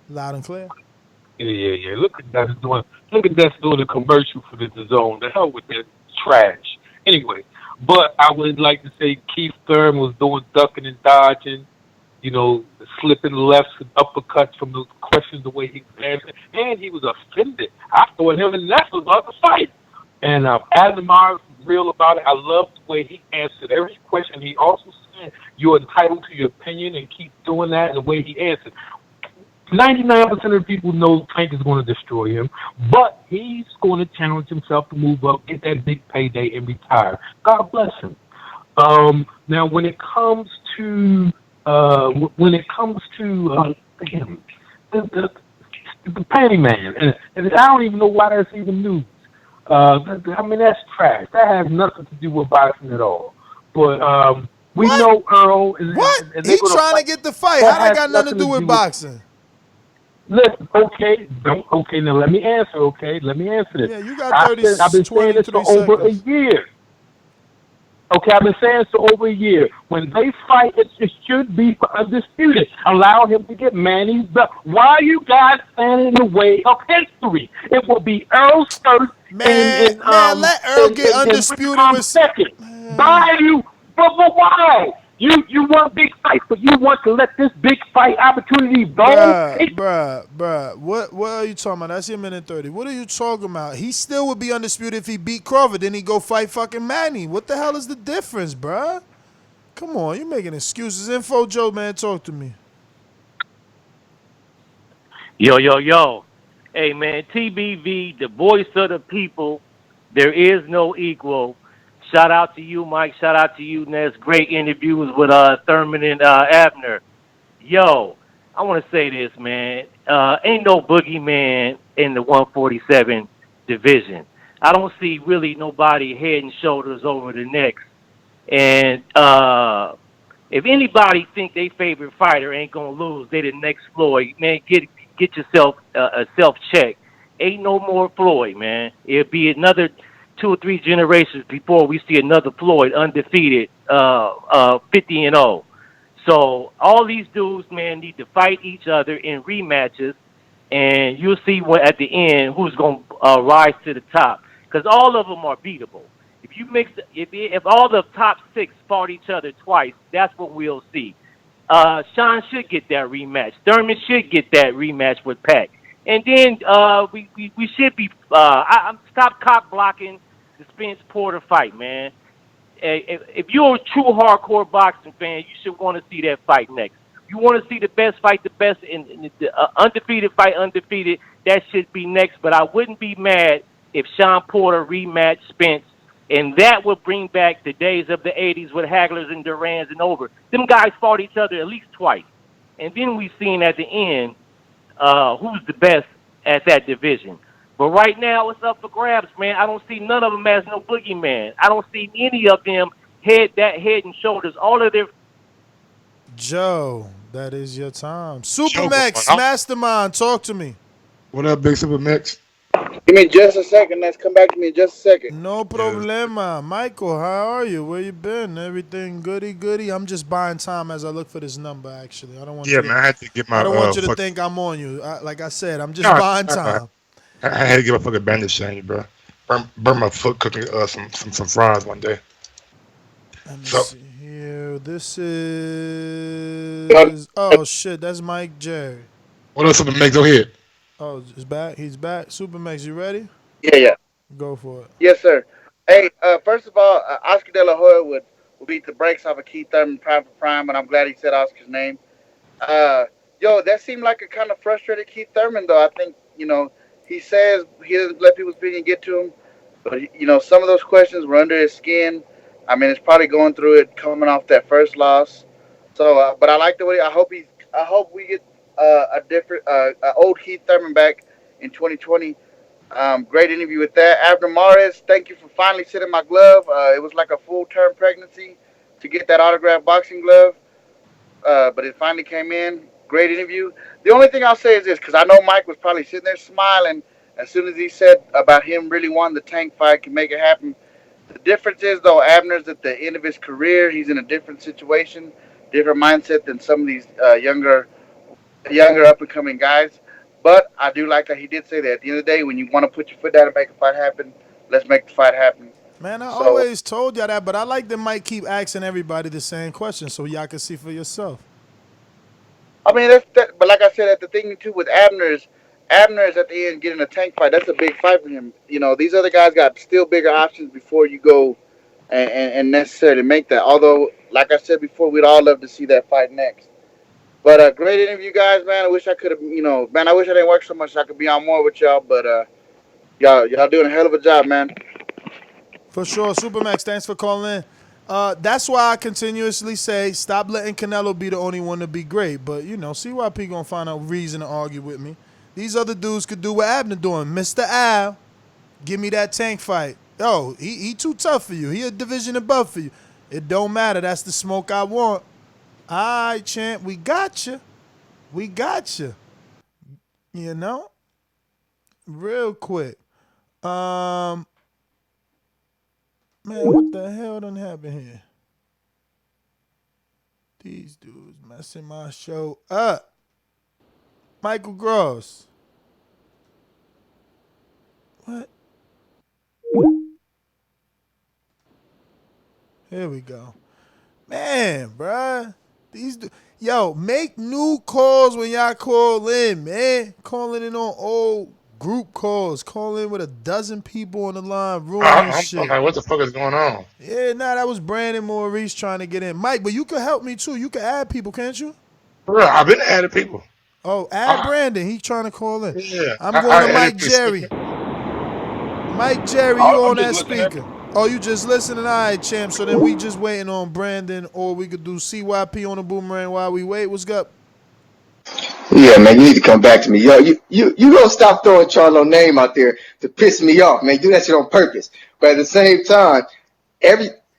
Loud and clear. Yeah. Look at that doing a commercial for the DAZN. The hell with that trash. Anyway, but I would like to say Keith Thurman was doing ducking and dodging, slipping lefts and uppercuts from the questions the way he was answering, and he was offended. I thought him and Ness was about to fight. And Adam Mars was real about it. I loved the way he answered every question. He also said, you're entitled to your opinion, and keep doing that, and the way he answered. 99% of the people know Tank is going to destroy him, but he's going to challenge himself to move up, get that big payday, and retire. God bless him. Now, when it comes to the Panty Man, and I don't even know why that's even news. That's trash. That has nothing to do with boxing at all. But we know Errol. And he trying to get the fight. How that got nothing to do with boxing? Listen, now let me answer, okay? Let me answer this. Yeah, you got 30 I've been saying this for over a year. Okay, I've been saying so over a year. When they fight, it should be for undisputed. Allow him to get Manny's belt. Why are you guys standing in the way of history? It will be Earl's first Man, let Earl get and undisputed Tom's with. second. Why you? But why? You want big fights, but you want to let this big fight opportunity go? Bruh. What are you talking about? That's your minute 30. What are you talking about? He still would be undisputed if he beat Crawford. Then he go fight fucking Manny. What the hell is the difference, bruh? Come on, you making excuses. Info Joe, man, talk to me. Yo. Hey, man, TBV, the voice of the people, there is no equal. Shout out to you, Mike. Shout out to you, Ness. Great interviews with Thurman and Abner. Yo, I want to say this, man. Ain't no boogeyman in the 147 division. I don't see really nobody head and shoulders over the next. And if anybody think their favorite fighter ain't gonna lose, they the next Floyd. Man, get yourself a self check. Ain't no more Floyd, man. It'll be another 2 or 3 generations before we see another Floyd undefeated, 50-0. So all these dudes, man, need to fight each other in rematches, and you'll see at the end who's gonna rise to the top. Because all of them are beatable. If you if all the top 6 fought each other twice, that's what we'll see. Sean should get that rematch. Thurman should get that rematch with Pac. And then we should be I'm stop cock blocking the Spence Porter fight, man. If you're a true hardcore boxing fan, you should want to see that fight next. You want to see the best fight, the best in the undefeated fight, undefeated. That should be next. But I wouldn't be mad if Sean Porter rematched Spence, and that would bring back the days of the '80s with Haglers and Durans and over. Them guys fought each other at least twice, and then we seen at the end who's the best at that division. But right now, it's up for grabs, man. I don't see none of them as no boogeyman. I don't see any of them head and shoulders. All of their Joe, that is your time. Supermax, Mastermind, talk to me. What up, Big Supermax? Give me just a second. Let's come back to me in just a second. No problema. Michael, how are you? Where you been? Everything goody? I'm just buying time as I look for this number, actually. I don't want man, I had to get my. I don't want you to think I'm on you. Like I said, I'm just buying time. I had to get my fucking bandage changed, bro. Burn my foot cooking some fries one day. Let me see here. This is. Oh shit, that's Mike Jerry. What else, Supermax? Go ahead. Oh, he's back. Supermax, you ready? Yeah. Go for it. Yes, sir. Hey, first of all, Oscar De La Hoya would beat the brakes off of Keith Thurman prime for prime, and I'm glad he said Oscar's name. That seemed like a kind of frustrated Keith Thurman, though. I think, he says he doesn't let people's opinion get to him, but, some of those questions were under his skin. I mean, it's probably going through it coming off that first loss. So, but I like the way. I hope we get a different, old Keith Thurman back in 2020. Great interview with that. Abner Mares, thank you for finally sitting my glove. It was like a full-term pregnancy to get that autographed boxing glove, but it finally came in. Great interview. The only thing I'll say is this, because I know Mike was probably sitting there smiling as soon as he said about him really wanting the Tank fight, can make it happen. The difference is, though, Abner's at the end of his career. He's in a different situation, different mindset than some of these younger up-and-coming guys. But I do like that he did say that at the end of the day, when you want to put your foot down and make a fight happen, let's make the fight happen. Man, I always told y'all that, but I like that Mike keep asking everybody the same question so y'all can see for yourself. I mean, but like I said, the thing too with Abner is at the end getting a Tank fight. That's a big fight for him. These other guys got still bigger options before you go and necessarily make that. Although, like I said before, we'd all love to see that fight next. But great interview, guys, man. I wish I could have, I wish I didn't work so much so I could be on more with y'all. But y'all doing a hell of a job, man. For sure. Supermax, thanks for calling in. That's why I continuously say stop letting Canelo be the only one to be great. But, CYP going to find a reason to argue with me. These other dudes could do what Abner doing. Mr. Al, give me that Tank fight. Yo, he too tough for you. He a division above for you. It don't matter. That's the smoke I want. All right, champ, we got you. Real quick. Man, what the hell done happened here? These dudes messing my show up. Michael Gross. What? Here we go. Man, bruh. Yo, make new calls when y'all call in, man. Calling in on old group calls. Call in with a dozen people on the line, ruining shit. Like, what the fuck is going on? Yeah, that was Brandon Maurice trying to get in. Mike, but you can help me too. You can add people, can't you? Bro, I've been adding people. Oh, add Brandon. He trying to call in. Yeah, I'm going to Mike Jerry. Mike Jerry, you on that speaker. Oh, you just listening? All right, champ. So then we just waiting on Brandon, or we could do CYP on the boomerang while we wait. What's up? Yeah, man, you need to come back to me. Yo, you gonna stop throwing Charlo's name out there to piss me off, man. You do that shit on purpose. But at the same time,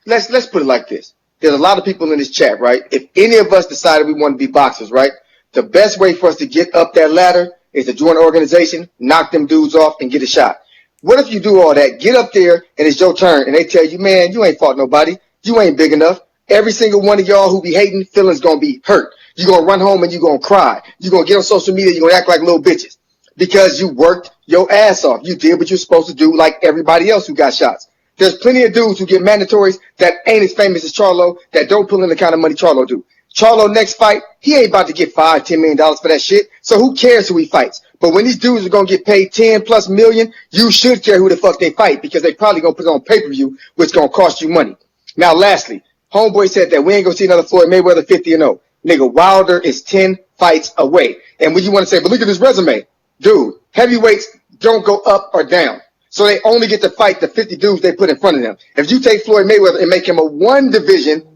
let's put it like this. There's a lot of people in this chat, right? If any of us decided we want to be boxers, right? The best way for us to get up that ladder is to join an organization, knock them dudes off, and get a shot. What if you do all that, get up there, and it's your turn, and they tell you, man, you ain't fought nobody. You ain't big enough. Every single one of y'all who be hating, feelings gonna be hurt. You're gonna run home and you're gonna cry. You're gonna get on social media, you're gonna act like little bitches. Because you worked your ass off. You did what you're supposed to do like everybody else who got shots. There's plenty of dudes who get mandatories that ain't as famous as Charlo, that don't pull in the kind of money Charlo do. Charlo next fight, he ain't about to get $5-10 million for that shit. So who cares who he fights? But when these dudes are gonna get paid 10+ million, you should care who the fuck they fight because they probably gonna put it on pay-per-view, which gonna cost you money. Now, lastly, Homeboy said that we ain't gonna see another Floyd Mayweather 50-0. Nigga, Wilder is 10 fights away. And when you want to say, but look at his resume, dude, heavyweights don't go up or down. So they only get to fight the 50 dudes they put in front of them. If you take Floyd Mayweather and make him a one division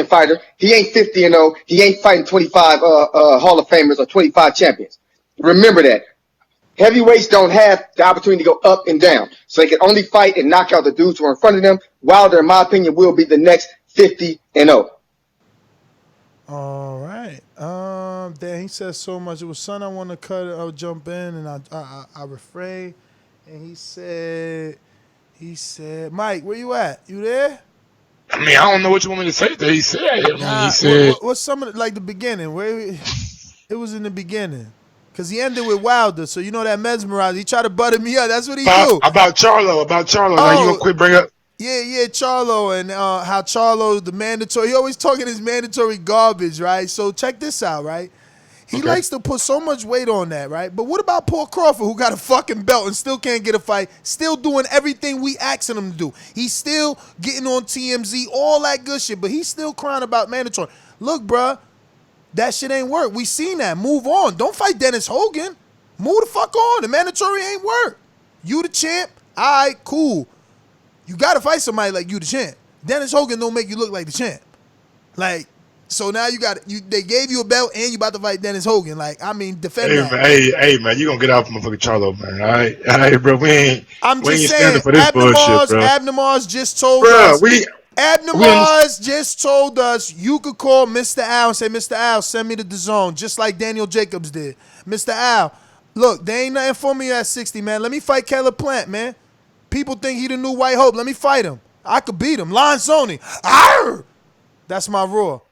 fighter, he ain't 50-0. He ain't fighting 25 Hall of Famers or 25 champions. Remember that. Heavyweights don't have the opportunity to go up and down. So they can only fight and knock out the dudes who are in front of them. Wilder, in my opinion, will be the next 50-0. All right. Then he said so much. It was son I want to cut it. I'll jump in and I refrain. And he said, Mike, where you at? You there? I mean, I don't know what you want me to say that he said. He said, what's some of the beginning? It was in the beginning. Because he ended with Wilder, so you know that mesmerized. He tried to butter me up. That's what he do. About Charlo. Oh, now you gonna quit bring up? Yeah, Charlo and how Charlo, the mandatory. He always talking his mandatory garbage, right? So check this out, right? He likes to put so much weight on that, right? But what about Paul Crawford, who got a fucking belt and still can't get a fight, still doing everything we asking him to do? He's still getting on TMZ, all that good shit, but he's still crying about mandatory. Look, bruh, that shit ain't work. We seen that. Move on. Don't fight Dennis Hogan. Move the fuck on. The mandatory ain't work. You the champ. All right, cool. You got to fight somebody like you the champ. Dennis Hogan don't make you look like the champ. Like, so now they gave you a belt and you about to fight Dennis Hogan. Like, I mean, defend that. Hey, man, you gonna get out from motherfucking Charlo, man. All right, bro. We ain't standing for this bullshit, bro. Abnormals just told us. Abnormals just told us you could call Mr. Al and say, Mr. Al, send me to Dazn, just like Daniel Jacobs did. Mr. Al, look, there ain't nothing for me at 60, man. Let me fight Caleb Plant, man. People think he the new White Hope. Let me fight him. I could beat him. Lonzoni. Arr! That's my roar.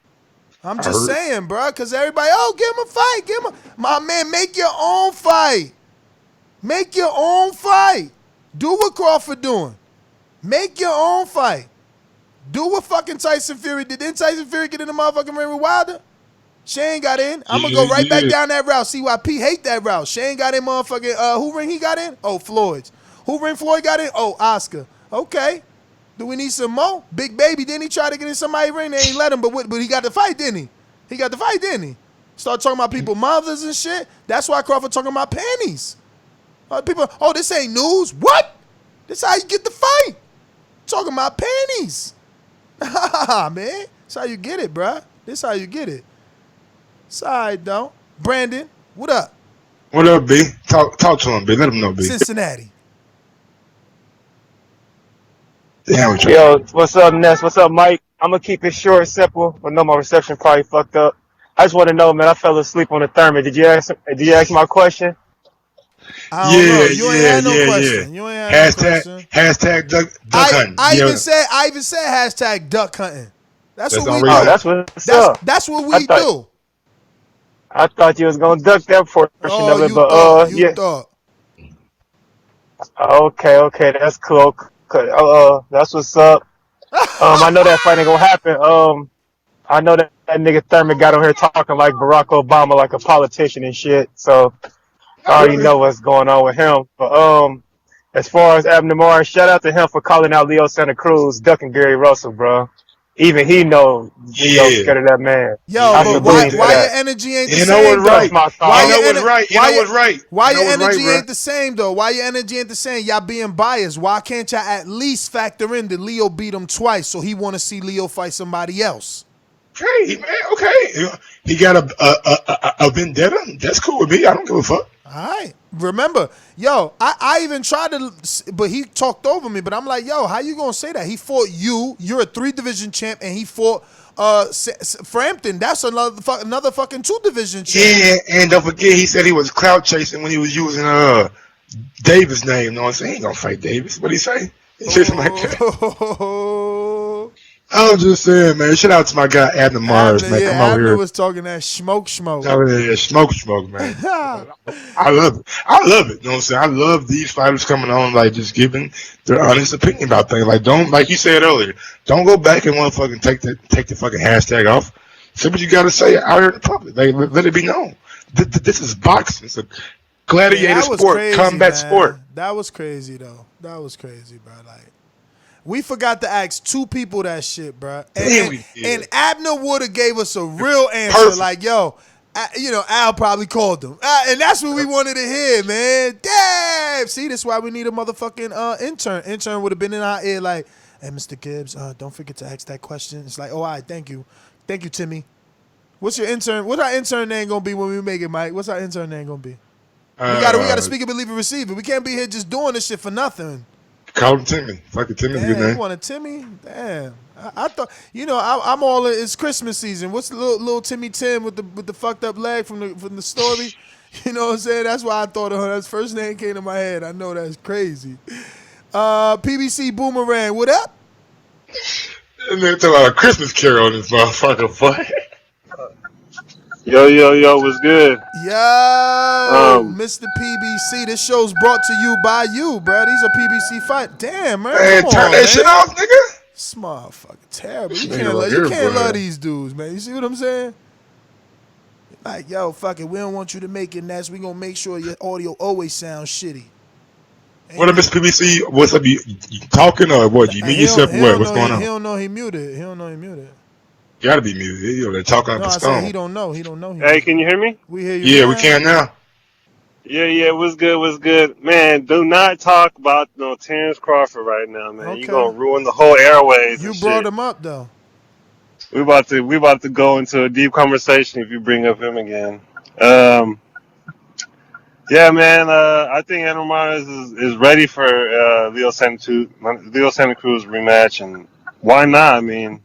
I'm just saying, bro, because everybody, give him a fight. My man, make your own fight. Make your own fight. Do what Crawford doing. Make your own fight. Do what fucking Tyson Fury did. Didn't Tyson Fury get in the motherfucking ring with Wilder? Shane got in. I'm going to go right back down that route. CYP hate that route. Shane got in motherfucking, who ring he got in? Oh, Floyd's. Who ring Floyd got in? Oh, Oscar. Okay. Do we need some more? Big Baby, didn't he try to get in somebody's ring? They ain't let him, but he got the fight, didn't he? He got the fight, didn't he? Start talking about people mothers and shit. That's why Crawford talking about panties. People, this ain't news. What? This how you get the fight. Talking about panties. Man. That's how you get it, bruh. This how you get it. Side though. Brandon, what up? What up, B? Talk to him, B. Let him know, B. Cincinnati. Damn, yo, what's up, Ness? What's up, Mike? I'm gonna keep it short and simple. I know my reception probably fucked up. I just want to know, man. I fell asleep on the Thurman. Did you ask my question? I don't know. Yeah, You ain't yeah, had no yeah, yeah. question. You ain't had no question. Hashtag duck hunting. I Yeah, even said hashtag duck hunting. That's that's what we already Oh, do. done. that's what's up. That's what I we thought do. I thought you was gonna duck that portion Oh, of it, you but thought. You yeah. thought. Okay, that's cool. That's what's up. I know that fight ain't gonna happen. I know that nigga Thurman got on here talking like Barack Obama, like a politician and shit. So I already know what's going on with him. But as far as Abner Morris, shout out to him for calling out Leo Santa Cruz, ducking Gary Russell, bro. Even he know Leo's Yeah, scared of that man. Yo, I yeah, but salute him for why your that. energy ain't the You know what's same That's right. though? my Why You call. know your what's ener- right. You why know your what's right. why You know your what's right, energy bro. ain't the same though? Why your energy ain't the same? Y'all being biased. Why can't y'all at least factor in that Leo beat him twice, so he want to see Leo fight somebody else? Okay, man. Okay, he got a vendetta. That's cool with me. I don't give a fuck. All right. Remember, yo, I even tried to, but he talked over me. But I'm like, yo, how you gonna say that? He fought you. You're a 3-division champ, and he fought Frampton. That's another fucking 2-division champ. Yeah, and don't forget, he said he was clout chasing when he was using Davis' name. No, I'm saying he ain't gonna fight Davis. What he say? He said something like that. Oh, I was just saying, man. Shout out to my guy Abner Mars, Abner, man. yeah, Come over Abner here. was talking that smoke. Over there, smoke, man. I love it. I love it. You know what I'm saying? I love these fighters coming on, like just giving their honest opinion about things. Like don't, like you said earlier, don't go back and want to fucking take the fucking hashtag off. Say what you got to say out here in the public. Like, let it be known. This is boxing. It's a Yeah, gladiator that was sport, crazy, combat sport. man. That was crazy, though. That was crazy, bro. Like, we forgot to ask 2 people that shit, bro. Damn, we did. And Abner would have gave us a real answer, Perfect. like, yo, Al probably called him. And that's what we wanted to hear, man. Damn. See, that's why we need a motherfucking intern. Intern would have been in our ear like, hey, Mr. Gibbs, don't forget to ask that question. It's like, oh, all right, thank you. Thank you, Timmy. What's your intern? What's our intern name gonna be when we make it, Mike? What's our intern name gonna be? We gotta speak it, believe it, receive it. We can't be here just doing this shit for nothing. Call him Timmy. Fucking Timmy's a good Damn, you name. want a Timmy? Damn. I thought, I'm all in. It's Christmas season. What's the little Timmy Tim with the fucked up leg from the story? You know what I'm saying? That's why I thought of her. That's the first name came to my head. I know that's crazy. PBC Boomerang, what up? And then talking about a Christmas Carol in this motherfucker fight. Yo, what's good? Yo, Mr. PBC. This show's brought to you by you, bro. These are PBC fight. Damn, man. Man, Come turn on, that man. shit off, nigga. This motherfucker terrible. You Nigga can't, right you here, can't bro. love these dudes, man. You see what I'm saying? Like, yo, fuck it. We don't want you to make it, Ness. We gonna make sure your audio always sounds shitty. What up, Mr. PBC? What's up? You talking or what? You mute yourself or what? What's going on? He don't know he muted. He don't know he muted. You gotta be muted. You know, they're talking up No, a I stone. said he don't know. He don't know. Hey, can you hear me? We hear you. Yeah, now. we can now. Yeah, what's good? Man, do not talk about no Terence Crawford right now, man. Okay. You're gonna ruin the whole airways. You and brought shit. him up though. We about to go into a deep conversation if you bring up him again. Yeah, man. I think Errol Morales is ready for Leo Santa Cruz rematch, and why not? I mean,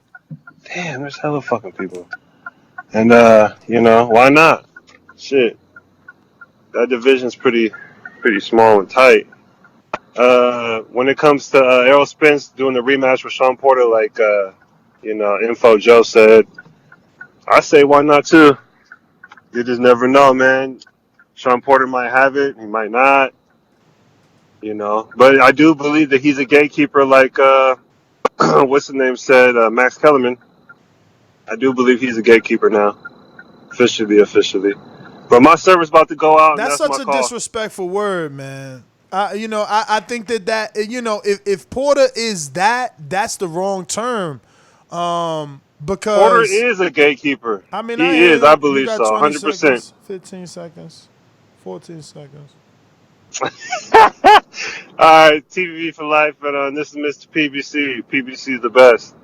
damn, there's hella fucking people, and why not? Shit, that division's pretty small and tight. When it comes to Errol Spence doing the rematch with Sean Porter, like Info Joe said, I say why not too. You just never know, man. Sean Porter might have it, he might not. But I do believe that he's a gatekeeper, like what's the name said, Max Kellerman. I do believe he's a gatekeeper now, officially. But my server's about to go out, and That's that's such my a call. disrespectful word, man. I think that if Porter is that's the wrong term, because Porter is a gatekeeper. I mean, He is. I you believe got so, 20 100%. seconds, 15 seconds, 14 seconds. All right, TV for life, and this is Mr. PBC. PBC is the best.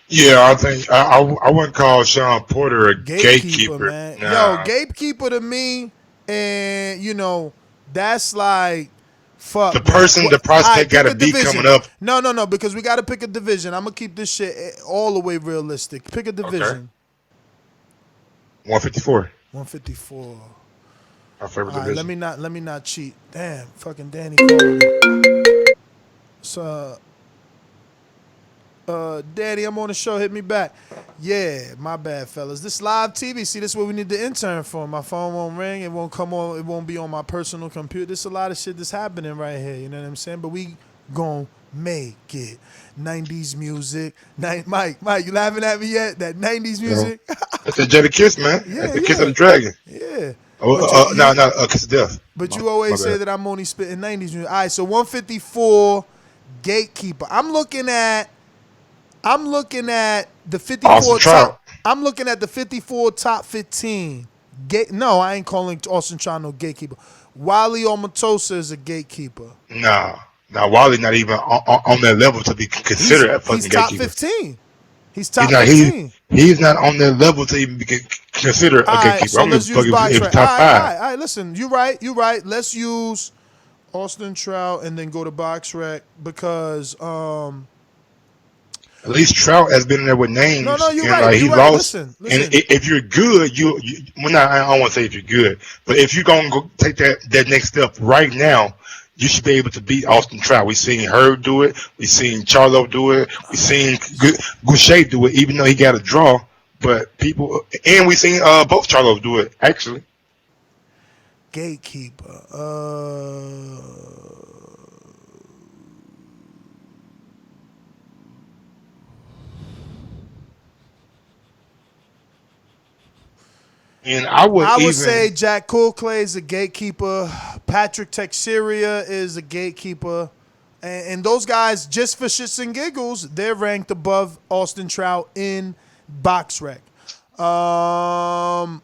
Yeah, I think I wouldn't call Sean Porter a gatekeeper. Man. Nah. Yo, gatekeeper to me, and that's like fuck. The person, the prospect got to be coming up. No, because we got to pick a division. I'm gonna keep this shit all the way realistic. Pick a division. Okay. 154. 154. Our favorite All right, division. let me not cheat. Damn, fucking Danny calling me. So, Daddy, I'm on the show. Hit me back. Yeah, my bad, fellas. This live TV. See, this is what we need the intern for. My phone won't ring. It won't come on. It won't be on my personal computer. There's a lot of shit that's happening right here. You know what I'm saying? But we gon' make it. 90s music. Mike, you laughing at me yet? That 90s music? That's the Jada Kiss, man. Yeah, That's the Kiss of the Dragon. Yeah. Oh, no, Kiss of Death. But you always say that I'm only spitting 90s music. All right, so 154, Gatekeeper. I'm looking at the 54 top. I'm looking at the 54 top 15. No, I ain't calling Austin Trout no gatekeeper. Wally Omatosa is a gatekeeper. Nah, Wally not even on that level to be considered a fucking gatekeeper. He's top 15. He's top 15. He's not on that level to even be considered a gatekeeper. So let's use box right. Top 5. All right, listen, you're right. Let's use Austin Trout and then go to box rec because at least Trout has been in there with names. No, you're and, right. Like, he right. lost. Listen. And if you're good, I don't want to say if you're good, but if you're gonna go take that next step right now, you should be able to beat Austin Trout. We've seen Herb do it. We've seen Charlo do it. We've seen Goucher do it, even though he got a draw. But and we've seen both Charlos do it actually. Gatekeeper. And I would say Jack Coolclay is a gatekeeper. Patrick Teixeira is a gatekeeper. And those guys, just for shits and giggles, they're ranked above Austin Trout in box rec. Humberto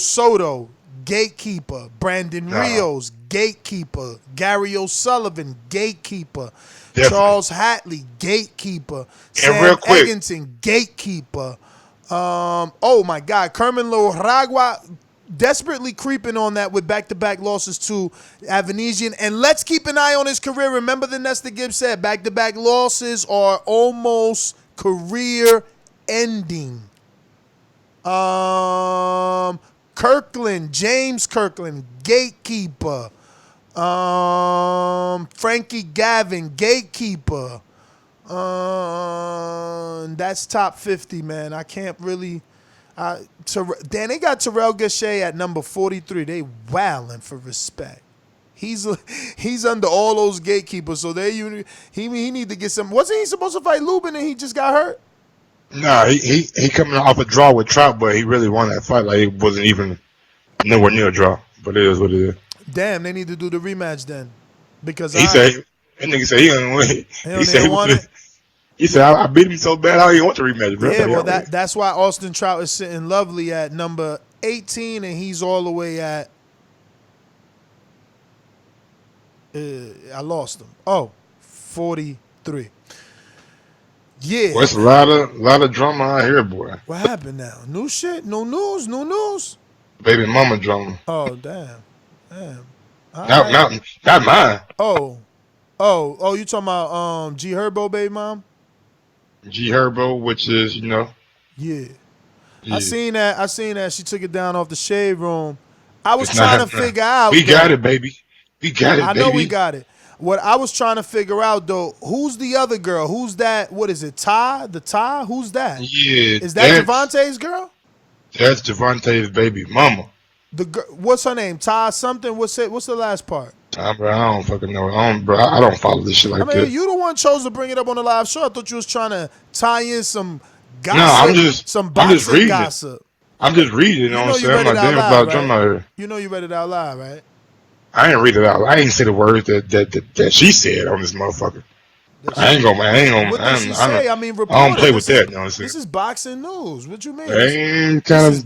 Soto, gatekeeper. Brandon Rios, gatekeeper. Gary O'Sullivan, gatekeeper. Definitely. Charles Hatley, gatekeeper. And Sam real quick, Egginton, gatekeeper. Oh my God, Kerman Loragua desperately creeping on that with back-to-back losses to Avanesian. And let's keep an eye on his career. Remember the Nesta Gibbs said, back-to-back losses are almost career-ending. James Kirkland, gatekeeper. Frankie Gavin, gatekeeper. That's top 50, man. I can't really. They got Terrell Gachet at number 43. They wilding for respect. He's under all those gatekeepers, so he need to get some. Wasn't he supposed to fight Lubin and he just got hurt? No, he coming off a draw with Trout, but he really won that fight. Like it wasn't even nowhere near a draw. But it is what it is. Damn, they need to do the rematch then, because that nigga said he gonna win. He said he won it. He said, I beat him so bad, how he want to rematch, bro? Yeah, well, that's why Austin Trout is sitting lovely at number 18, and he's all the way at. I lost him. 43. Yeah. Well, it's a lot of drama out here, boy. What happened now? New shit? No news? No news? Baby mama drama. Oh, damn. Not mine. Oh, you talking about G Herbo, baby mom? G Herbo, which is, Yeah. I seen that. She took it down off the shade room. I was trying to figure out. We got it, baby. We got it, baby. I know we got it. What I was trying to figure out, though, who's the other girl? Who's that? What is it? Ty? The Ty? Who's that? Yeah. Is that Javante's girl? That's Javante's baby mama. What's her name? Ty something? What's the last part? Bro, I don't fucking know. I don't follow this shit like that. You the one chose to bring it up on the live show. I thought you was trying to tie in some gossip. No, I'm just reading gossip. I'm just reading. You know what I'm saying? I'm like, damn, about drama here. You know you read it out loud, right? I ain't read it out. I ain't say the words that she said on this motherfucker. I ain't gonna. What did she say? I mean, I don't play with that. You know what I'm saying? This is boxing news. What you mean? We ain't the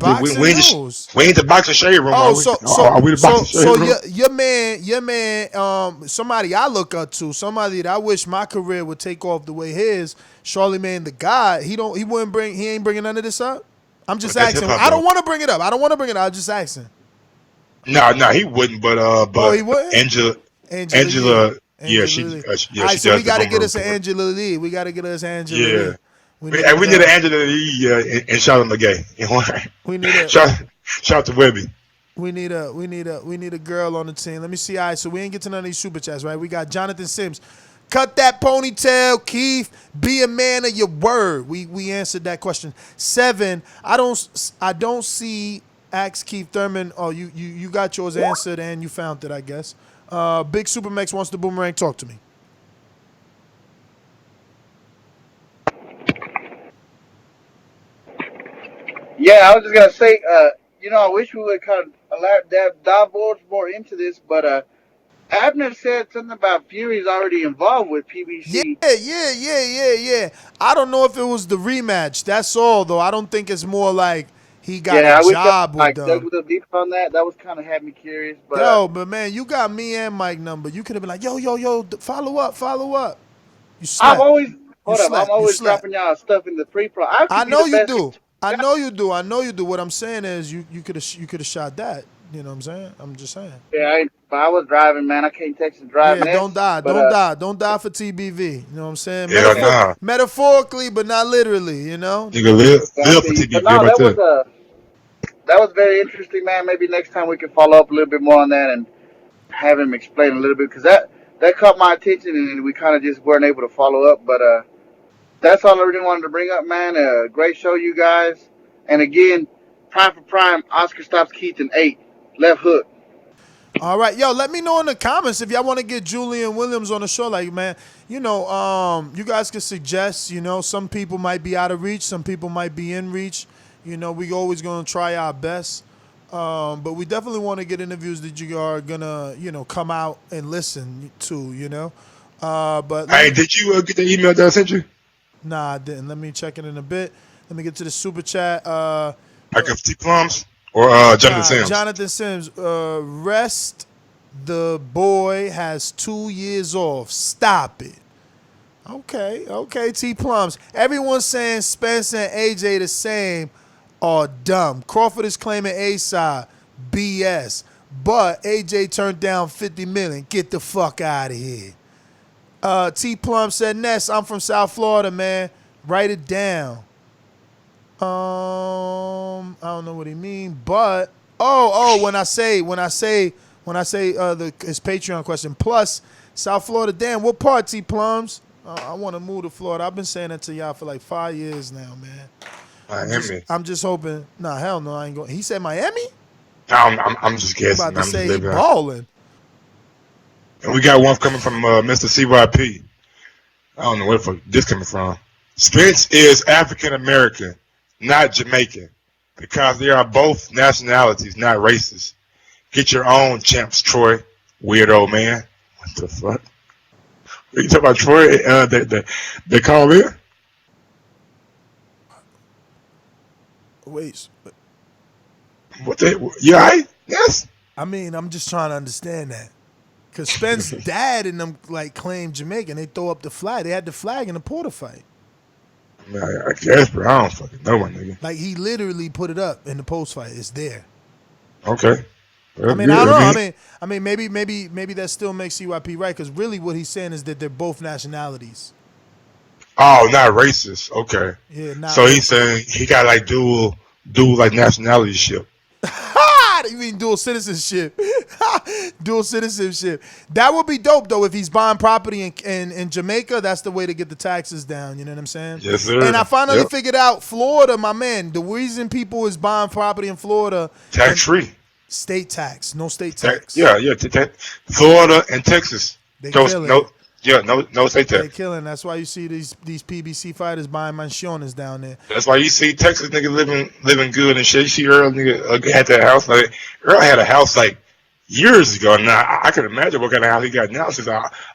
boxing shade room. Your man, somebody I look up to, somebody that I wish my career would take off the way his, Charlemagne the God. He ain't bringing none of this up. I'm just asking. I don't want to bring it up. I'm just asking. No, he wouldn't. But he wouldn't. Angela. Yeah, she All right, does. So we got to get us an Angela Lee. We got to get us Angela Lee. We need an Angela Lee and Charlotte McGay. We need shout out to Webby. We need a girl on the team. Let me see. All right, so we ain't get to none of these super chats, right? We got Jonathan Sims. Cut that ponytail, Keith. Be a man of your word. We answered that question. 7. I don't see. Ask Keith Thurman. Oh, you got yours answered and you found it, I guess. Big Supermax wants the boomerang. Talk to me. Yeah, I was just gonna say, I wish we would kind of divulge more into this, but Abner said something about Fury's already involved with PBC. Yeah. I don't know if it was the rematch. That's all, though. I don't think it's more like he got a Yeah, I wish I job with like dug them. a little deeper on that. That was kind of had me curious, but Yo, but man, you got me and Mike number. You could have been like, yo, follow up. You I'm slept. always You I'm slept. You always slept. dropping y'all stuff in the pre-pro. I I could be the know you best. do. I know you do. What I'm saying is you could have shot that. You know what I'm saying? I'm just saying. Yeah, I was driving, man. I can't text and drive Yeah, this, don't die. but Don't die for TBV. You know what I'm saying? Hell nah. Metaphorically, but not literally, you know? Nigga, live for but TBV. How no, about that? that was very interesting, man. Maybe next time we can follow up a little bit more on that and have him explain a little bit because that caught my attention and we kind of just weren't able to follow up. But that's all I really wanted to bring up, man. Great show, you guys. And again, Prime for Prime, Oscar stops Keith in 8. Left hook. All right, yo, let me know in the comments if y'all want to get Julian Williams on the show. Like, man, you guys can suggest. Some people might be out of reach, some people might be in reach. We always gonna try our best. But we definitely want to get interviews that you are gonna, come out and listen to. But Hey, did you get the email that I sent you? nah, I didn't. Let me check it in a bit. Let me get to the super chat. I got T Plums or Jonathan Sims. Jonathan Sims. Rest the boy has 2 years off. Stop it. Okay, T Plums. Everyone's saying Spence and AJ the same are dumb. Crawford is claiming A-side. BS. But AJ turned down $50 million. Get the fuck out of here. T Plum said, Ness, I'm from South Florida, man. Write it down. I don't know what he mean, but when I say his Patreon question. Plus, South Florida, damn, what part, T Plums? I want to move to Florida. I've been saying that to y'all for like 5 years now, man. Miami. I'm just hoping. Nah, hell no, I ain't going. He said Miami? I'm just guessing. I'm about to I'm say just he balling. And we got one coming from Mr. CYP. I don't know where the fuck this coming from. Spence is African American, not Jamaican, because they are both nationalities, not races. Get your own champs, Troy. Weirdo man. What the fuck? What you talking about, Troy? They call in? Wait. What you alright? Yes? I mean, I'm just trying to understand that. Because Spence's dad and them claimed Jamaican. They throw up the flag. They had the flag in the Porter fight. I guess, but I don't fucking know, my nigga. Like, he literally put it up in the post fight. It's there. Okay. I mean, I don't know. I mean, maybe that still makes CYP right, because really what he's saying is that they're both nationalities. Oh, not racist. Okay. Yeah, not so racist. He's saying he got like dual like nationality ship. You mean dual citizenship? Dual citizenship. That would be dope though if he's buying property in Jamaica. That's the way to get the taxes down. You know what I'm saying? Yes, sir. And I finally figured out Florida, my man. The reason people is buying property in Florida, tax free. State tax, no state tax. Yeah. Florida and Texas. They killing. No state tax. They killing. That's why you see these PBC fighters buying mansiones down there. That's why you see Texas nigga living good and shit. You see Errol nigga had that house. Like Errol had a house like years ago. Now I can imagine what kind of house he got now since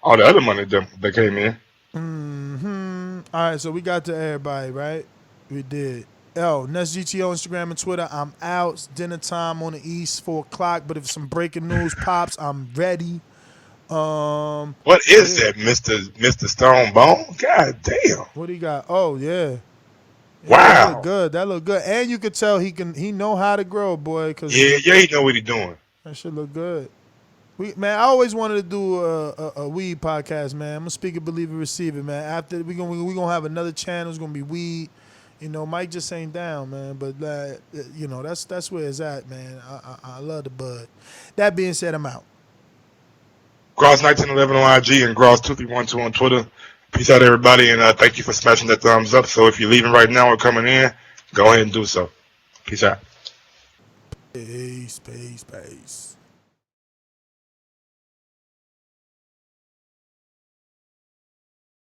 all the other money that came in. All right, so we got to everybody, right? We did. Nest GTO, Instagram and Twitter. I'm out. It's dinner time on the East, 4 o'clock. But if some breaking news pops, I'm ready. What is that, Mr. Stone Bone? God damn. What he got? Oh yeah. Wow. That look good. And you could tell he know how to grow, boy. Cause he know what he doing. That shit look good. I always wanted to do a weed podcast, man. I'm gonna speak it, believe it, receive it, man. After we gonna have another channel. It's gonna be weed. You know, Mike just ain't down, man. But you know, that's where it's at, man. I love the bud. That being said, I'm out. Gross1911 on IG and Gross2312 on Twitter. Peace out, everybody, and thank you for smashing that thumbs up. So if you're leaving right now or coming in, go ahead and do so. Peace out. Peace.